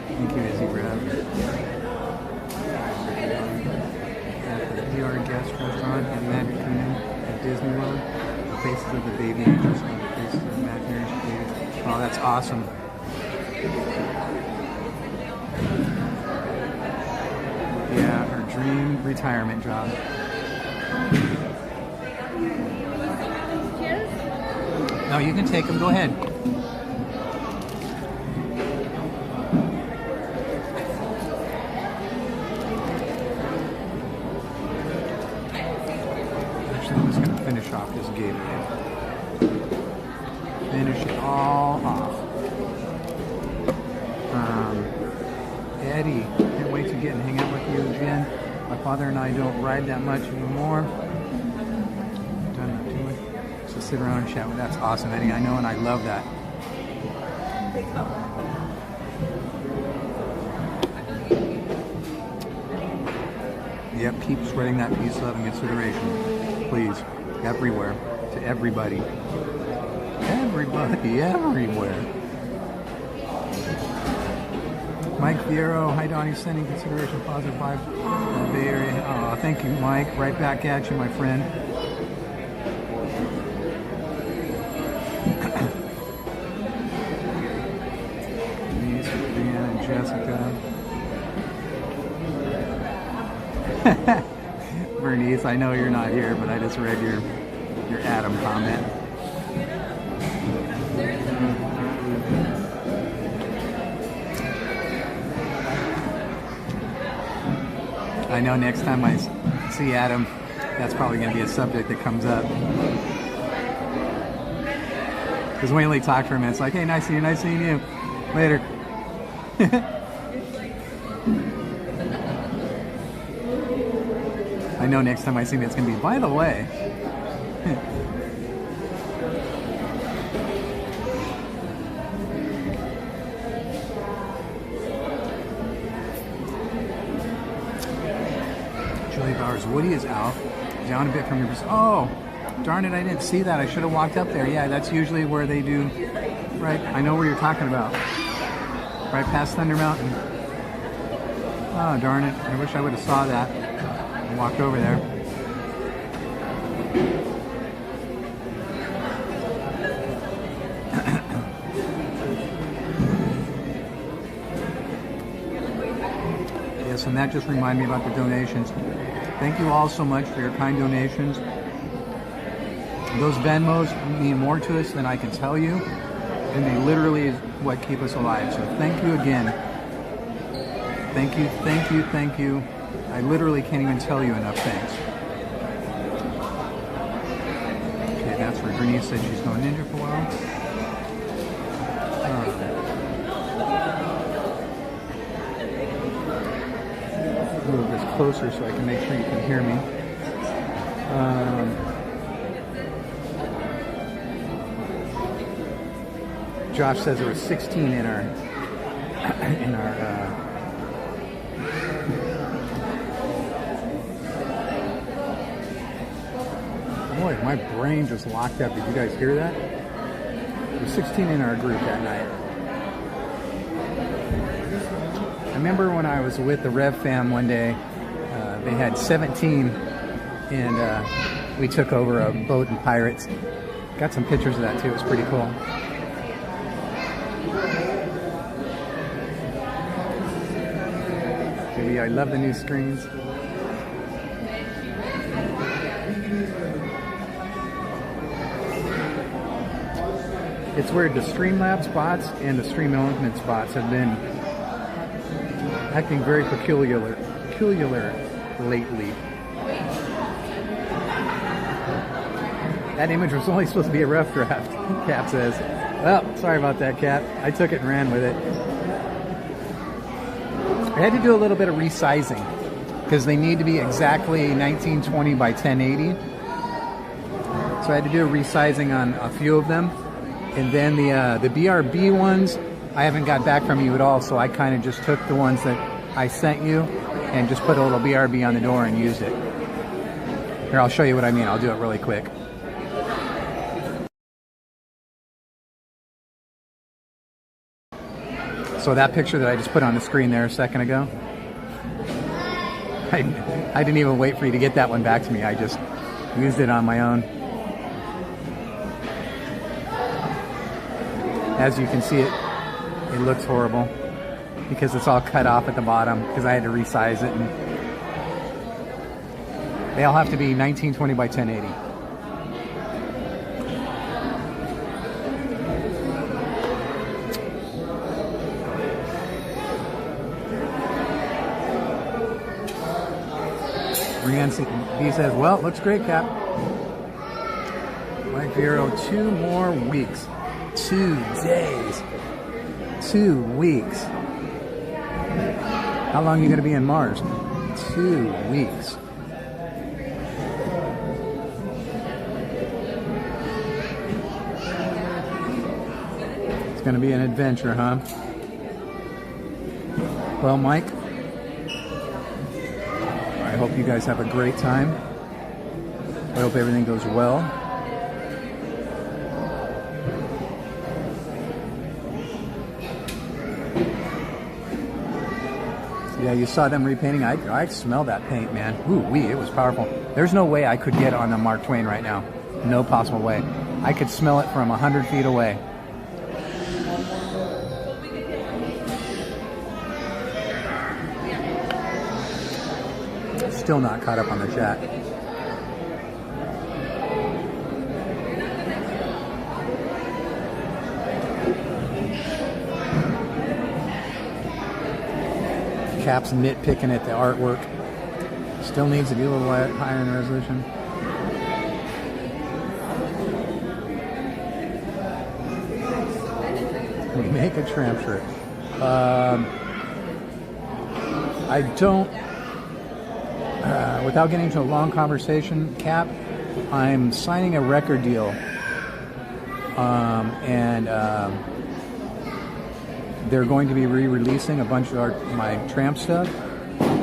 Thank you, Izzy Brad. At the DR Guest Restaurant at Magic Kingdom at Disney World. The faces of the baby angels and the faces of the imaginary babies. Oh, that's awesome. Yeah, her dream retirement job. No, you can take them. Go ahead. Finish off this Gatorade. Finish it all off. Eddie, can't wait to get and hang out with you again. My father and I don't ride that much anymore. Done too much. So sit around and chat with. That's awesome, Eddie. I know, and I love that. Yep, keep spreading that peace, love, and consideration, please. Everywhere, to everybody. Everybody, everywhere. Mike Fiero, hi Donnie, sending consideration positive vibe from the Bay Area. Oh, thank you, Mike. Right back at you, my friend. Denise, Brianna, and Jessica. Bernice, I know you're not here, but I just read your Adam comment. I know next time I see Adam, that's probably going to be a subject that comes up. Because we only talk for a minute. It's like, hey, nice seeing you. Later. I know next time I see him, it's going to be, by the way. Julie Bowers, Woody is out. Down a bit from your... Oh, darn it, I didn't see that. I should have walked up there. Yeah, that's usually where they do... Right, I know where you're talking about. Right past Thunder Mountain. Oh, darn it. I wish I would have saw that. Walked over there. Yes, and that just reminded me about the donations. Thank you all so much for your kind donations. Those Venmos mean more to us than I can tell you, and they literally is what keep us alive. So thank you again. Thank you, thank you, thank you. I literally can't even tell you enough thanks. Okay, that's where Bernice said she's going ninja for a while. Move this closer so I can make sure you can hear me. Josh says there was 16 in our boy, my brain just locked up. Did you guys hear that? There was 16 in our group that night. I remember when I was with the Rev Fam one day, they had 17 and we took over a boat and pirates. Got some pictures of that too, it was pretty cool. Baby, I love the new screens. It's weird, the Streamlabs bots and the Stream Elements bots have been acting very peculiar lately. That image was only supposed to be a rough draft, Cap says. Well, sorry about that, Cap. I took it and ran with it. I had to do a little bit of resizing because they need to be exactly 1920 by 1080. So I had to do a resizing on a few of them. And then the BRB ones, I haven't got back from you at all, so I kind of just took the ones that I sent you and just put a little BRB on the door and used it. Here, I'll show you what I mean. I'll do it really quick. So that picture that I just put on the screen there a second ago, I didn't even wait for you to get that one back to me. I just used it on my own. As you can see, it looks horrible because it's all cut off at the bottom because I had to resize it. And they all have to be 1920 by 1080. He says, well, looks great, Cap. Mike Vero, 2 more weeks. 2 days. 2 weeks. How long are you going to be in Mars? 2 weeks. It's going to be an adventure, huh? Well, Mike, I hope you guys have a great time. I hope everything goes well. Yeah, you saw them repainting. I smell that paint, man. Ooh wee, it was powerful. There's no way I could get on the Mark Twain right now. No possible way. I could smell it from 100 feet away. Still not caught up on the chat. Cap's nitpicking at the artwork. Still needs to be a little higher in resolution. Make a tramp trip. I don't. Without getting into a long conversation, Cap, I'm signing a record deal, and they're going to be re-releasing a bunch of my Tramp stuff,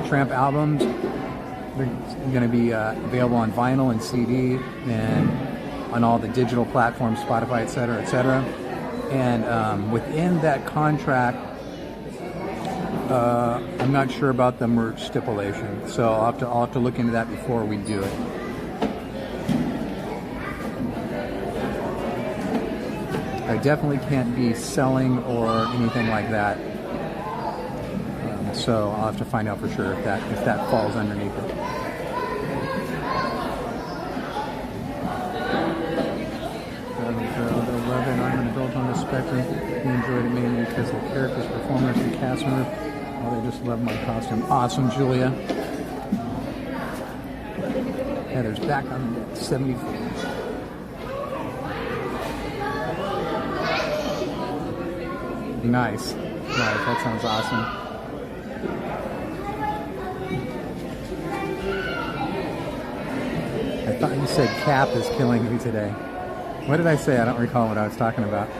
Tramp albums. They're going to be available on vinyl and CD and on all the digital platforms, Spotify, etc., etc. And within that contract, I'm not sure about the merch stipulation, so I'll have to look into that before we do it. I definitely can't be selling or anything like that, so I'll have to find out for sure if that falls underneath it. The 11, I'm an adult on the spectrum. He enjoyed it mainly because the characters, performers, and cast members Oh, they just love my costume. Awesome, Julia. Heather's back on 74. Nice. Nice. That sounds awesome. I thought you said Cap is killing me today. What did I say? I don't recall what I was talking about.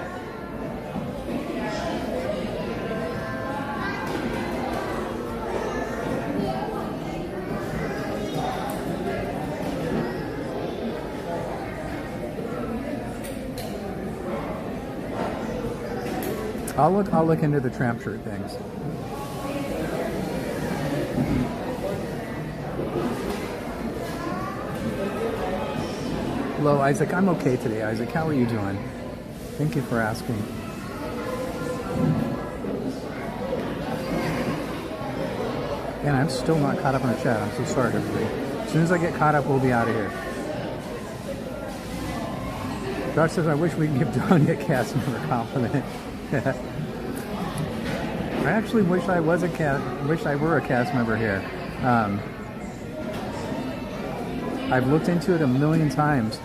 I'll look into the tramp shirt things. Hello, Isaac. I'm okay today, Isaac. How are you doing? Thank you for asking. And I'm still not caught up on the chat. I'm so sorry, everybody. As soon as I get caught up, we'll be out of here. Josh says, I wish we could give Donnie a cast member compliment. I actually wish I was wish I were a cast member here. I've looked into it a million times.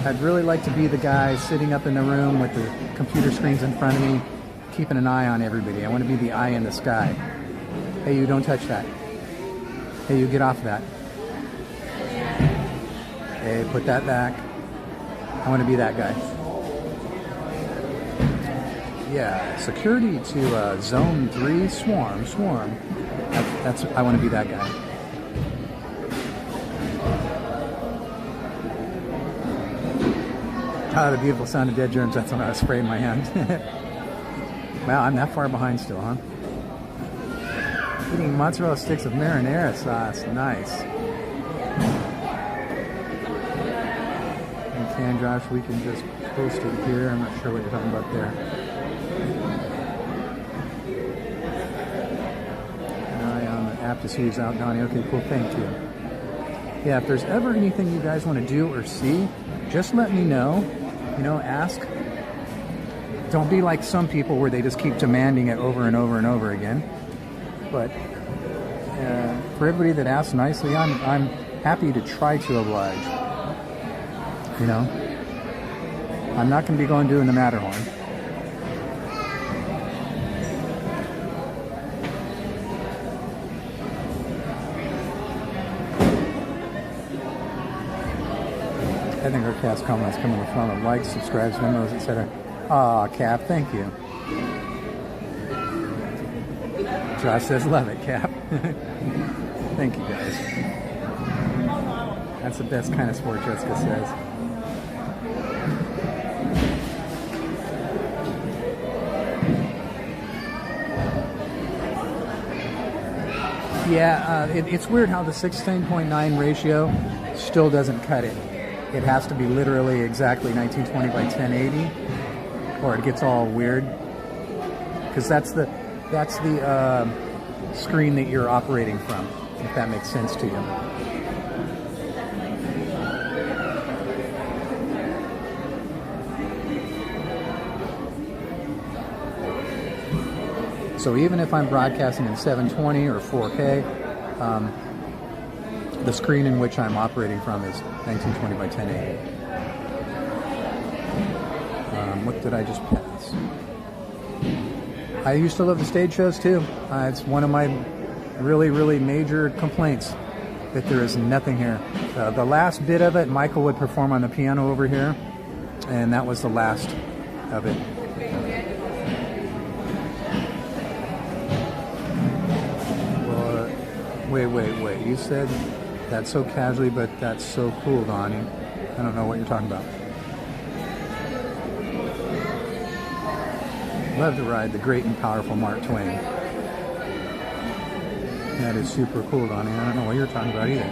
I'd really like to be the guy sitting up in the room with the computer screens in front of me, keeping an eye on everybody. I want to be the eye in the sky. Hey, you don't touch that. Hey, you get off that. Hey, put that back. I want to be that guy. Yeah, security to Zone 3, swarm. That's I want to be that guy. Ah, the beautiful sound of dead germs. That's when I was spraying my hand. Wow, I'm that far behind still, huh? Eating mozzarella sticks with marinara sauce. Nice. You can, Josh. We can just post it here. I'm not sure what you're talking about there. App to see who's out, Donnie. Okay, cool. Thank you. Yeah, if there's ever anything you guys want to do or see, just let me know. You know, ask. Don't be like some people where they just keep demanding it over and over and over again. But for everybody that asks nicely, I'm happy to try to oblige. You know, I'm not going to be going doing the Matterhorn. I think our cast comments come in the form of likes, subscribes, Venmos, etc. Aw, Cap, thank you. Josh says, love it, Cap. Thank you, guys. That's the best kind of sport, Jessica says. Yeah, it's weird how the 16.9 ratio still doesn't cut it. It has to be literally exactly 1920 by 1080, or it gets all weird. Because that's the screen that you're operating from, if that makes sense to you. So even if I'm broadcasting in 720 or 4K, the screen in which I'm operating from is 1920 by 1080. What did I just pass? I used to love the stage shows too. It's one of my really, really major complaints that there is nothing here. The last bit of it, Michael would perform on the piano over here, and that was the last of it. Wait. You said that's so casually, but that's so cool, Donnie. I don't know what you're talking about. Love to ride the great and powerful Mark Twain. That is super cool, Donnie. I don't know what you're talking about either.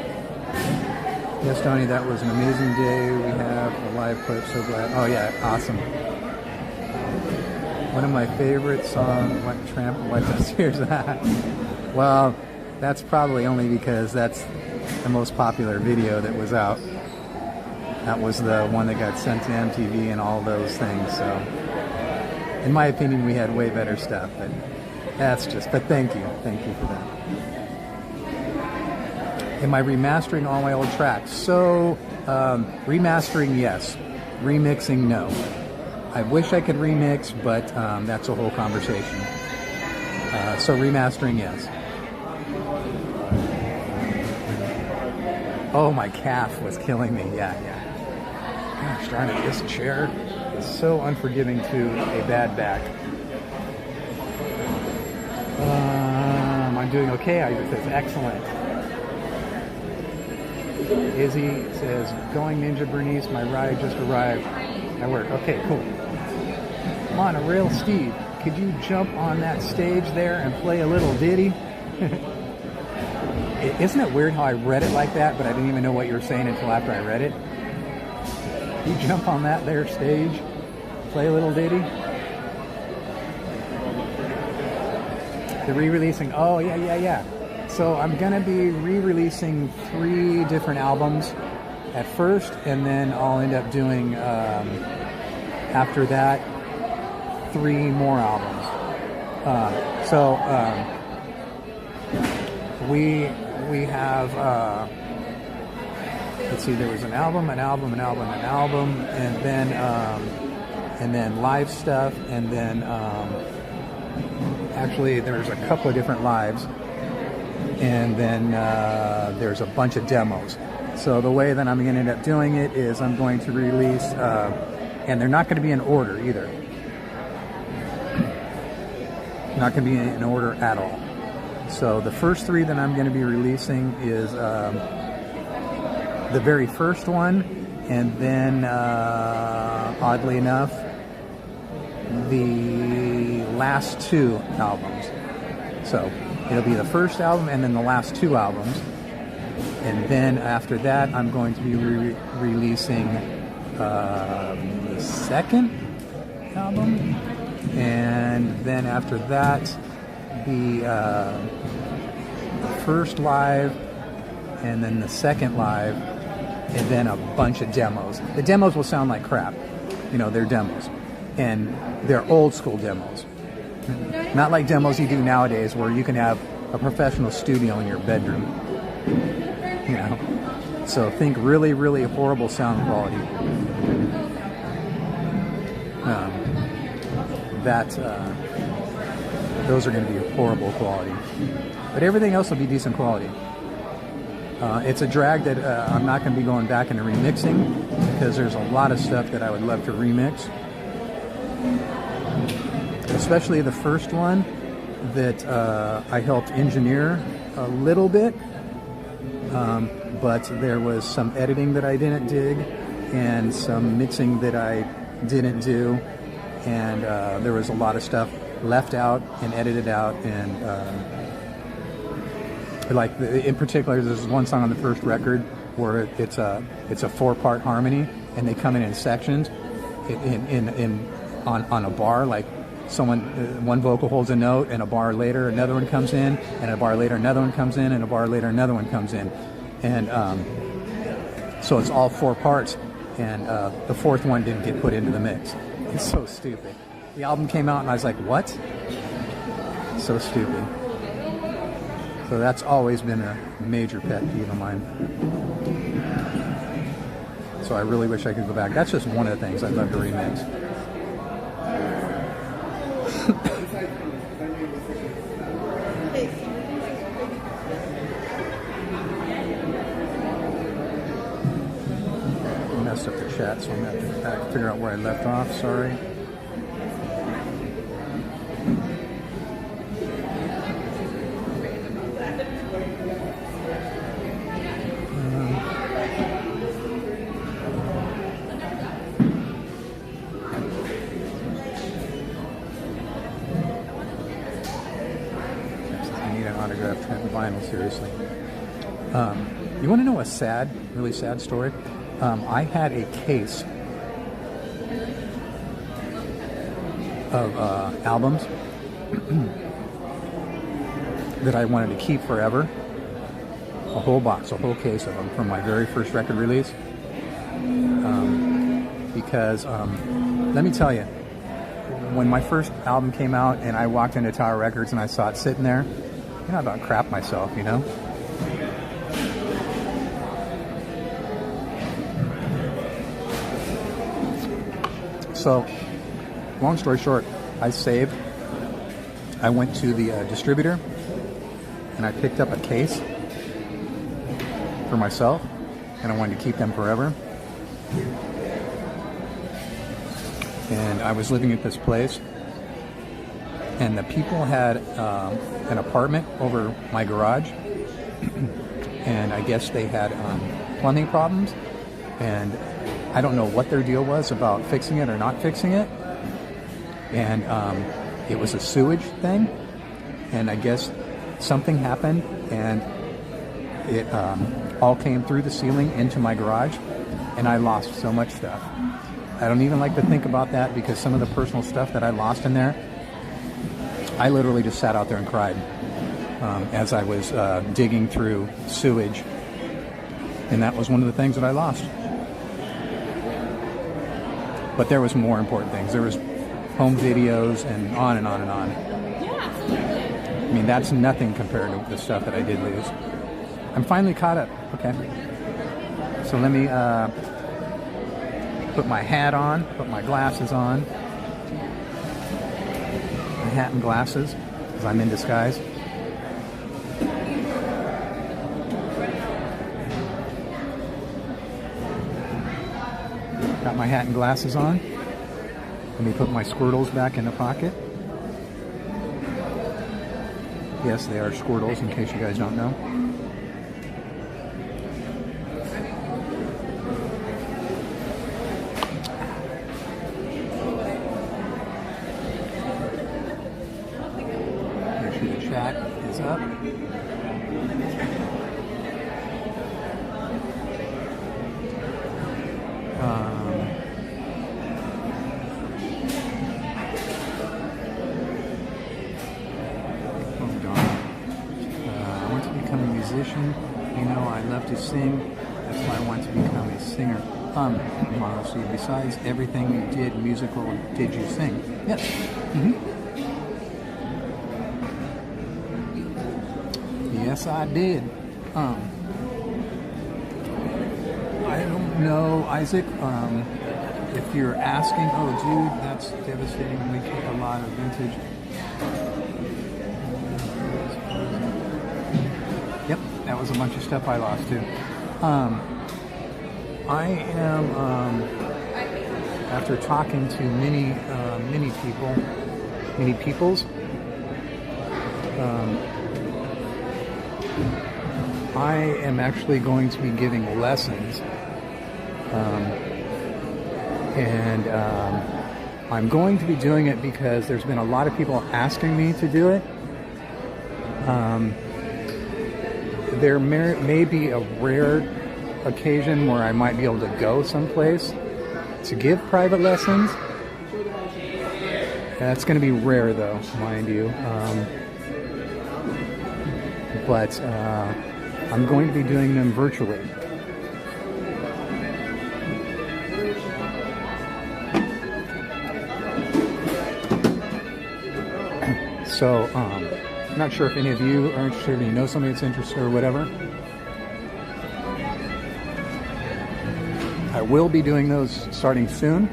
Yes, Donnie, that was an amazing day. We have a live clip. So glad. Oh yeah, awesome. One of my favorite songs. What tramp? What downstairs? Well, that's probably only because that's the most popular video that was out. That was the one that got sent to MTV and all those things. So, in my opinion, we had way better stuff. But That's just, but thank you for that. Am I remastering all my old tracks? So, remastering, yes. Remixing, no. I wish I could remix, but that's a whole conversation. So remastering, yes. Oh, my calf was killing me. Yeah. Gosh darn it, this chair is so unforgiving to a bad back. I'm doing okay. I says excellent. Izzy says, going Ninja Bernice, my ride just arrived at work. Okay, cool. Monorail Steve, could you jump on that stage there and play a little ditty? Isn't it weird how I read it like that, but I didn't even know what you were saying until after I read it? You jump on that there stage, play a little ditty? The re-releasing, oh yeah. So I'm going to be re-releasing 3 different albums at first, and then I'll end up doing, after that, 3 more albums. We have, let's see, there was an album, and then live stuff, and then actually there's a couple of different lives, and then there's a bunch of demos. So the way that I'm going to end up doing it is I'm going to release, and they're not going to be in order either. Not going to be in order at all. So the first 3 that I'm going to be releasing is the very first one, and then oddly enough, the last 2 albums. So it'll be the first album and then the last 2 albums. And then after that, I'm going to be releasing the second album. And then after that, the first live, and then the second live, and then a bunch of demos. The demos will sound like crap. You know, they're demos. And they're old school demos. Not like demos you do nowadays where you can have a professional studio in your bedroom. You know? So think really, really horrible sound quality. Those are going to be horrible quality. But everything else will be decent quality. It's a drag that I'm not going to be going back into remixing, because there's a lot of stuff that I would love to remix. Especially the first one that I helped engineer a little bit. But there was some editing that I didn't dig, and some mixing that I didn't do. And there was a lot of stuff left out and edited out, and like in particular, there's one song on the first record where it's a 4-part harmony, and they come in sections, on a bar. Like one vocal holds a note, and a bar later another one comes in, and a bar later another one comes in, and a bar later another one comes in, and so it's all 4 parts, and the 4th one didn't get put into the mix. It's so stupid. The album came out and I was like, what? So stupid. So that's always been a major pet peeve of mine. So I really wish I could go back. That's just one of the things I'd love to remix. I messed up the chat, so I'm going to have to back figure out where I left off. Sorry. Vinyl, seriously. You want to know a really sad story? I had a case of albums that I wanted to keep forever. A whole box, a whole case of them from my very first record release. Because, let me tell you, when my first album came out and I walked into Tower Records and I saw it sitting there, I about crap myself, you know? So, long story short, I saved. I went to the distributor and I picked up a case for myself, and I wanted to keep them forever. And I was living at this place, and the people had an apartment over my garage, and I guess they had plumbing problems, and I don't know what their deal was about fixing it or not fixing it, and it was a sewage thing, and I guess something happened, and it all came through the ceiling into my garage, and I lost so much stuff. I don't even like to think about that, because some of the personal stuff that I lost in there, I literally just sat out there and cried as I was digging through sewage, and that was one of the things that I lost. But there was more important things. There was home videos and on and on and on. I mean, that's nothing compared to the stuff that I did lose. I'm finally caught up. Okay. So let me put my hat on, put my glasses on. My hat and glasses, because I'm in disguise. Got my hat and glasses on. Let me put my Squirtles back in the pocket. Yes, they are Squirtles, in case you guys don't know. Make sure the chat is up. You know, I love to sing. That's why I want to become a singer. Honestly, besides everything you did musical, did you sing? Yes. Yes, I did. I don't know, Isaac. If you're asking, oh, dude, that's devastating. We keep a lot of vintage. Yep, that was a bunch of stuff I lost too. I am, after talking to many peoples, I am actually going to be giving lessons, and I'm going to be doing it because there's been a lot of people asking me to do it. There may be a rare occasion where I might be able to go someplace to give private lessons. That's going to be rare, though, mind you. But I'm going to be doing them virtually. So, I'm not sure if any of you are interested, or you know somebody that's interested or whatever. I will be doing those starting soon.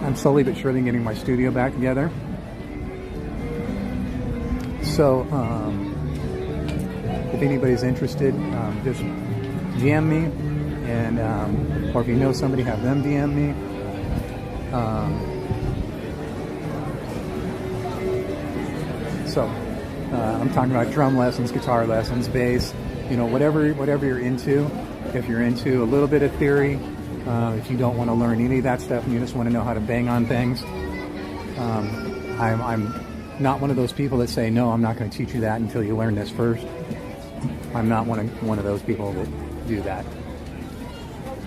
I'm slowly but surely getting my studio back together. So, if anybody's interested, just DM me, and or if you know somebody, have them DM me. So, I'm talking about drum lessons, guitar lessons, bass, you know, whatever you're into. If you're into a little bit of theory, if you don't want to learn any of that stuff and you just want to know how to bang on things, I'm not one of those people that say, no, I'm not going to teach you that until you learn this first. I'm not one of those people that do that.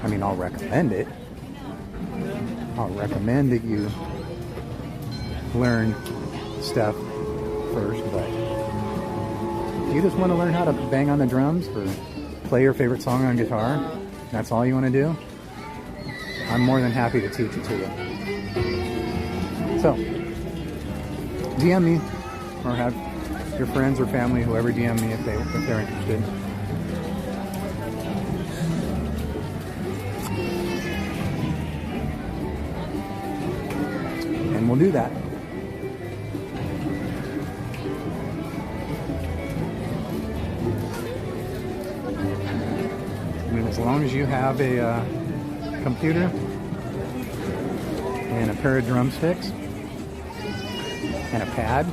I mean, I'll recommend it. I'll recommend that you learn stuff first, but if you just want to learn how to bang on the drums or play your favorite song on guitar, that's all you want to do, I'm more than happy to teach it to you. So, DM me, or have your friends or family, whoever, DM me if they're interested. And we'll do that. And as long as you have a computer and a pair of drumsticks and a pad,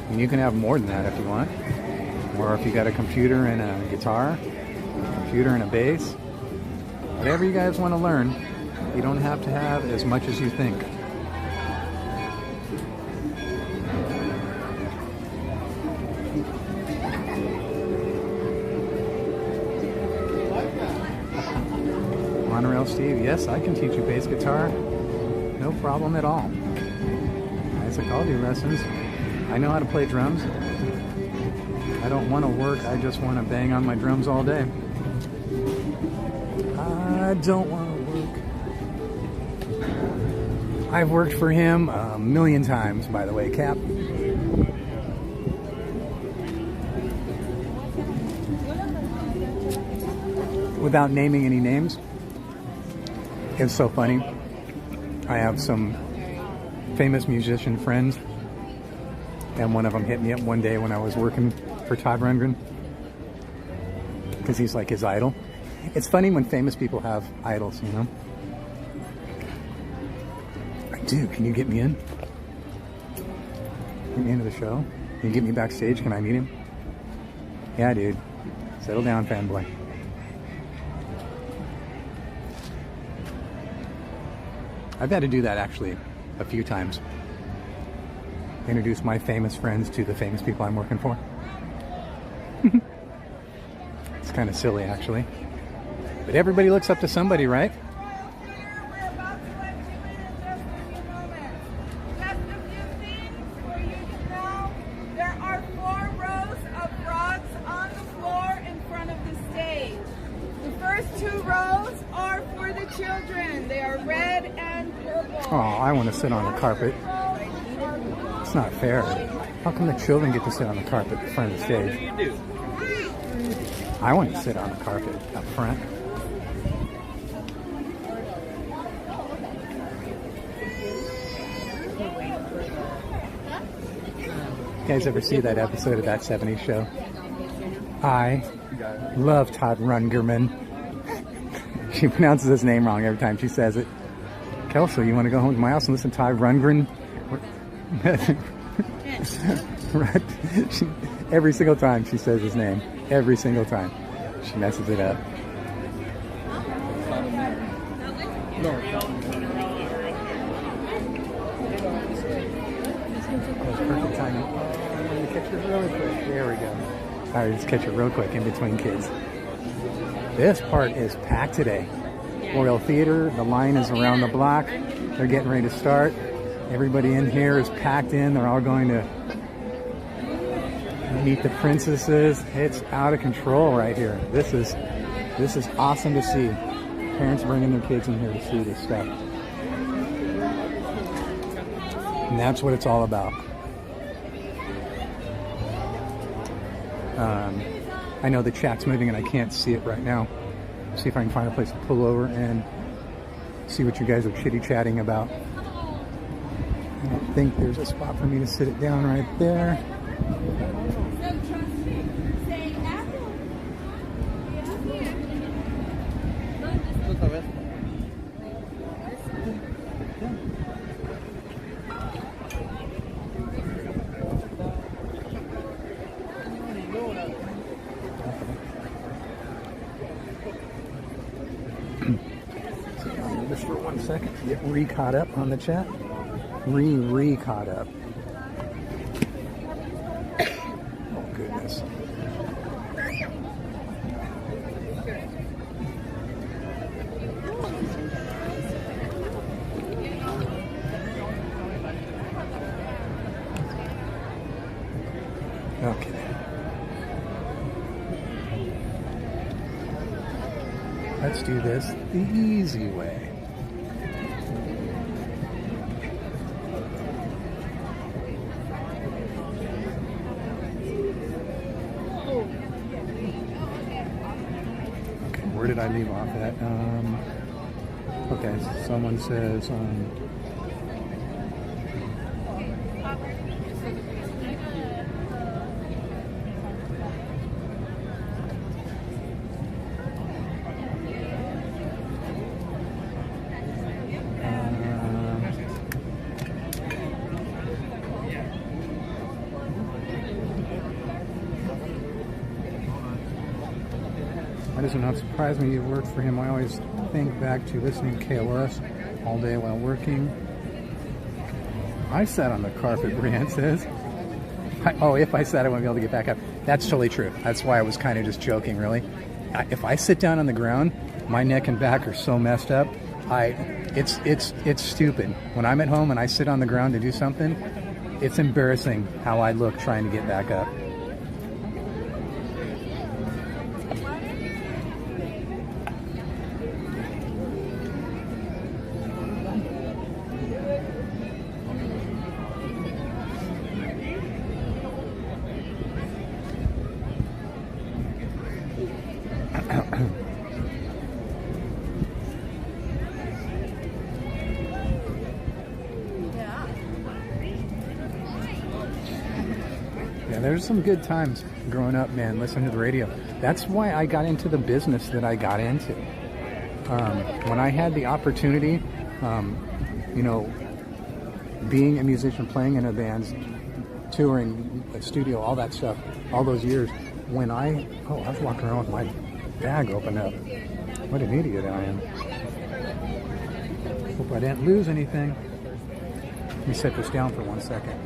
and you can have more than that if you want, or if you got a computer and a guitar, a computer and a bass, whatever you guys want to learn, you don't have to have as much as you think. Monorail Steve, yes, I can teach you bass guitar. No problem at all. Isaac, I'll do lessons. I know how to play drums. I don't want to work, I just want to bang on my drums all day. I don't want to work. I've worked for him a million times, by the way, Cap. Without naming any names. It's so funny. I have some famous musician friends, and one of them hit me up one day when I was working for Todd Rundgren, because he's like his idol. It's funny when famous people have idols, you know? Dude, can you get me in? Get me into the show? Can you get me backstage? Can I meet him? Yeah, dude. Settle down, fanboy. I've had to do that actually a few times. Introduce my famous friends to the famous people I'm working for. It's kind of silly actually. But everybody looks up to somebody, right? There are 4 rows of frogs on the floor in front of the stage. The first 2 rows are for the children. They are red and purple. Oh, I want to sit on the carpet. It's not fair. How come the children get to sit on the carpet in front of the stage? What do you do? I want to sit on the carpet up front. You guys ever see that episode of That 70s Show? I love Todd Rundgren. She pronounces his name wrong every time she says it. Kelsey, you want to go home to my house and listen to Todd Rundgren? Right. Every single time she says his name. Every single time. She messes it up. Perfect timing. I'm going to catch it really quick. There we go. Alright, let's catch it real quick in between kids. This part is packed today. Royal Theater, the line is around the block. They're getting ready to start. Everybody in here is packed in. They're all going to meet the princesses. It's out of control right here. This is awesome to see. Parents bringing their kids in here to see this stuff. And that's what it's all about. I know the chat's moving and I can't see it right now. See if I can find a place to pull over and see what you guys are chitty-chatting about. I don't think there's a spot for me to sit it down right there. Just for 1 second to get re-caught up on the chat. Re-caught up. Oh, goodness. Okay. Let's do this the easy way. did I leave off at? Okay, someone says, This would not surprise me you worked for him. I always think back to listening to KLS all day while working. I sat on the carpet, Brienne says. If I sat, I wouldn't be able to get back up. That's totally true. That's why I was kind of just joking, really. If I sit down on the ground, my neck and back are so messed up. It's stupid. When I'm at home and I sit on the ground to do something, it's embarrassing how I look trying to get back up. There's some good times growing up, man, listening to the radio. That's why I got into the business that I got into. When I had the opportunity, you know, being a musician, playing in a band, touring, a studio, all that stuff, all those years, when I was walking around with my bag open up. What an idiot I am. Hope I didn't lose anything. Let me set this down for 1 second.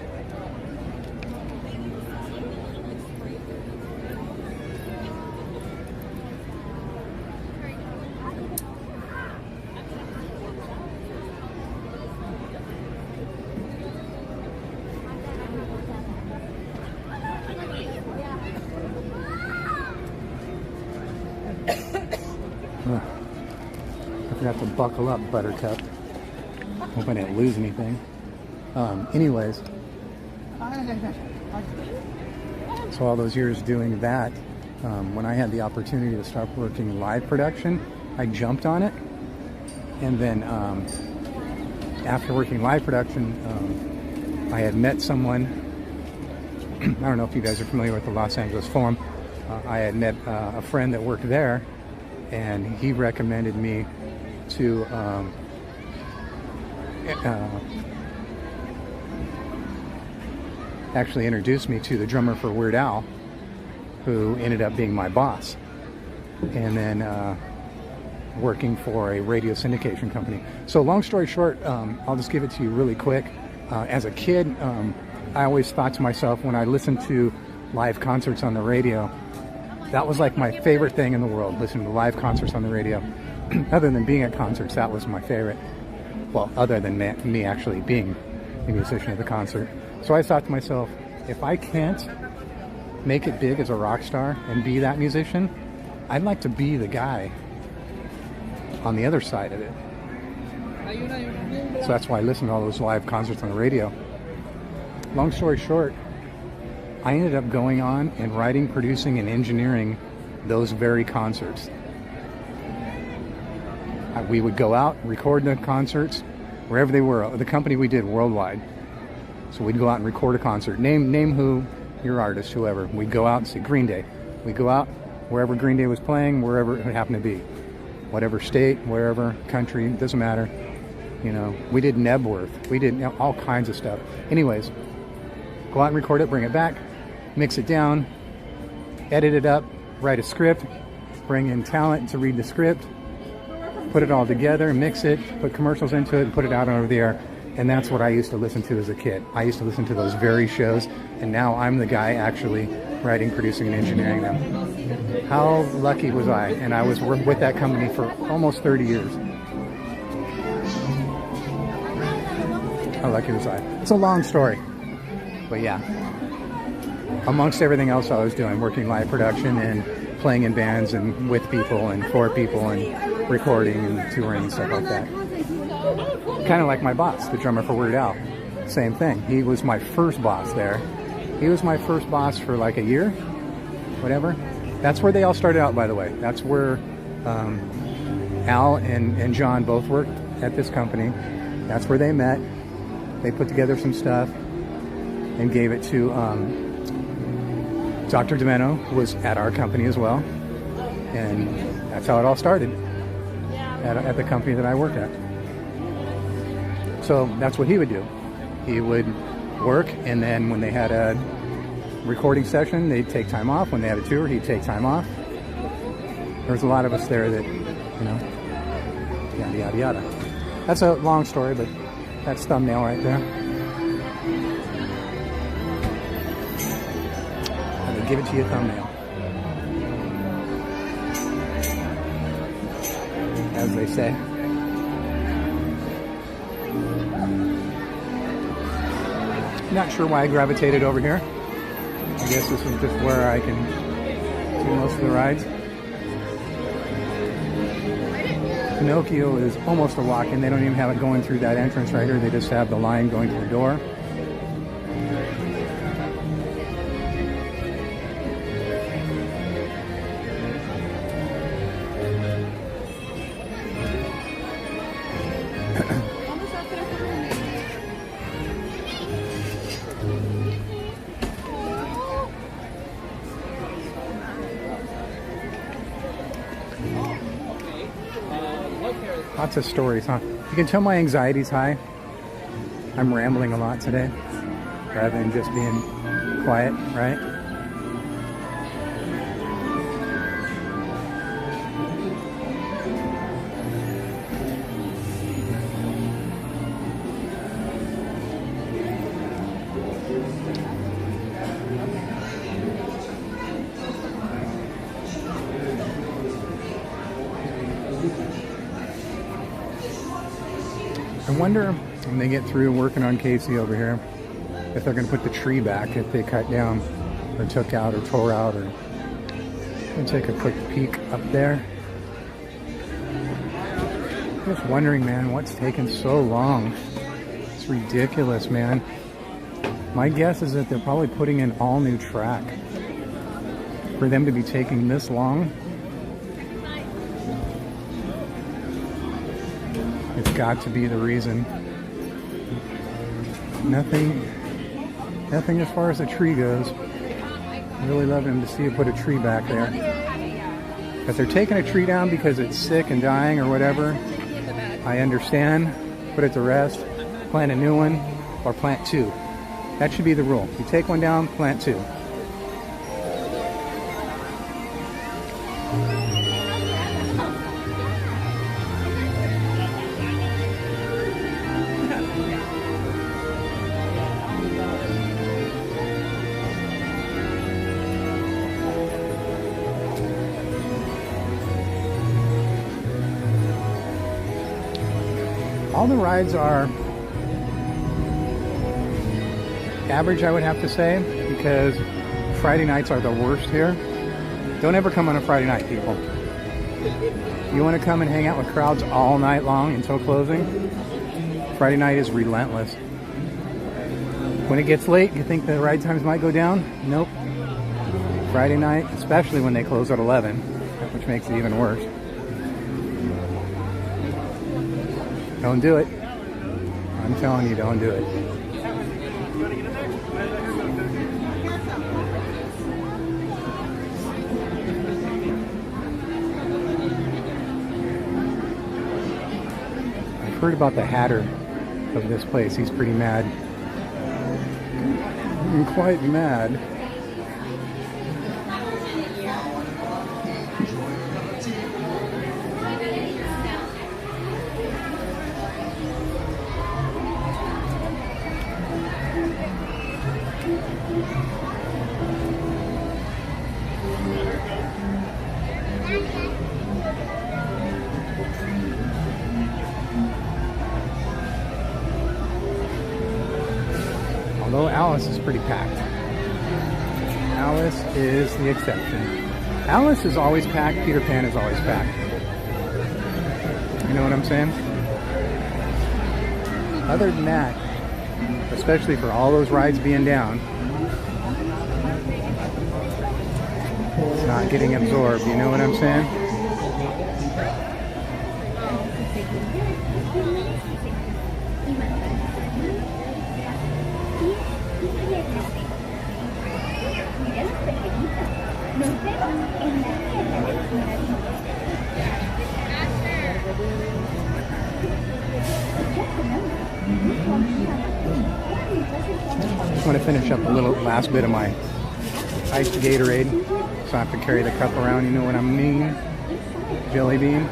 I forgot to buckle up, Buttercup. Hope I didn't lose anything. Anyways, so all those years doing that, when I had the opportunity to start working live production, I jumped on it. And then after working live production, I had met someone. I don't know if you guys are familiar with the Los Angeles Forum. I had met a friend that worked there, and he recommended me to actually introduce me to the drummer for Weird Al, who ended up being my boss, and then working for a radio syndication company. So long story short, I'll just give it to you really quick. As a kid, I always thought to myself, when I listened to live concerts on the radio, that was like my favorite thing in the world, listening to live concerts on the radio. Other than being at concerts, that was my favorite. Well, other than me actually being a musician at the concert. So I thought to myself, if I can't make it big as a rock star and be that musician, I'd like to be the guy on the other side of it. So that's why I listened to all those live concerts on the radio. Long story short, I ended up going on and writing, producing, and engineering those very concerts. We would go out, record the concerts, wherever they were. The company we did worldwide. So we'd go out and record a concert. Name who, your artist, whoever. We'd go out and see Green Day. We'd go out wherever Green Day was playing, wherever it happened to be. Whatever state, wherever, country, doesn't matter. You know, we did Nebworth. We did all kinds of stuff. Anyways, go out and record it, bring it back, mix it down, edit it up, write a script, bring in talent to read the script, put it all together, mix it, put commercials into it, and put it out over the air. And that's what I used to listen to as a kid. I used to listen to those very shows, and now I'm the guy actually writing, producing, and engineering them. How lucky was I? And I was with that company for almost 30 years. How lucky was I? It's a long story, but yeah. Amongst everything else I was doing, working live production and playing in bands and with people and for people and recording and touring and stuff like that. Kind of like my boss, the drummer for Weird Al. Same thing. He was my first boss there. He was my first boss for like a year, whatever. That's where they all started out, by the way. That's where Al and John both worked at this company. That's where they met. They put together some stuff and gave it to Dr. Demeno, who was at our company as well. And that's how it all started at the company that I worked at. So that's what he would do. He would work, and then when they had a recording session, they'd take time off. When they had a tour, he'd take time off. There was a lot of us there that, you know, yada, yada, yada. That's a long story, but that's thumbnail right there. I would give it to you thumbnail. As they say. Not sure why I gravitated over here. I guess this is just where I can do most of the rides. Pinocchio is almost a walk-in. They don't even have it going through that entrance right here. They just have the line going through the door. Lots of stories, huh? You can tell my anxiety's high. I'm rambling a lot today, rather than just being quiet, right? I wonder when they get through working on Casey over here, if they're going to put the tree back that they cut down or took out or tore out. Or I'll take a quick peek up there. Just wondering, man, what's taking so long? It's ridiculous, man. My guess is that they're probably putting in all new track. For them to be taking this long, it's got to be the reason. Nothing as far as the tree goes. I'm really loving to see you put a tree back there. If they're taking a tree down because it's sick and dying or whatever, I understand. Put it to rest, plant a new one, or plant two. That should be the rule. You take one down, plant two. All the rides are average, I would have to say, because Friday nights are the worst here. Don't ever come on a Friday night, people. You want to come and hang out with crowds all night long until closing? Friday night is relentless. When it gets late, you think the ride times might go down? Nope. Friday night, especially when they close at 11, which makes it even worse. Don't do it. I'm telling you, don't do it. I've heard about the Hatter of this place. He's pretty mad. I'm quite mad. Although Alice is pretty packed. Alice is the exception. Alice is always packed, Peter Pan is always packed. You know what I'm saying? Other than that, especially for all those rides being down, it's not getting absorbed, you know what I'm saying? Just want to finish up a little last bit of my iced Gatorade, so I have to carry the cup around, you know what I mean? Jelly bean.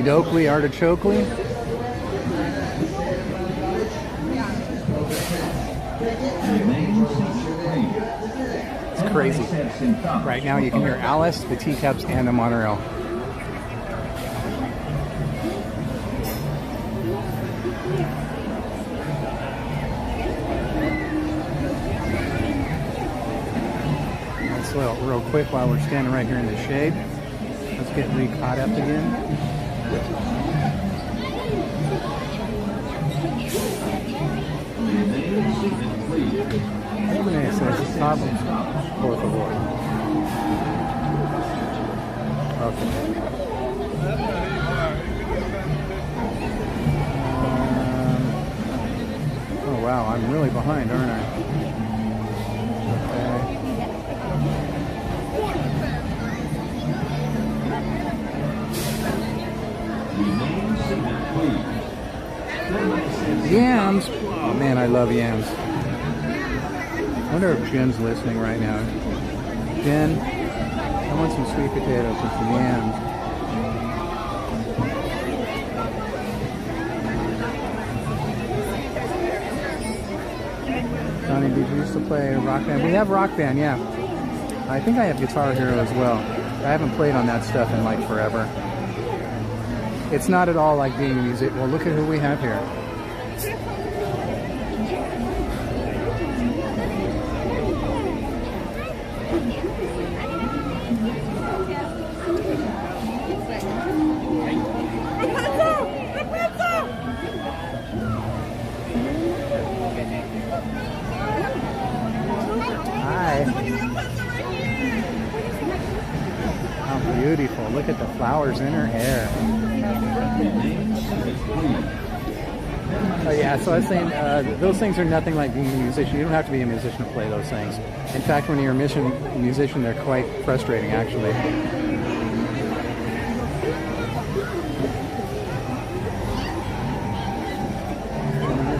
Dokley, artichokely. It's crazy. Right now you can hear Alice, the teacups, and the monorail. Let's real quick while we're standing right here in the shade. Let's get re-caught up again. Por favor. Okay. Oh wow, I'm really behind, aren't I? Okay. Yams. Oh man, I love yams. I wonder if Jen's listening right now. Jen, I want some sweet potatoes and some yams. Donnie, did you used to play Rock Band? We have Rock Band, yeah. I think I have Guitar Hero as well. I haven't played on that stuff in like forever. It's not at all like being a music. Well, look at who we have here. Beautiful. Look at the flowers in her hair. Oh yeah, so I was saying those things are nothing like being a musician. You don't have to be a musician to play those things. In fact, when you're a musician, they're quite frustrating actually.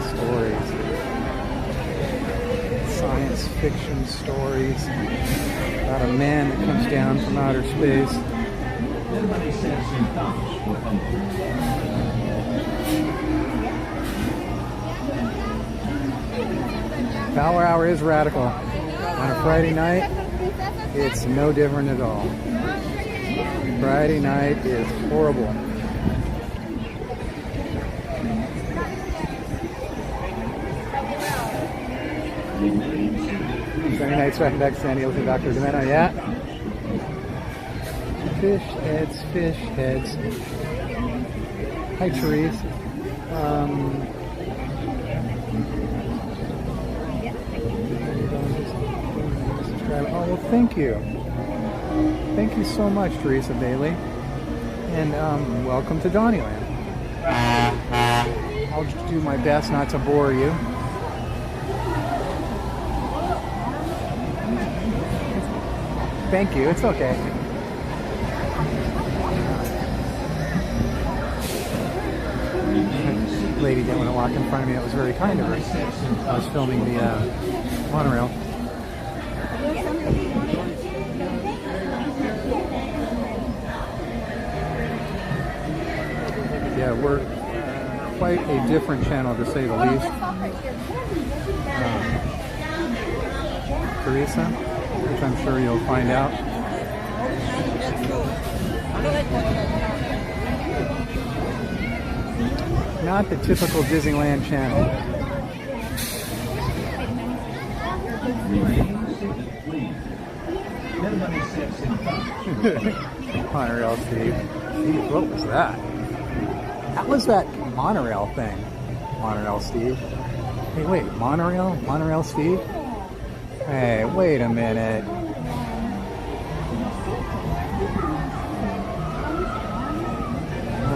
Stories. Science fiction stories. About a man that comes down from outer space. Power Hour is radical. On a Friday night, it's no different at all. Friday night is horrible. Sunday nights right back to San Diego with Dr. Domeno, yeah. Fish heads, fish heads. Hi, Therese. Oh, well, thank you. Thank you so much, Teresa Bailey. And welcome to DonnieLand. I'll do my best not to bore you. Thank you, it's okay. Lady didn't want to walk in front of me. That was very kind of her. I was filming the monorail. Yeah, we're quite a different channel to say the least. Teresa, which I'm sure you'll find out. Not the typical Disneyland channel. Monorail Steve. Steve, what was that? That was that monorail thing. Monorail Steve. Hey, wait, monorail? Monorail Steve? Hey, wait a minute.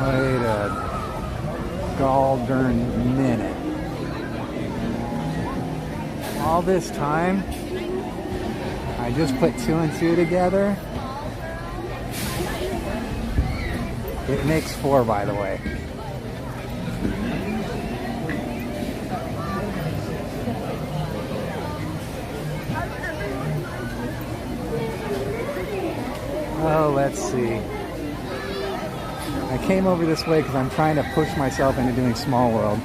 Wait a gall-darn minute. All this time, I just put 2 and 2 together. It makes 4, by the way. Oh, let's see. I came over this way because I'm trying to push myself into doing Small World.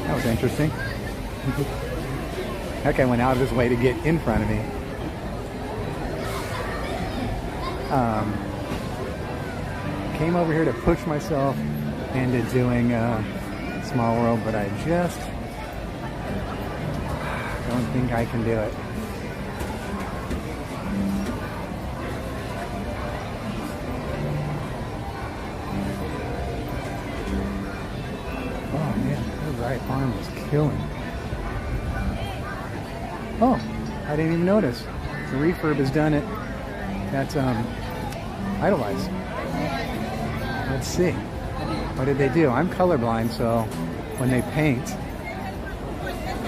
That was interesting. That guy went out of his way to get in front of me. Came over here to push myself into doing Small World, but I just don't think I can do it. Oh man, that right arm was killing. Oh, I didn't even notice. The refurb has done it. That's Idolize. Let's see. What did they do? I'm colorblind, so when they paint,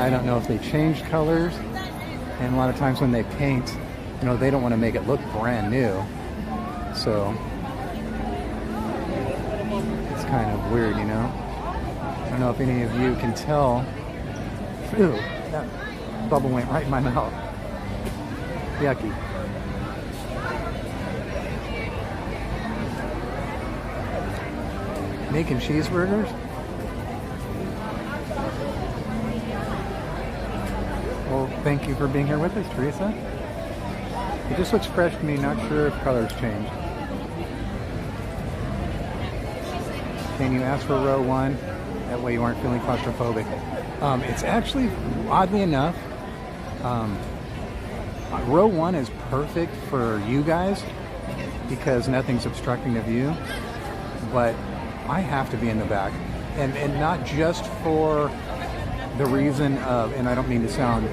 I don't know if they change colors. And a lot of times when they paint, you know, they don't want to make it look brand new. So it's kind of weird, you know. I don't know if any of you can tell. Ew, that bubble went right in my mouth. Yucky. Making cheeseburgers? Well, thank you for being here with us, Teresa. It just looks fresh to me, not sure if colors changed. Can you ask for row 1? That way you aren't feeling claustrophobic. It's actually, oddly enough, row 1 is perfect for you guys because nothing's obstructing the view, but I have to be in the back, and not just for the reason of, and I don't mean to sound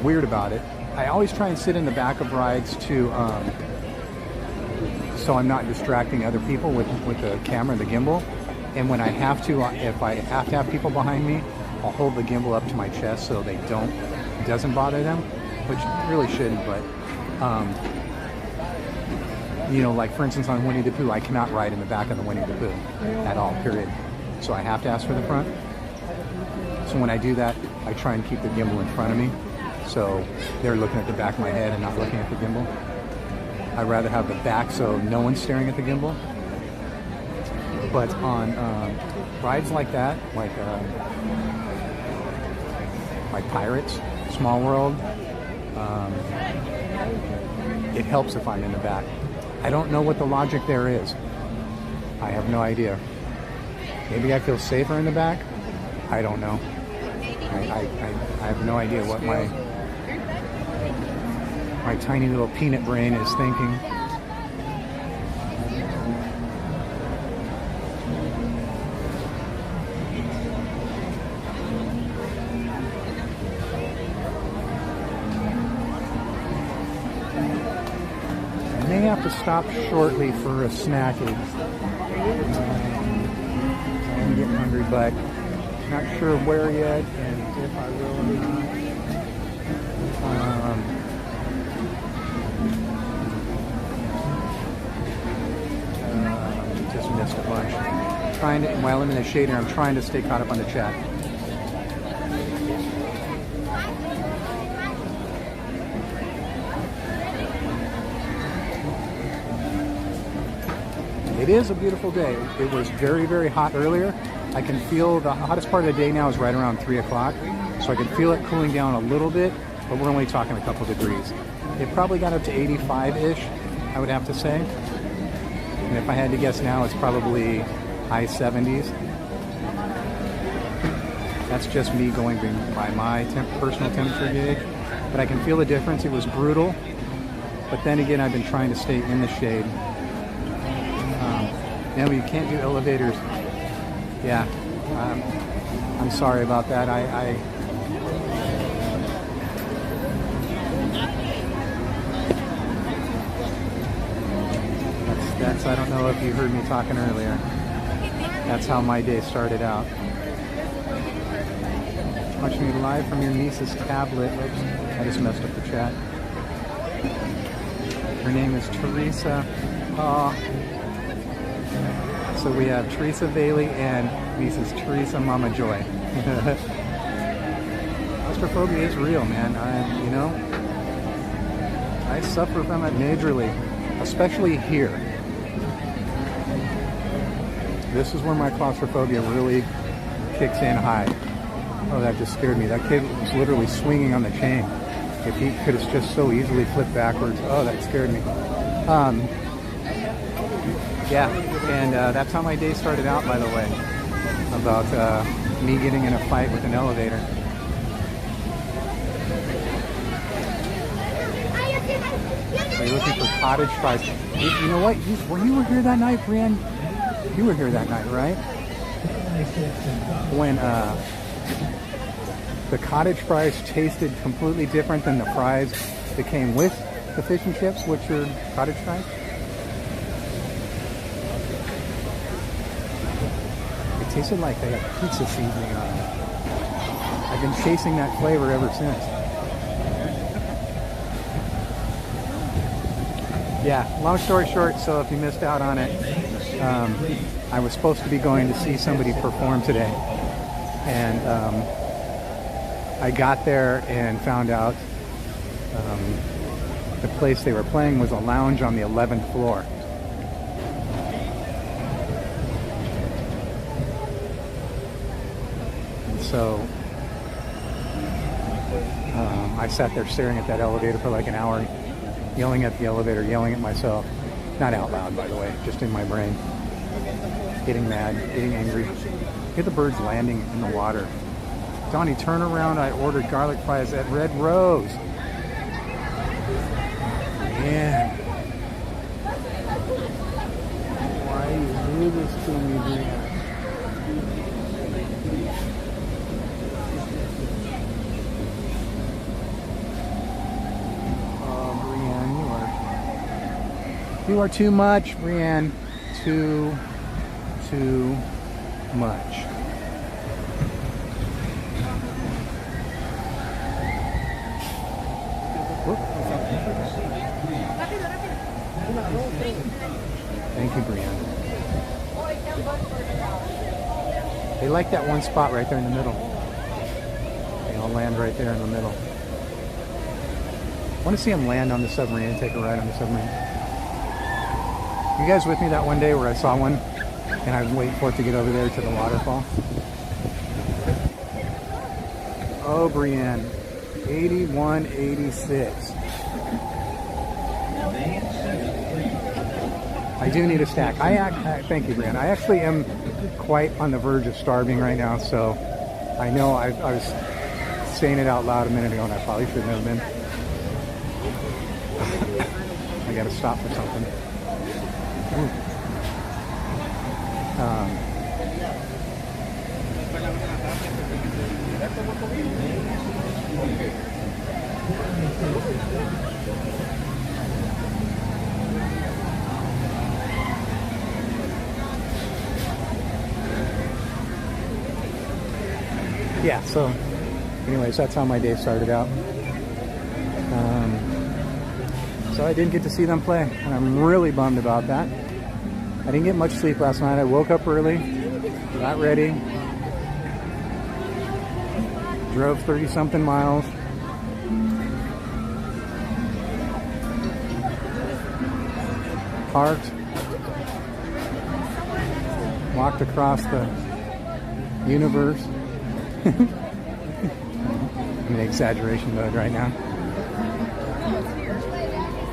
weird about it, I always try and sit in the back of rides to so I'm not distracting other people with the camera and the gimbal. And when I have to, if I have to have people behind me, I'll hold the gimbal up to my chest so it doesn't bother them, which really shouldn't, but you know, like for instance on Winnie the Pooh, I cannot ride in the back of the Winnie the Pooh at all, period. So I have to ask for the front. So when I do that, I try and keep the gimbal in front of me. So they're looking at the back of my head and not looking at the gimbal. I'd rather have the back so no one's staring at the gimbal. But on rides like that, like Pirates, Small World, it helps if I'm in the back. I don't know what the logic there is. I have no idea. Maybe I feel safer in the back? I don't know. I have no idea what my tiny little peanut brain is thinking. I may have to stop shortly for a snacky. I'm getting hungry, but not sure where yet, and if I will or not. Just missed a bunch. While I'm in the shader, I'm trying to stay caught up on the chat. It is a beautiful day. It was very, very hot earlier. I can feel the hottest part of the day now is right around 3 o'clock. So I can feel it cooling down a little bit, but we're only talking a couple degrees. It probably got up to 85-ish, I would have to say. And if I had to guess now, it's probably high 70s. That's just me going by my personal temperature gauge. But I can feel the difference. It was brutal. But then again, I've been trying to stay in the shade. No, you can't do elevators. Yeah, I'm sorry about that. That's I don't know if you heard me talking earlier. That's how my day started out. Watching me live from your niece's tablet. Oops, I just messed up the chat. Her name is Teresa. So we have Teresa Bailey and Mrs. Teresa Mama Joy. Claustrophobia is real, man. I suffer from it majorly, especially here. This is where my claustrophobia really kicks in high. Oh, that just scared me. That kid was literally swinging on the chain. If he could have just so easily flipped backwards. Oh, that scared me. Yeah, and that's how my day started out, by the way, about me getting in a fight with an elevator. Are you looking for cottage fries? You know what? You were here that night, Brienne? You were here that night, right? When the cottage fries tasted completely different than the fries that came with the fish and chips, which are cottage fries. It tasted like they had pizza seasoning on it. I've been chasing that flavor ever since. Yeah, long story short, so if you missed out on it, I was supposed to be going to see somebody perform today. And I got there and found out the place they were playing was a lounge on the 11th floor. And so I sat there staring at that elevator for like an hour, yelling at the elevator, yelling at myself. Not out loud, by the way, just in my brain. Getting mad, getting angry. Look at the birds landing in the water. Donnie, turn around. I ordered garlic fries at Red Rose. Yeah. Why you do this to me, Brianna? Oh, Brianne, you are too much, Brianne. Too much. Thank you, Brianne. They like that one spot right there in the middle. They all land right there in the middle. I want to see them land on the submarine and take a ride on the submarine. You guys with me that one day where I saw one and I was waiting for it to get over there to the waterfall? Oh, Brianne. 81.86. I do need a stack. Thank you, Brianne. I actually am quite on the verge of starving right now, so I know I was saying it out loud a minute ago and I probably shouldn't have been. I gotta stop for something. Yeah, so anyways, that's how my day started out. So I didn't get to see them play, and I'm really bummed about that. I didn't get much sleep last night. I woke up early, got ready, drove 30-something miles. Parked, walked across the universe. I'm in exaggeration mode right now.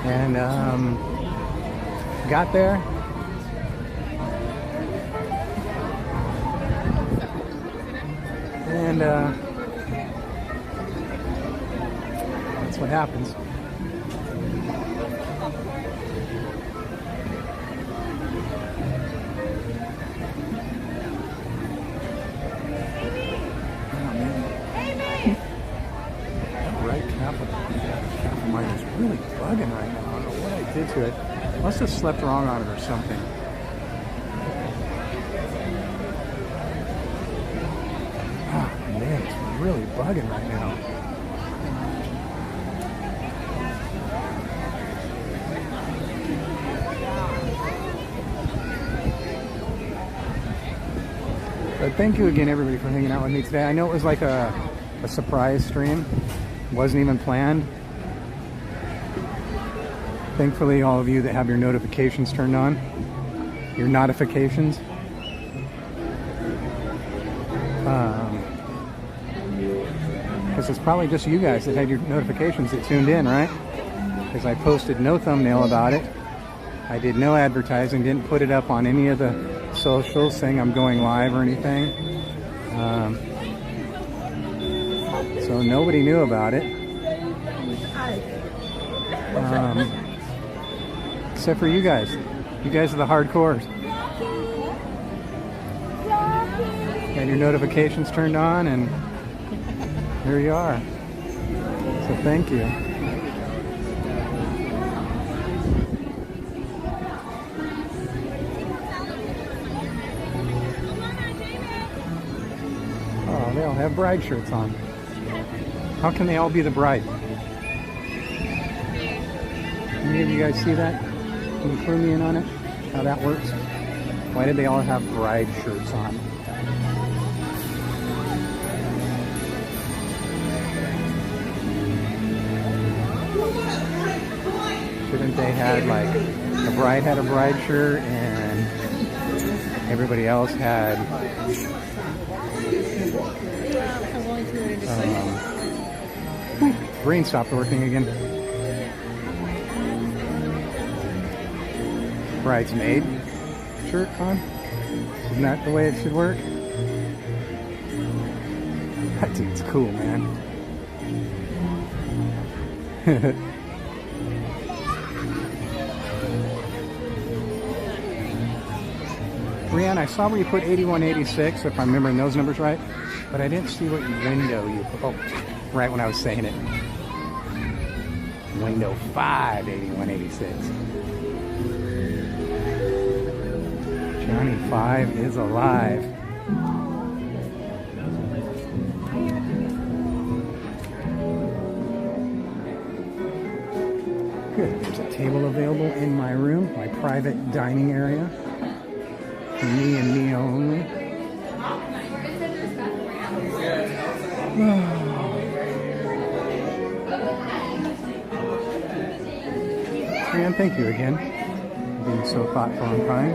And got there. And that's what happens. Mine is really bugging right now. I don't know what I did to it. Must have slept wrong on it or something. Oh man, it's really bugging right now. But thank you again, everybody, for hanging out with me today. I know it was like a surprise stream. It wasn't even planned. Thankfully, all of you that have your notifications turned on, your notifications, because it's probably just you guys that had your notifications that tuned in, right? Because I posted no thumbnail about it. I did no advertising, didn't put it up on any of the socials saying I'm going live or anything. So nobody knew about it. Except for you guys. You guys are the hardcores. Had your notifications turned on, and here you are. So thank you. Oh, they all have bride shirts on. How can they all be the bride? Any of you guys see that? Can you clue me in on it? How that works? Why did they all have bride shirts on? Shouldn't they have, like, the bride had a bride shirt and everybody else had my brain stopped working again. Bridesmaid shirt on? Isn't that the way it should work? That dude's cool, man. Rianne, I saw where you put 8186, if I'm remembering those numbers right, but I didn't see what window you put. Oh, right when I was saying it. Window 5, 8186. Johnny 5 is alive. Good. There's a table available in my room, my private dining area. For me and me only. And thank you again for being so thoughtful and kind.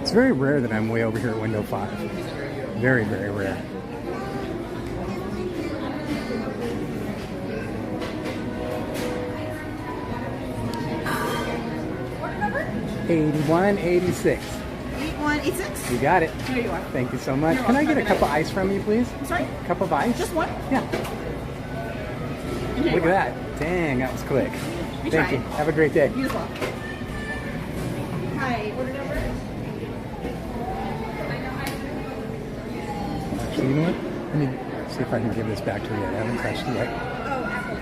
It's very rare that I'm way over here at window 5. Very, very rare. Order number? 8186. 8186? You got it. Here you are. Thank you so much. You're Can I welcome. get a cup of ice from you, please? I'm sorry? Cup of ice? Just one? Yeah. Look at that. Dang, that was quick. We Thank tried. you. Have a great day. You as well. Hi, order number? Actually, you know what? Let me see if I can give this back to you. I haven't touched it yet. Oh, apple.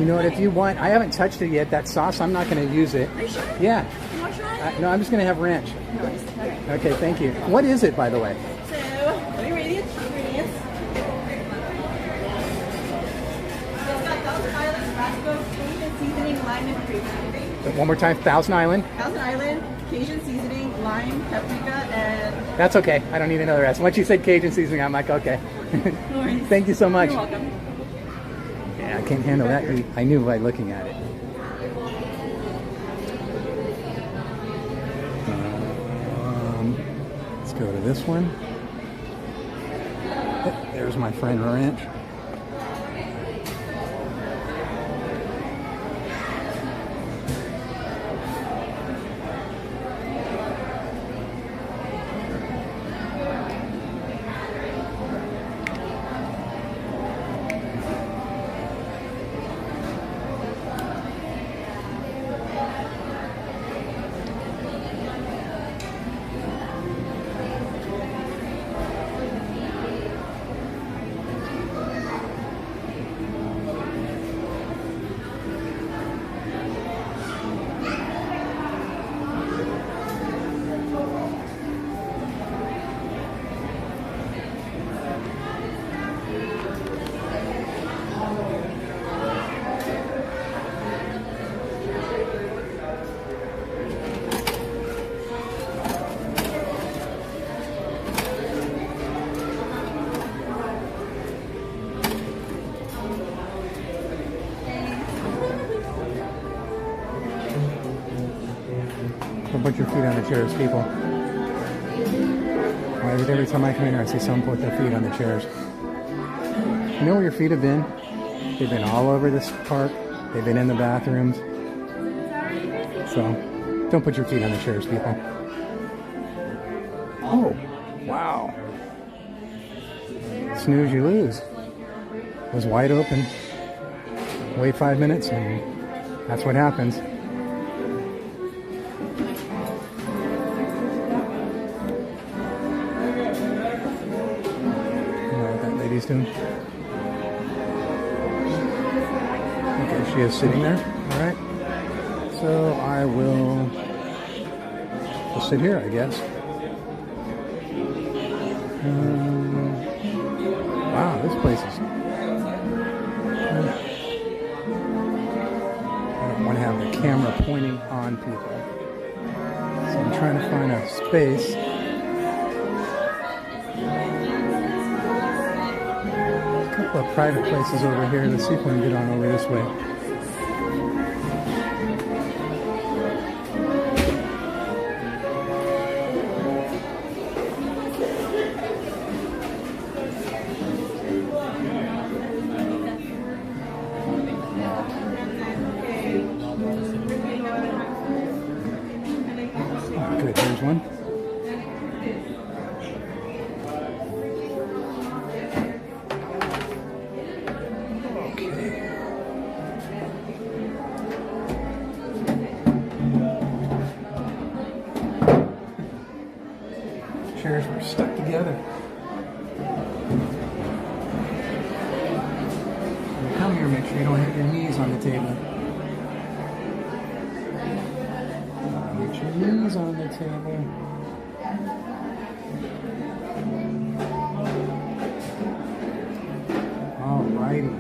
You know what? If you want, I haven't touched it yet. That sauce, I'm not going to use it. Are you sure? Yeah. You want to try? No, I'm just going to have ranch. Nice. Okay. Okay, thank you. What is it, by the way? So, let me read the ingredients. It's got Thousand Island, Tabasco, Cajun seasoning, lime, and paprika. One more time. Thousand Island. Thousand Island, Cajun seasoning, lime, paprika, and... That's okay. I don't need another rest. Once you said Cajun seasoning, I'm like, okay. No worries. Thank you so much. You're welcome. Yeah, I can't handle that. I knew by looking at it. Let's go to this one. There's my friend Ranch. Don't put your feet on the chairs, people. Every time I come in here, I see someone put their feet on the chairs. You know where your feet have been? They've been all over this park. They've been in the bathrooms. So, don't put your feet on the chairs, people. Oh, wow. Snooze, you lose. It was wide open. Wait 5 minutes and that's what happens. Lady's doing. Okay, she is sitting there. Alright. So I will just sit here, I guess. Wow, this place is. I don't want to have the camera pointing on people. So I'm trying to find a space. A couple of private places over here. Let's see if we can get on over this way. Oh, good, here's one. Chairs were stuck together. When you come here, make sure you don't hit your knees on the table. Get your knees on the table. Alrighty.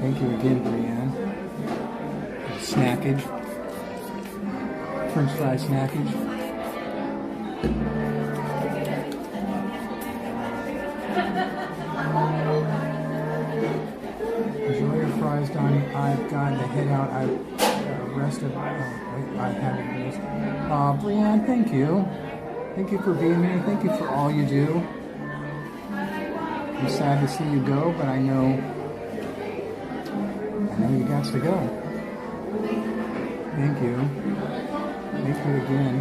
Thank you again, Brianne. Snackage. French fry snackage. Enjoy your fries, Donnie. I've got to head out. I've rested. Oh, wait, I haven't rested. Brianne, thank you. Thank you for being here. Thank you for all you do. I'm sad to see you go, but I know you got to go. Thank you. Thank you again.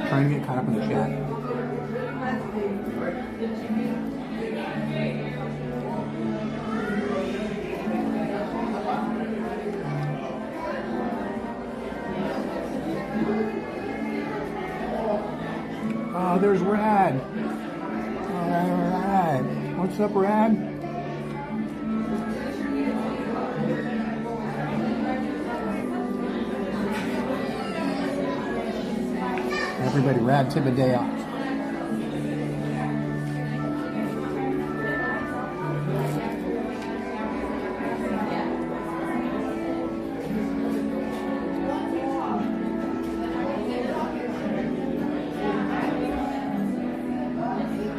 Trying to get caught up in the chat. Oh, there's Rad. All right. What's up, Rad? Everybody, Rad took a day off.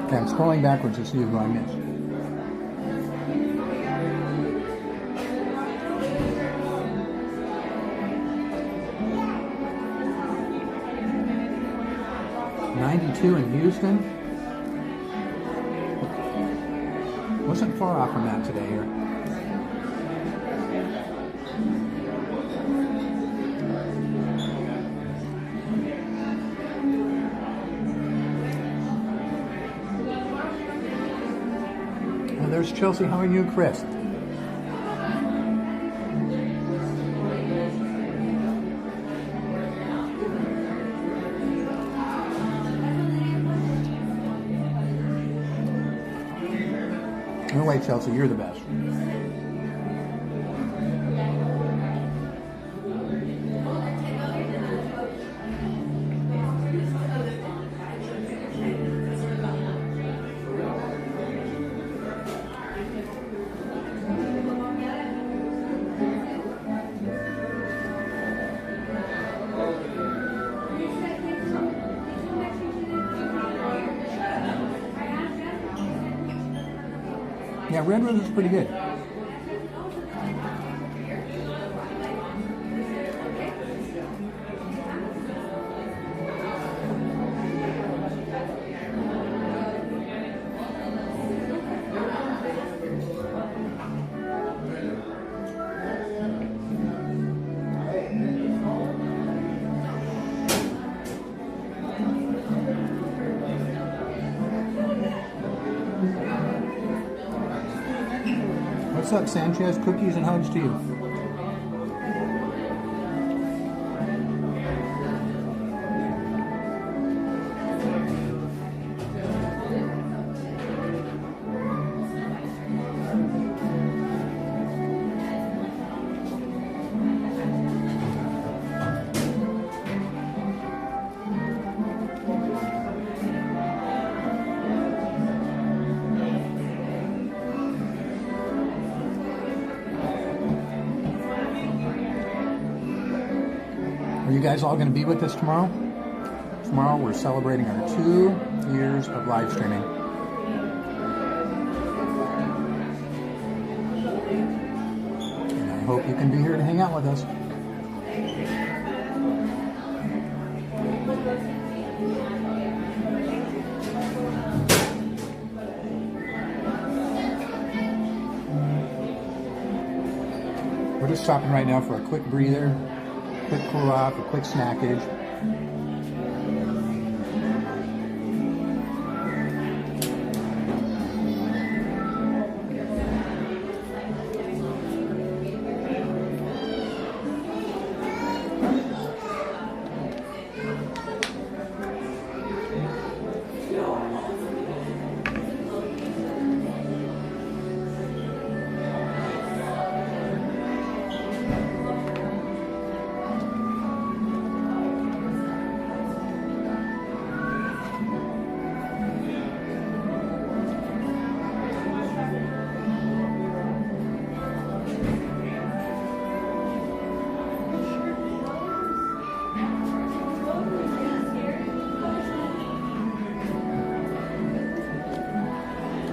Okay, I'm scrolling backwards to see who I missed. 92 in Houston. Wasn't far off from that today here. And there's Chelsea. How are you, Chris? No way, Chelsea, you're the best. Yeah, Red Rose is pretty good. What's up, Sanchez? Cookies and hugs to you. Are you guys all going to be with us tomorrow? Tomorrow we're celebrating our 2 years of live streaming. And I hope you can be here to hang out with us. We're just stopping right now for a quick breather. Quick cool off, a quick snackage.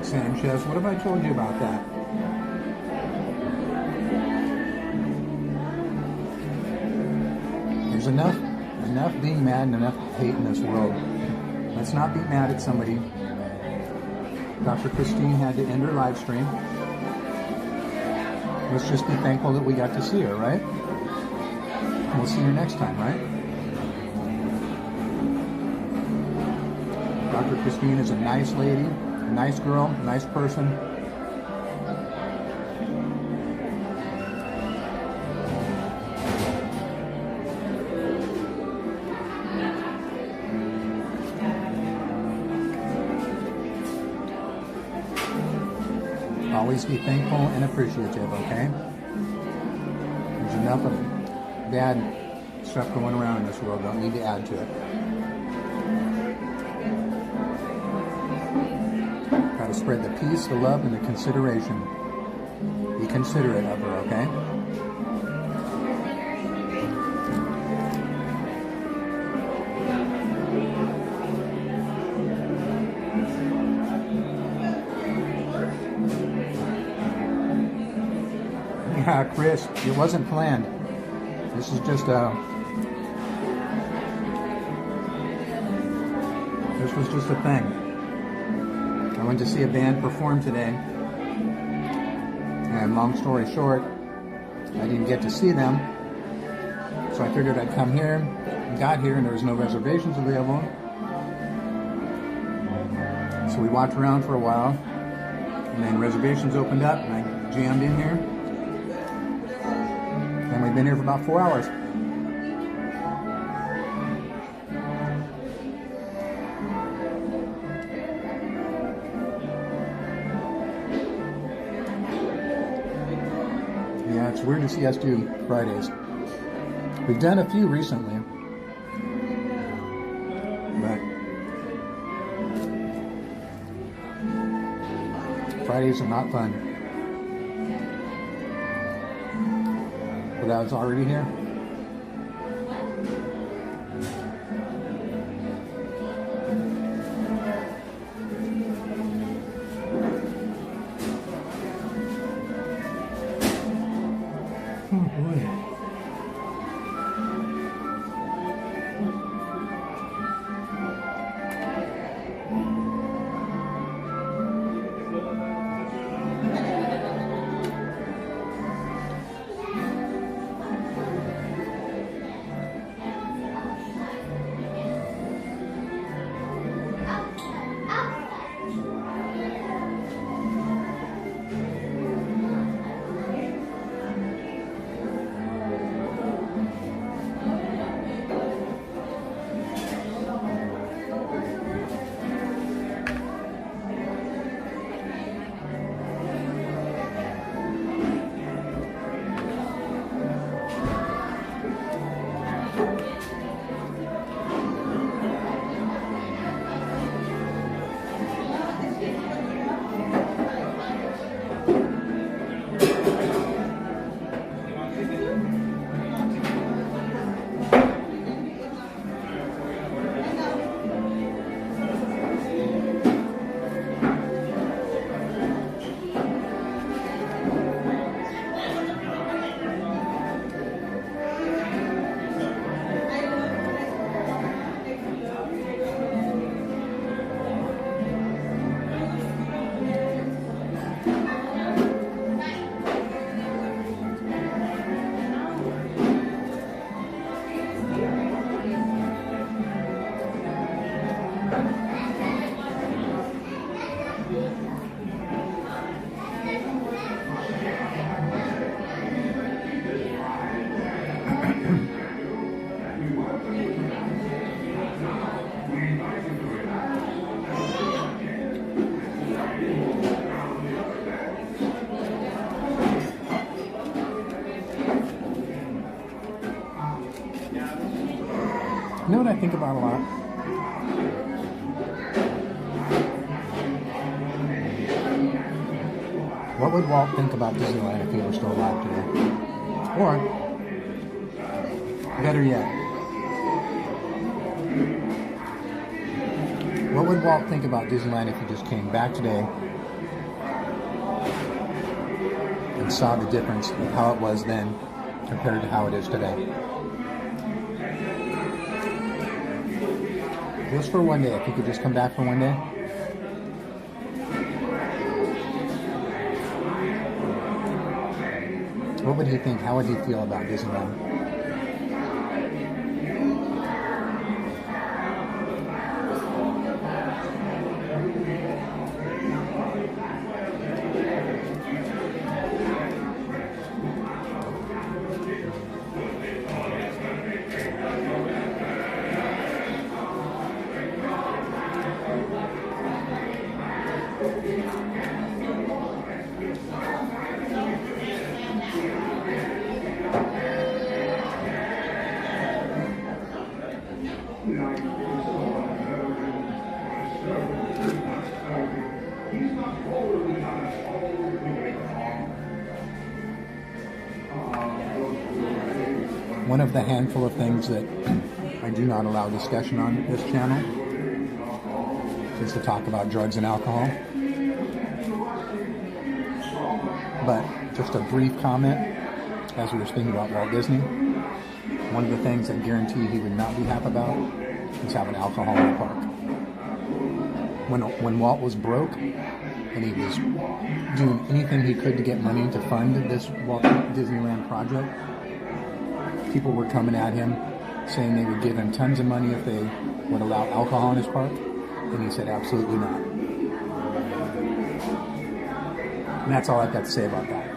Sanchez, what have I told you about that? There's enough being mad and enough hate in this world. Let's not be mad at somebody. Dr. Christine had to end her live stream. Let's just be thankful that we got to see her, right? We'll see her next time, right? Dr. Christine is a nice lady, a nice girl, a nice person. Always be thankful and appreciative, okay? There's enough of bad stuff going around in this world. Don't need to add to it. Got to spread the peace, the love, and the consideration. Be considerate of her, okay? Yeah, Chris, it wasn't planned. This is just This was just a thing. I went to see a band perform today, and long story short, I didn't get to see them, so I figured I'd come here, got here, and there was no reservations available. So we walked around for a while, and then reservations opened up, and I jammed in here, and we've been here for about 4 hours. Yeah, it's weird to see us do Fridays. We've done a few recently, but Fridays are not fun. But I was already here. Oh boy. You know what I think about a lot? What would Walt think about Disneyland if he were still alive today? Or, better yet, what would Walt think about Disneyland if he just came back today and saw the difference of how it was then compared to how it is today? Just for one day, if he could just come back for one day. What would he think? How would he feel about Disneyland? One of the handful of things that I do not allow discussion on this channel is to talk about drugs and alcohol. But just a brief comment, as we were speaking about Walt Disney, one of the things I guarantee he would not be happy about is having alcohol in the park. when Walt was broke and he was doing anything he could to get money to fund this Walt Disneyland project, people were coming at him saying they would give him tons of money if they would allow alcohol in his park, and he said absolutely not. And that's all I've got to say about that.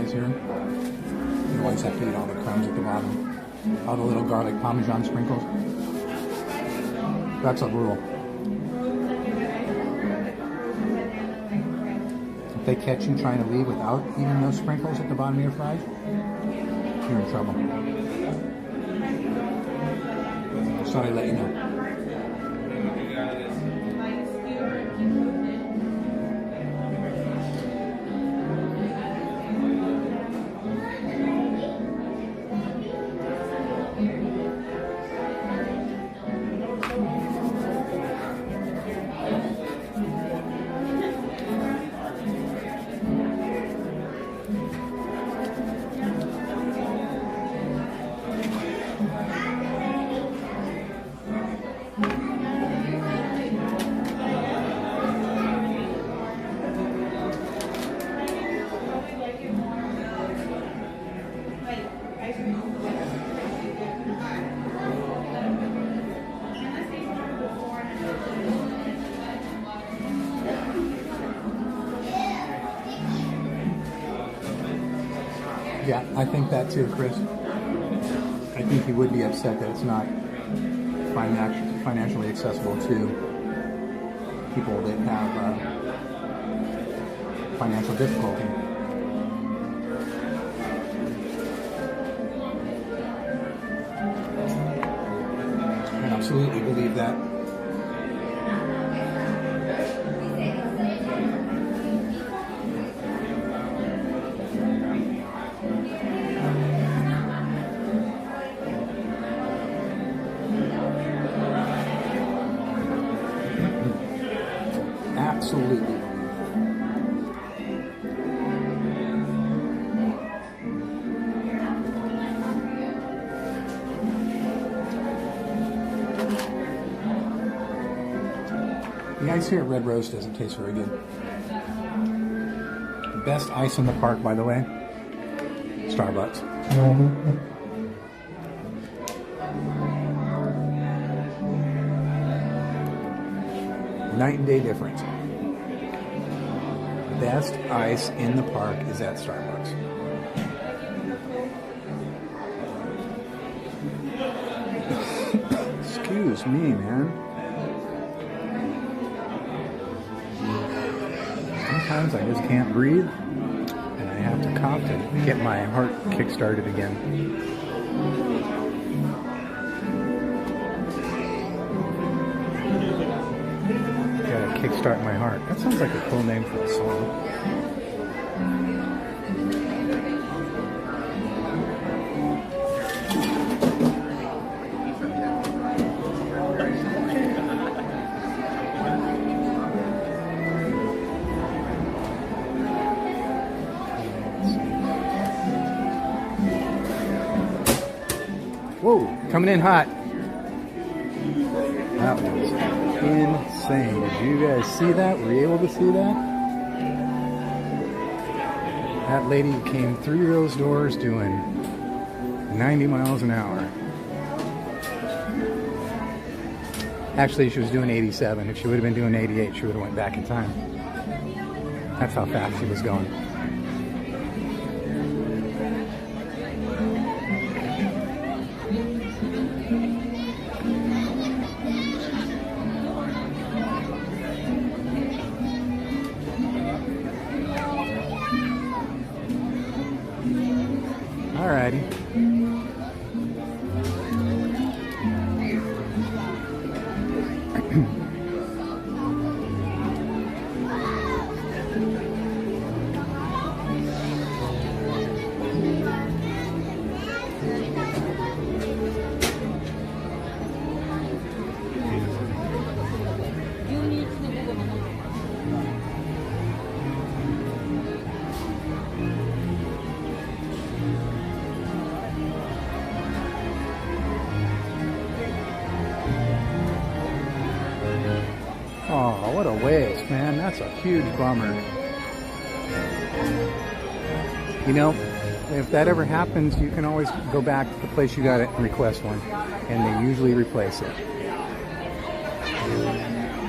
Here. You always have to eat all the crumbs at the bottom. All the little garlic Parmesan sprinkles. That's a rule. If they catch you trying to leave without eating those sprinkles at the bottom of your fries, you're in trouble. Just thought I'd let you know. Yeah, I think that too, Chris. I think he would be upset that it's not financially accessible to people that have financial difficulty. I absolutely believe that. Absolutely. The ice here at Red Rose doesn't taste very good. The best ice in the park, by the way, Starbucks. Night and day difference. The best ice in the park is at Starbucks. Excuse me, man. Sometimes I just can't breathe, and I have to cough to get my heart kick-started again. Kickstart my heart. That sounds like a cool name for a song. Coming in hot. That was insane. Did you guys see that? Were you able to see that? That lady came through those doors doing 90 miles an hour. Actually, she was doing 87. If she would have been doing 88, she would have went back in time. That's how fast she was going. Alrighty. Oh, what a waste, man. That's a huge bummer. You know, if that ever happens, you can always go back to the place you got it and request one. And they usually replace it.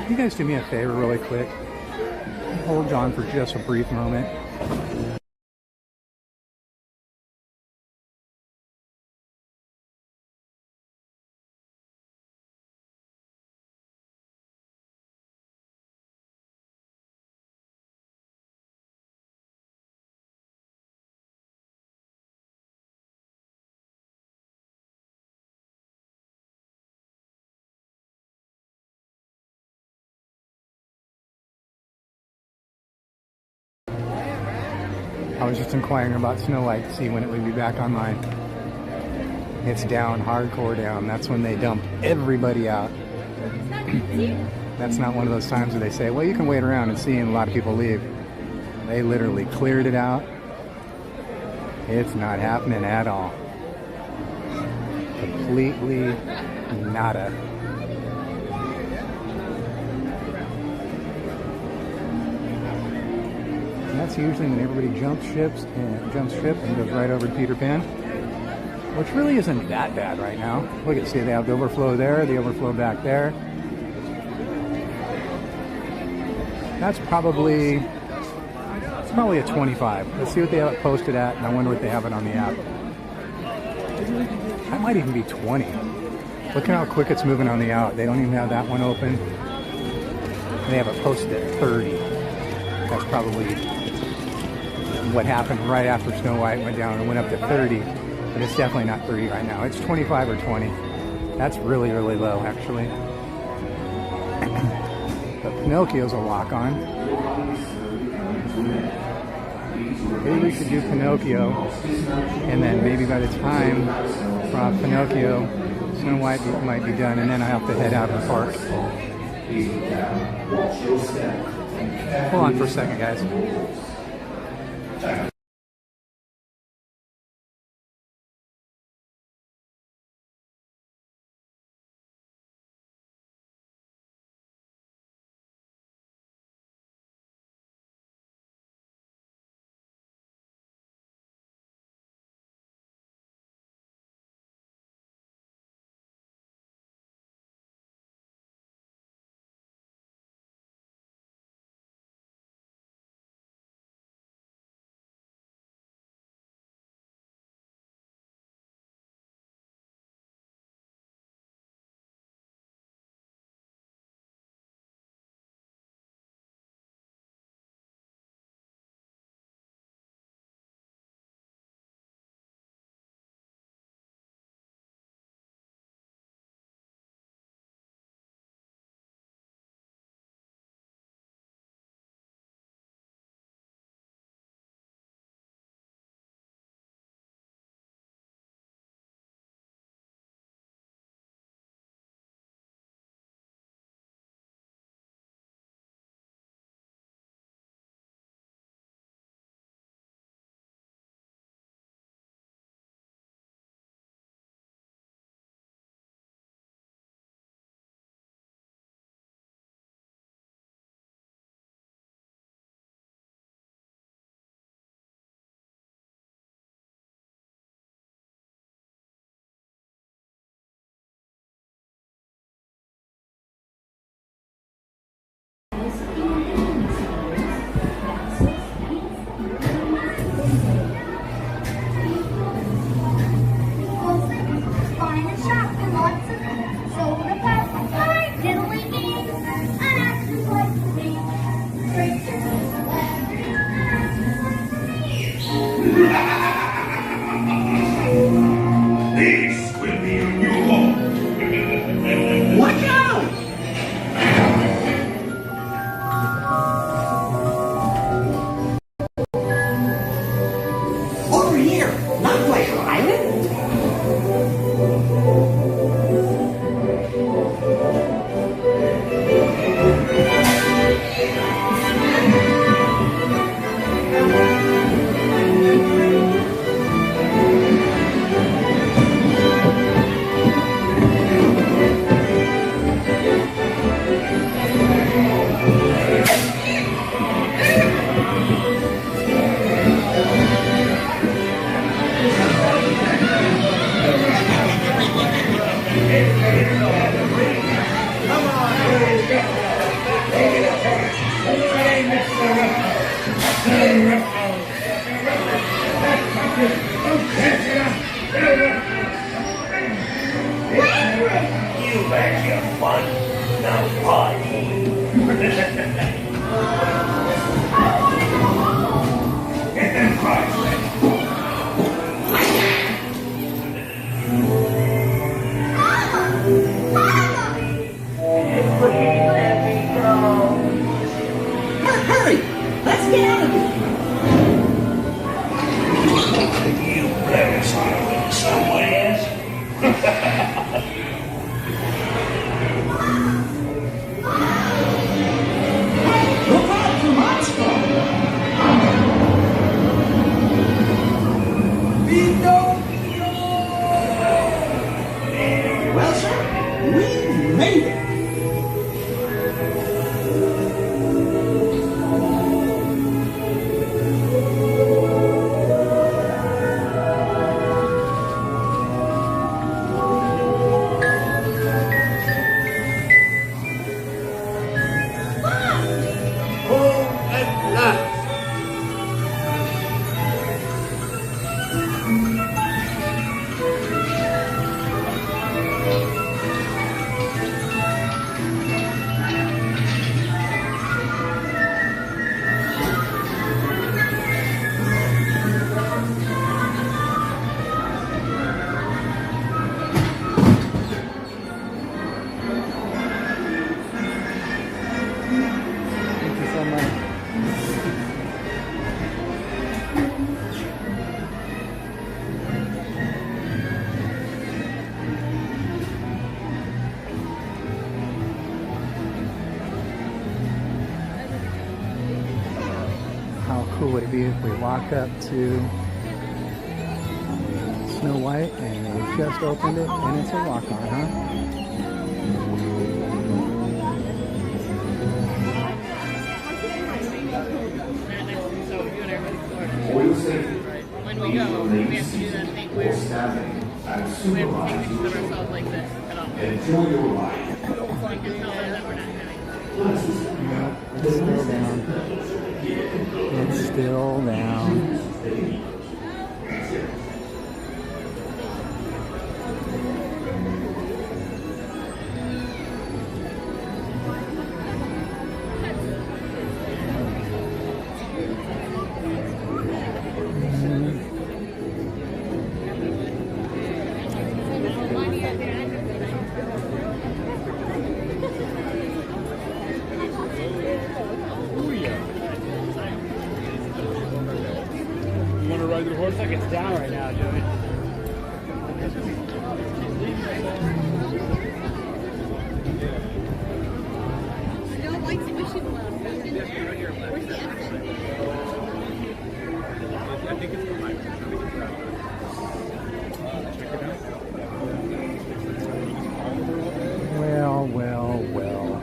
You guys do me a favor really quick. Hold on for just a brief moment. I was just inquiring about Snow White to see when it would be back online. It's down, hardcore down. That's when they dump everybody out. That's not one of those times where they say, well, you can wait around and see, and a lot of people leave. They literally cleared it out. It's not happening at all. Completely nada. And that's usually when everybody jumps ship and goes right over to Peter Pan, which really isn't that bad right now. Look at, see, they have the overflow there, the overflow back there. That's probably a 25. Let's see what they have it posted at, and I wonder what they have it on the app. That might even be 20. Look at how quick it's moving on the out. They don't even have that one open. They have it posted at 30. That's probably what happened right after Snow White went down and went up to 30. But it's definitely not 30 right now. It's 25 or 20. That's really, really low, actually. But Pinocchio's a walk-on. Maybe we should do Pinocchio, and then maybe by the time Pinocchio, Snow White might be done, and then I have to head out of the park. Hold on for a second, guys. You back your fun. Now party. Get them cries. Hurry! Let's get out of here! You better start somewhere. Look out for monster! Well, sir, we made it! How cool would it be if we walk up to Snow White and they just opened it and it's a walk-on, huh? When we go, we have to do that thing where we have to take pictures of ourselves like this at all. Enjoy your ride. So you can tell them that we're not having Nope, it's still down. It's still down. Looks like it's down right now, Joey. I don't like the wishing well. Where's the exit? I think it's for my Well, well, well.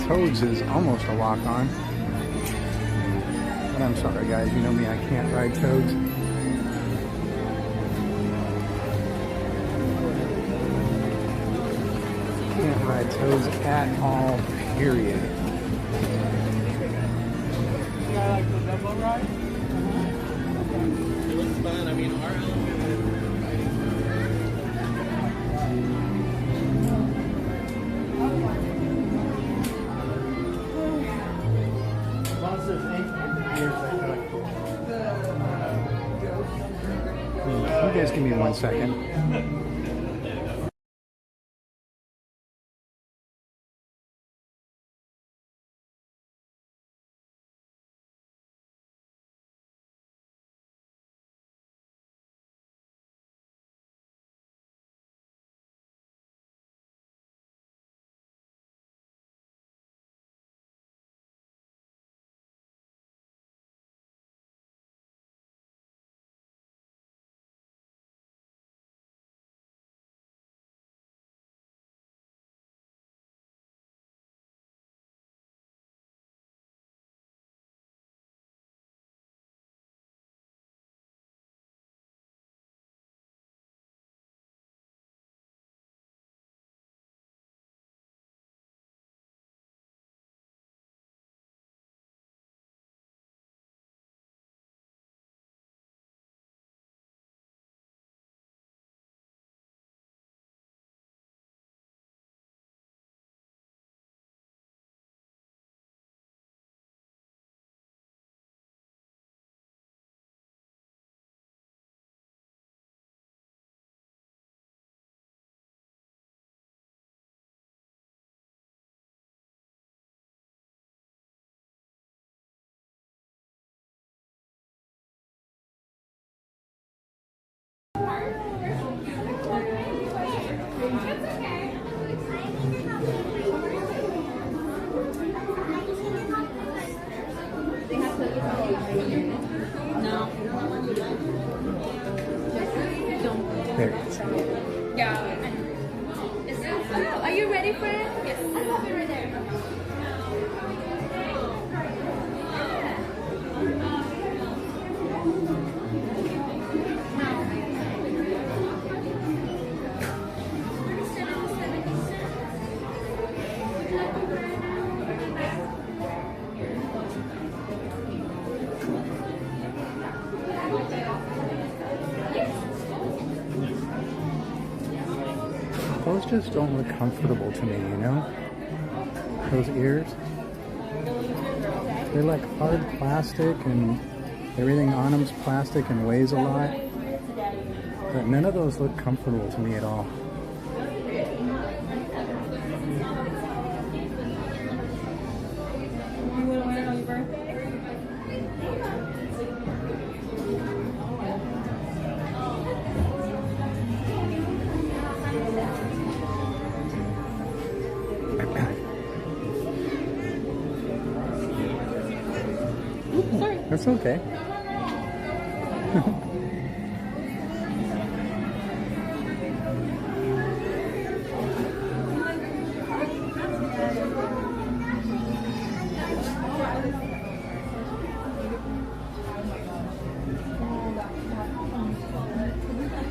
Toads is almost a walk-on. But I'm sorry guys, you know me, I can't ride Toads. Can't ride Toads at all, period. Yeah, like the double ride? It looks fun. I mean, our You guys give me 1 second. you ready, friend? Yes. I love it right there. Those just don't look comfortable to me, you know? Those ears. They're like hard plastic and everything on them's plastic and weighs a lot. But none of those look comfortable to me at all. You want to wear it on your birthday? That's okay.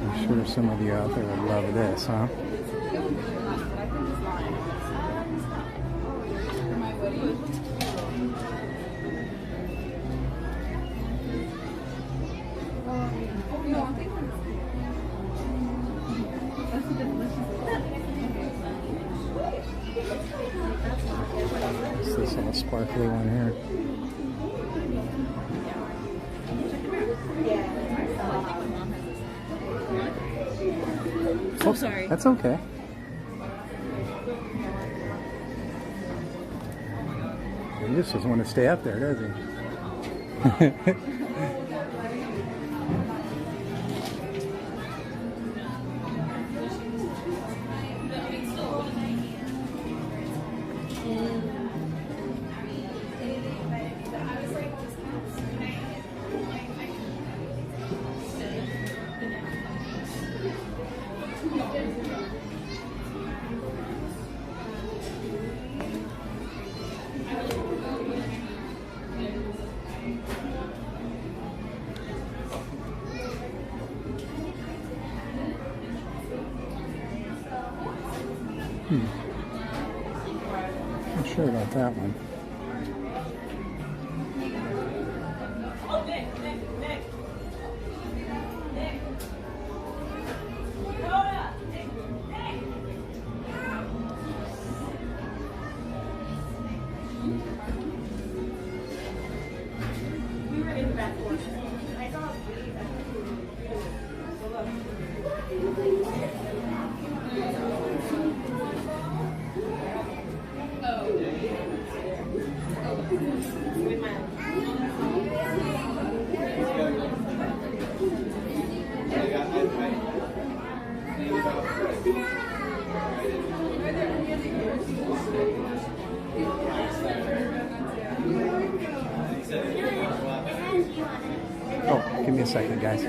I'm sure some of you out there would love this, huh? It's this all sparkly one here. Oh, sorry. That's okay. He just doesn't want to stay up there, does he? Not sure about that one. We were in the back portion. I saw Oh, give me a second, guys.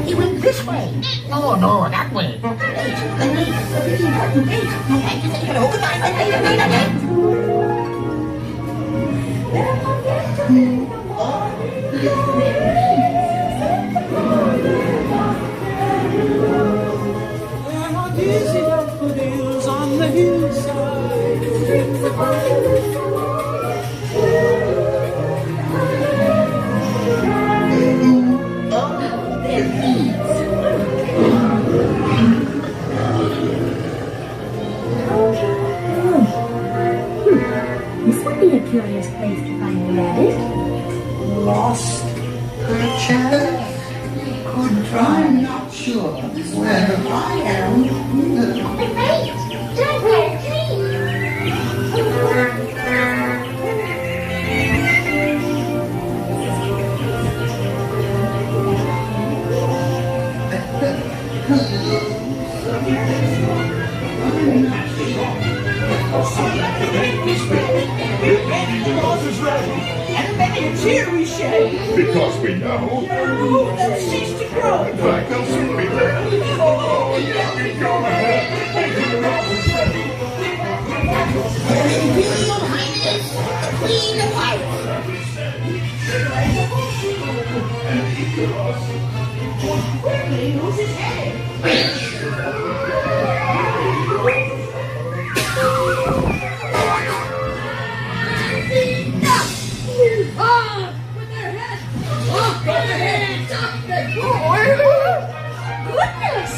He went this way. No, no, that way. Dizzy daffodils on the hillside. This would be a curious place to find a rabbit. Lost, perchance. Could try, not sure. Where I am. Wait, don't wear a tree. And many a tear we shed. Because we know Roots have ceased to grow. like they'll soon be dead. Oh, yeah, we go ahead. Making the roses ready. Imperial Highness, the Queen of Pirates. Quickly, who's his head? Ah! With their heads! Off their heads! Off the door! Goodness!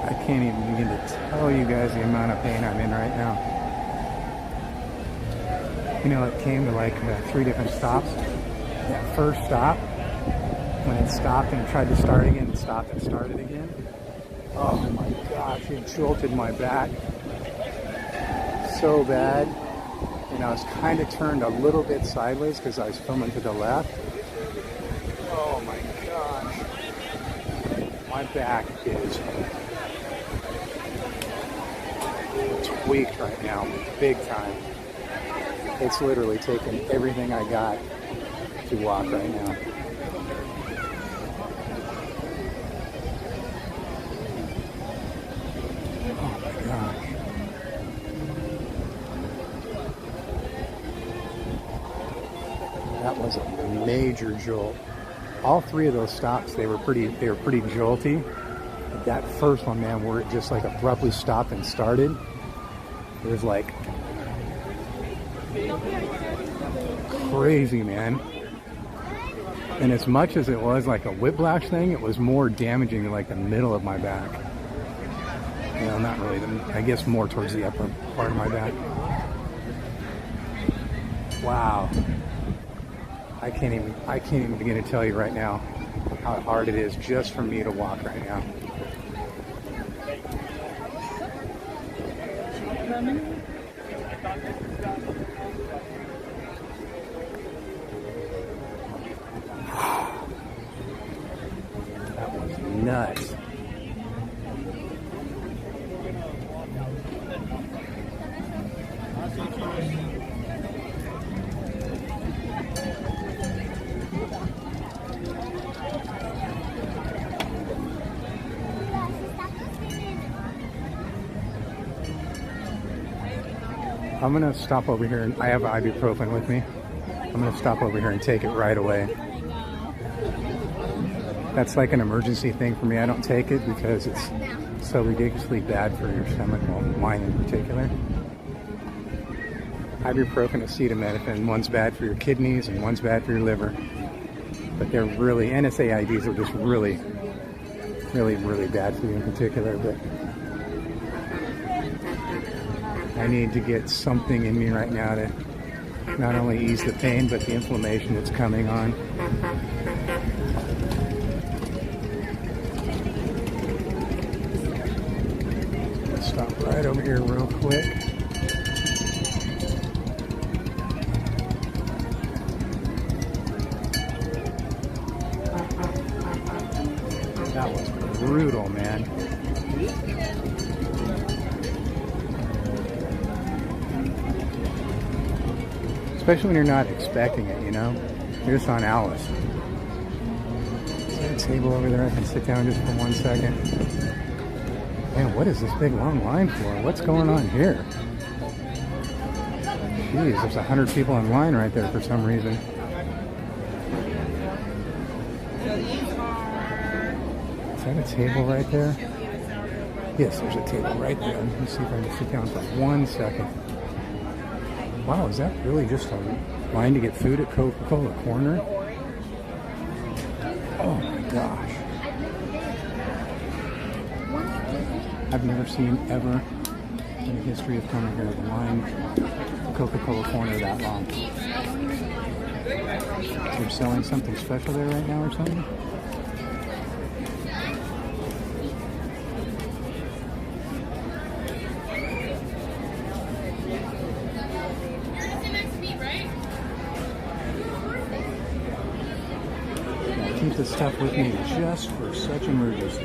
I can't even begin to tell you guys the amount of pain I'm in right now. You know, it came to like 3 different stops. That first stop, when it stopped and tried to start again, it stopped and started again. Oh my gosh, it jolted my back so bad. And I was kind of turned a little bit sideways because I was filming to the left. Oh my gosh. My back is tweaked right now, big time. It's literally taken everything I got to walk right now. Oh my gosh. That was a major jolt. All three of those stops, they were pretty jolty. But that first one, man, where it just like abruptly stopped and started, it was like crazy, man. And as much as it was like a whiplash thing, it was more damaging to like the middle of my back. You know, not really, I guess more towards the upper part of my back. Wow. I can't even begin to tell you right now how hard it is just for me to walk right now. That was nuts. I'm gonna stop over here, and I have ibuprofen with me. I'm gonna stop over here and take it right away. That's like an emergency thing for me. I don't take it because it's so ridiculously bad for your stomach, well, mine in particular. Ibuprofen and acetaminophen, one's bad for your kidneys and one's bad for your liver. But they're really, NSAIDs are just really bad for you in particular. But I need to get something in me right now to not only ease the pain, but the inflammation that's coming on. Let's stop right over here real quick. That was brutal, man. Especially when you're not expecting it, you know? You're just on Alice. Is there a table over there I can sit down just for 1 second? Man, what is this big long line for? What's going on here? Jeez, there's 100 people in line right there for some reason. Is that a table right there? Yes, there's a table right there. Let me see if I can sit down for 1 second. Wow, is that really just a line to get food at Coca-Cola Corner? Oh my gosh. I've never seen ever in the history of coming here a line Coca-Cola Corner that long. They're selling something special there right now or something? Keep this stuff with me just for such emergencies.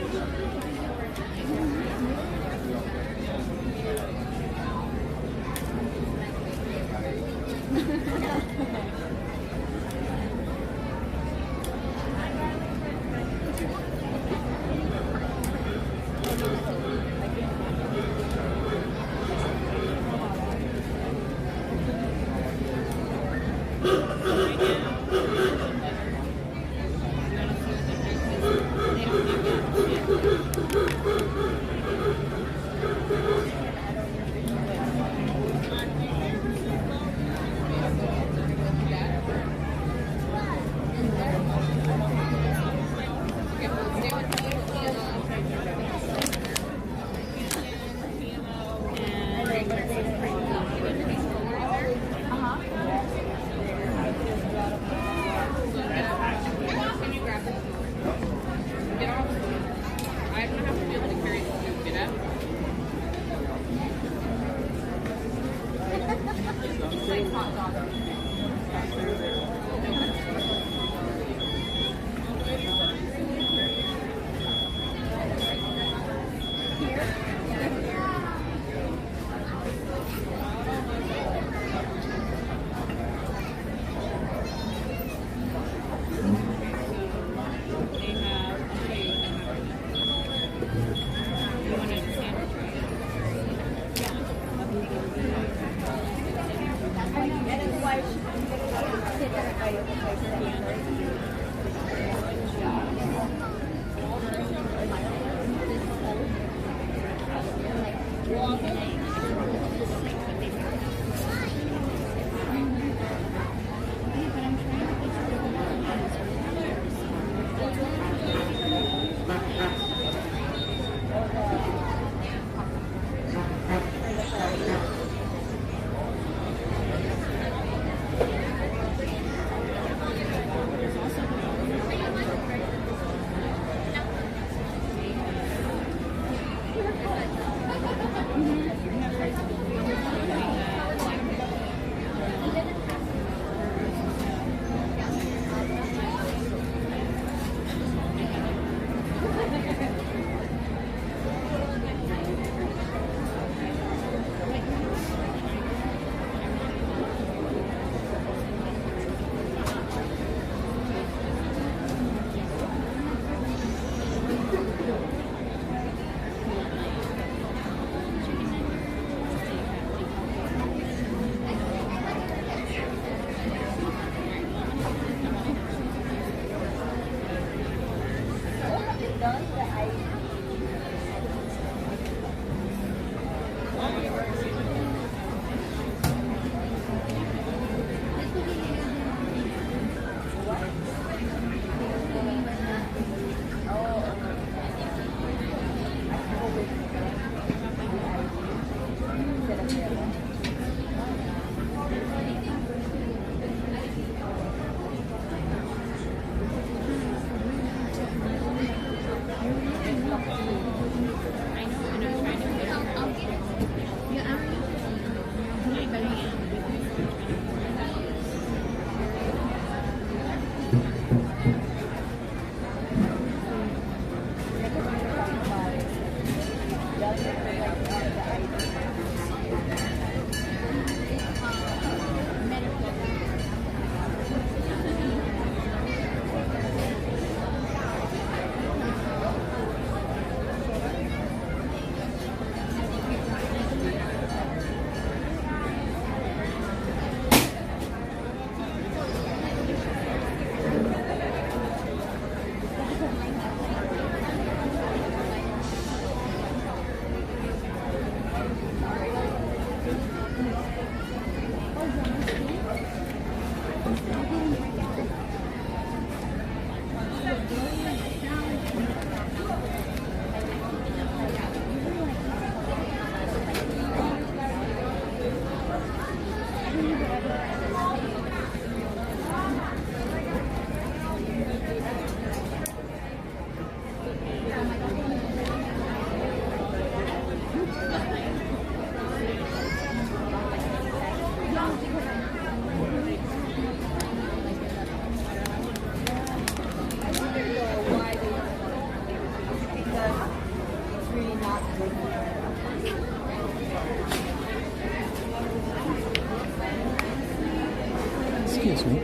Excuse me.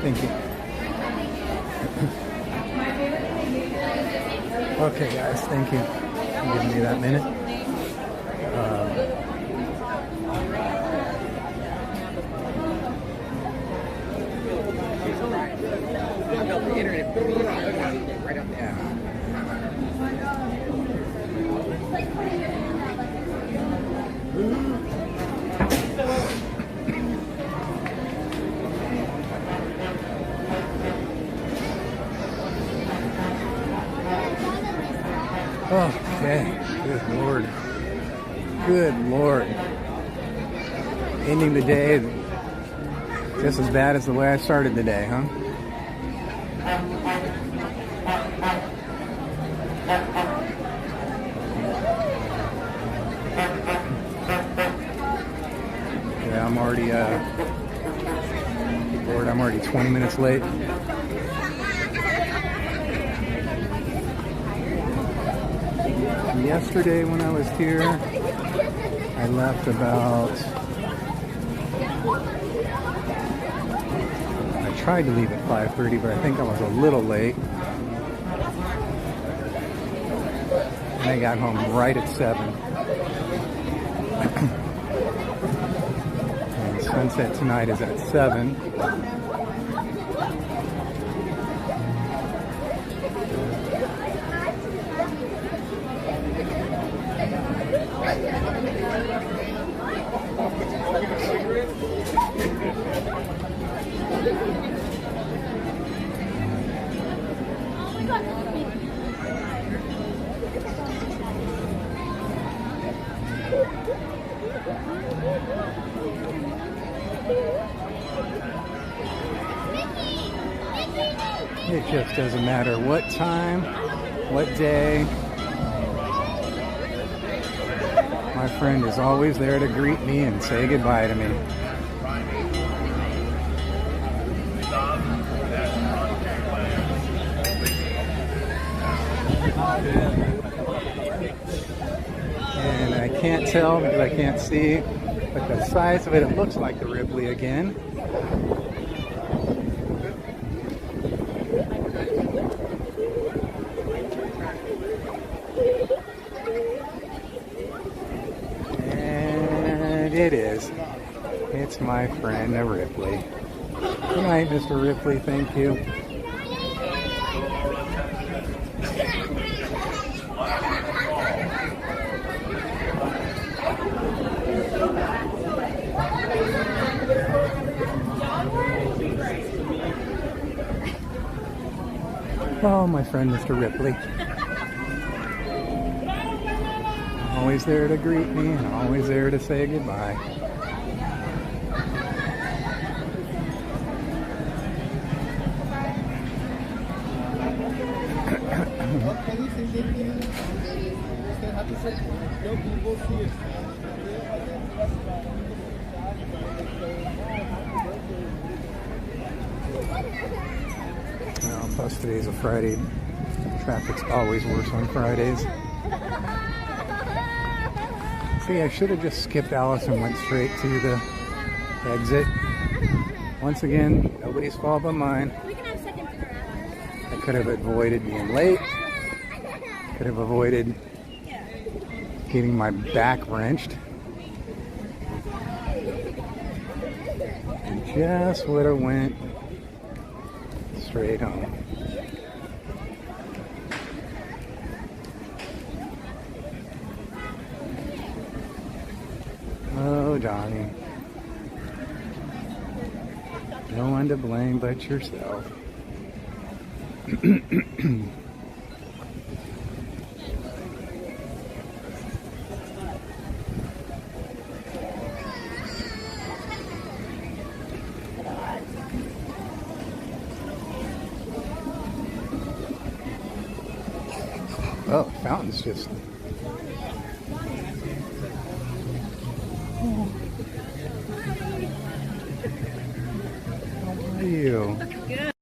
Thank you. Okay, guys, thank you for giving me that minute. Okay, good Lord. Good Lord. Ending the day just as bad as the way I started the day, huh? Yeah, I'm already, Lord, I'm already 20 minutes late. Yesterday when I was here, I left about, I tried to leave at 5:30, but I think I was a little late. And I got home right at 7. And sunset tonight is at 7. It just doesn't matter what time, what day. My friend is always there to greet me and say goodbye to me. And I can't tell because I can't see, but the size of it, it looks like the Ripley again. And it is. It's my friend, the Ripley. Good night, Mr. Ripley. Thank you. Oh, my friend, Mr. Ripley. Always there to greet me and always there to say goodbye. Well, plus today's a Friday. Traffic's always worse on Fridays. See, I should have just skipped Alice and went straight to the exit. Once again, nobody's fault but mine. I could have avoided being late. Could have avoided getting my back wrenched. And just would have went straight home. Oh, Donnie. No one to blame but yourself. Oh, fountain's just... How are you? Good.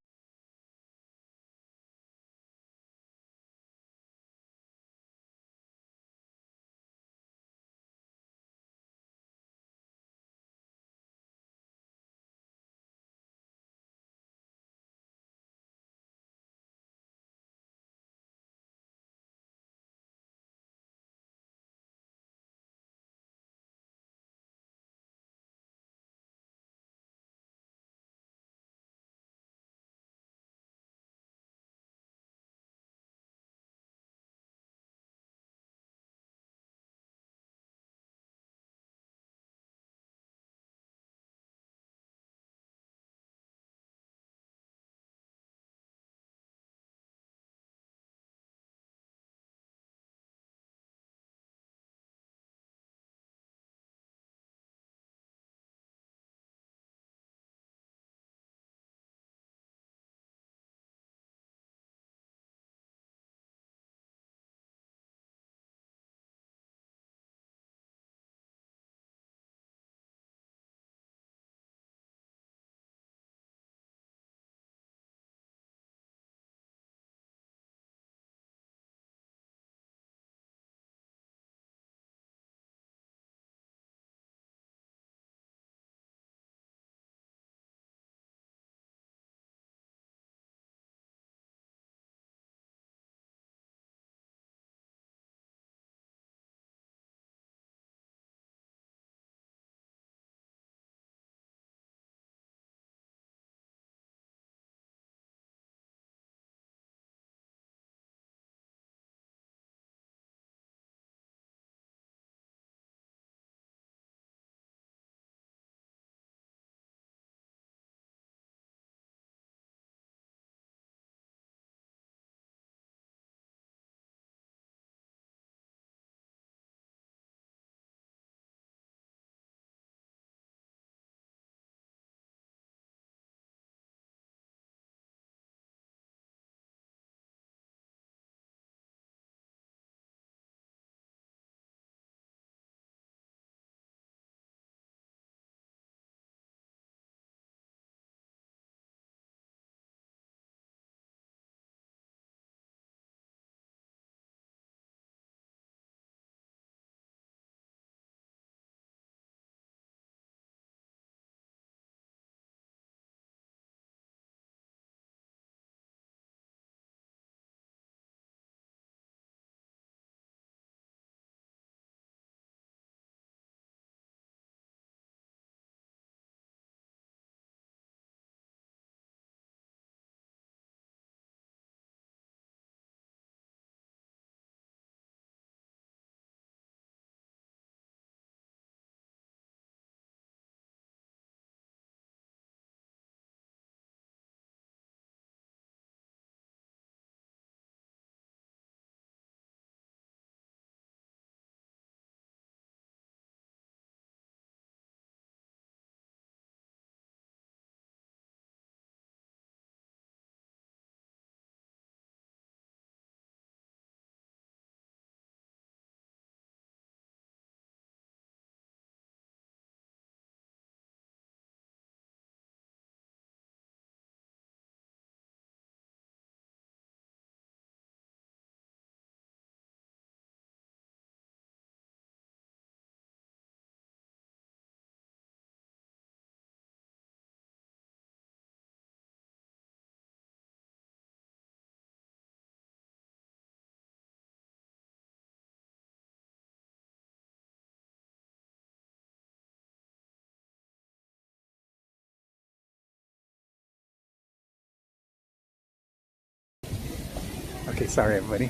Okay, sorry everybody.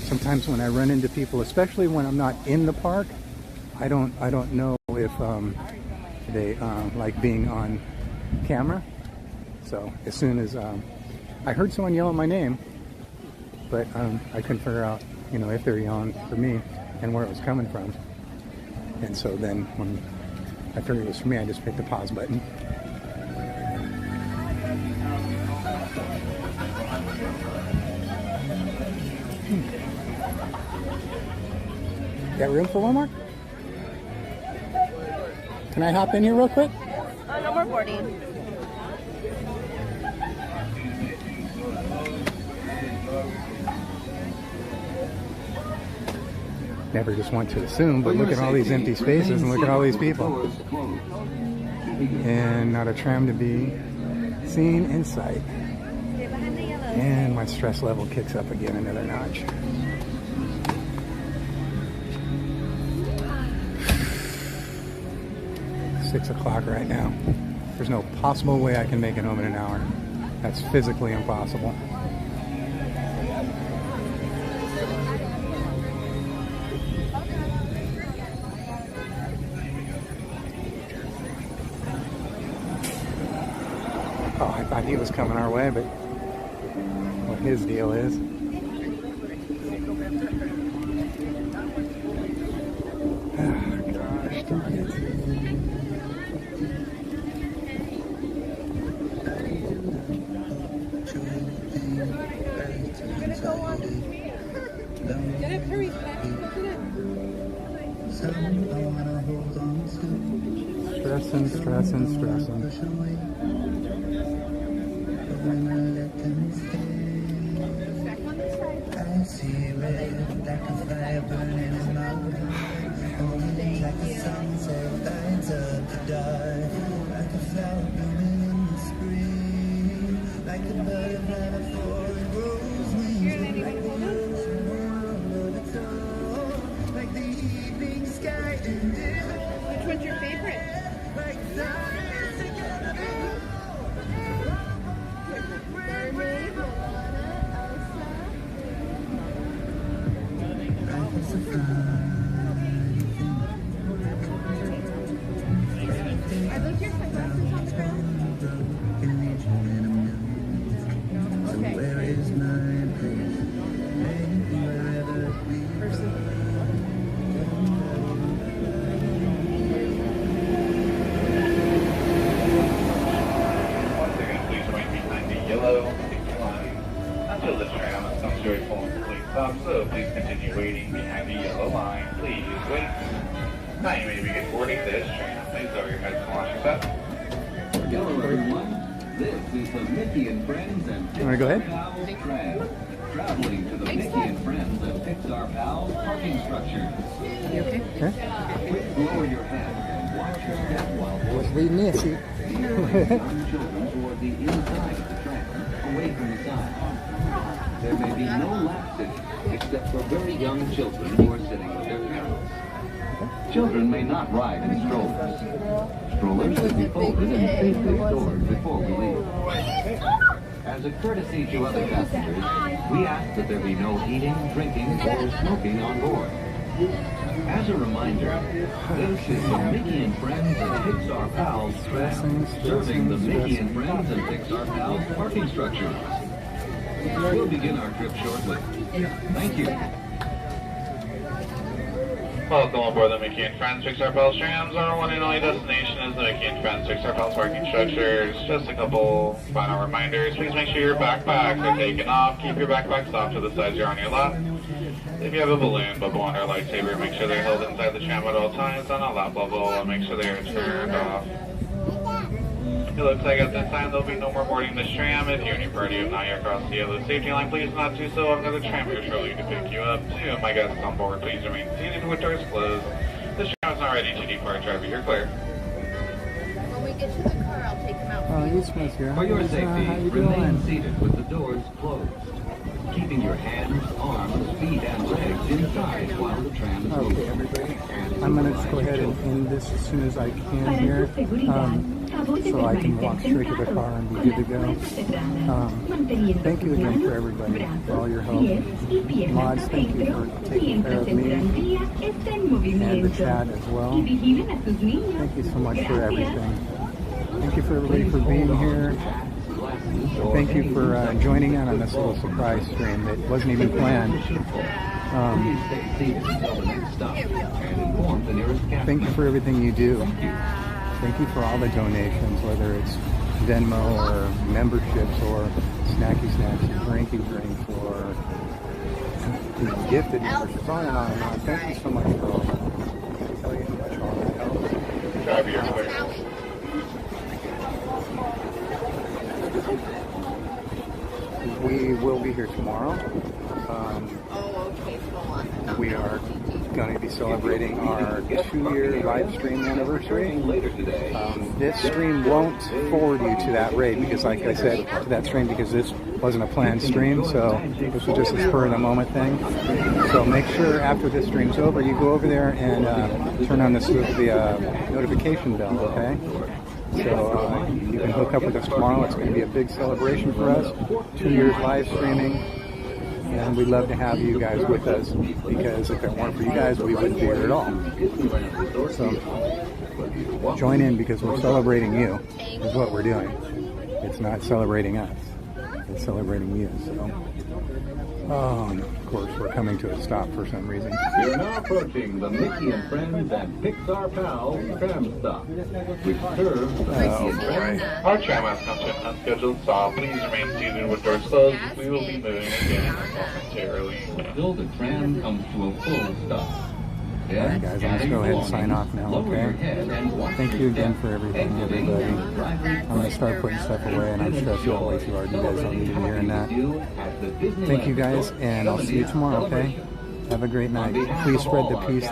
Sometimes when I run into people, especially when I'm not in the park, I don't know if they like being on camera. So as soon as I heard someone yell out my name, but I couldn't figure out, you know, if they're yelling for me and where it was coming from. And so then when I figured it was for me, I just picked the pause button. Got room for one more? Can I hop in here real quick? No more boarding. Never just want to assume, but look at all these empty spaces and look at all these people. And not a tram to be seen in sight. And my stress level kicks up again another notch. It's 6 o'clock right now. There's no possible way I can make it home in an hour. That's physically impossible. Oh, I thought he was coming our way, but what his deal is. Oh, gosh darn it. Stressing. I see red like a fire burning in my heart. Like the sunset lights up the dark. Like a flower blooming in the spring. Like a butterfly before it grows wings. Like the ocean world of its own. Like the evening sky and dim. Which one's your favorite? Like stars together. Are those your sunglasses on the ground? Okay. Where is my place? Once again, please remain behind the yellow sticky line until the tram comes to a full and complete stop. So please continue waiting behind the yellow line. Please wait. Now you may begin boarding this tram. Please lower your heads and watch your step. Hello everyone, this is the Mickey and Friends and You want to go ahead? Pixar Tram. Traveling to the Mickey and Friends and Pixar Pals parking structure. You okay? Quick, lower your head and watch your step while Was reading this. steering young children toward the inside of the tram, away from the side. There may be no lap sitting, except for very young children who are sitting with their parents. Children may not ride in strollers. Strollers should be folded and safely stored before we leave. As a courtesy to other passengers, we ask that there be no eating, drinking, or smoking on board. As a reminder, this is the Mickey and Friends and Pixar Pals tram, serving the Mickey and Friends and Pixar Pals parking structures. We'll begin our trip shortly. Thank you. Welcome aboard the Mickey and Friends Pixar Pals trams. Our one and only destination is the Mickey and Friends Pixar Pals parking structures. Just a couple final reminders. Please make sure your backpacks are taken off. Keep your backpacks off to the sides you're on your lap. If you have a balloon, bubble wand, or lightsaber, make sure they're held inside the tram at all times on a lap level and make sure they are turned off. It looks like at this time there'll be no more boarding this tram. If you and your party have not yet crossed the yellow safety line, please not do so. Another tram here shortly to pick you up. To my guests on board, please remain seated with doors closed. This tram is not ready to depart. Driver, you're clear. When we get to the car, I'll take them out. Oh, you smooth here. For your How safety, you remain doing? seated with the doors closed. Keeping your hands, arms, feet, and legs inside while the tram is Okay, moving. everybody. I'm going to just go ahead and end this as soon as I can here. so I can walk straight to the car and be good to go. Thank you again for everybody, for all your help. Mods, thank you for taking care of me and the chat as well. Thank you so much for everything. Thank you for everybody for being here. Thank you for joining in on this little surprise stream that wasn't even planned. Thank you for everything you do. Thank you for all the donations, whether it's Venmo or memberships or snacky snacks or drinky drinks or gifted memberships, on and on and on. Thank you so much for all that. I can't tell you how much all that helps. We will be here tomorrow. We are going to be celebrating our 2-year live stream anniversary. This stream won't forward you to that raid because, like I said, to that stream because this wasn't a planned stream, so this was just a spur of the moment thing. So make sure after this stream's over, you go over there and turn on the notification bell, okay? So you can hook up with us tomorrow. It's going to be a big celebration for us. 2 years live streaming. And we'd love to have you guys with us because if it weren't for you guys, we wouldn't be here at all. So join in because we're celebrating you is what we're doing. It's not celebrating us. It's celebrating you. So, of course, we're coming to a stop for some reason. You're now approaching the Mickey and Friends and Pixar Pals tram stop, which serves the Mickey and Friends. Our tram has come to an unscheduled stop. Please remain seated with doors closed. We will be moving again momentarily. Until the tram comes to a full stop. Alright guys, I'm just go ahead and sign off now, okay? Thank you again for everything, everybody. I'm going to start putting stuff away and I'm stressed out way too hard. You guys don't need to be hearing that. Thank you guys, and I'll see you tomorrow, okay? Have a great night. Please spread the peace.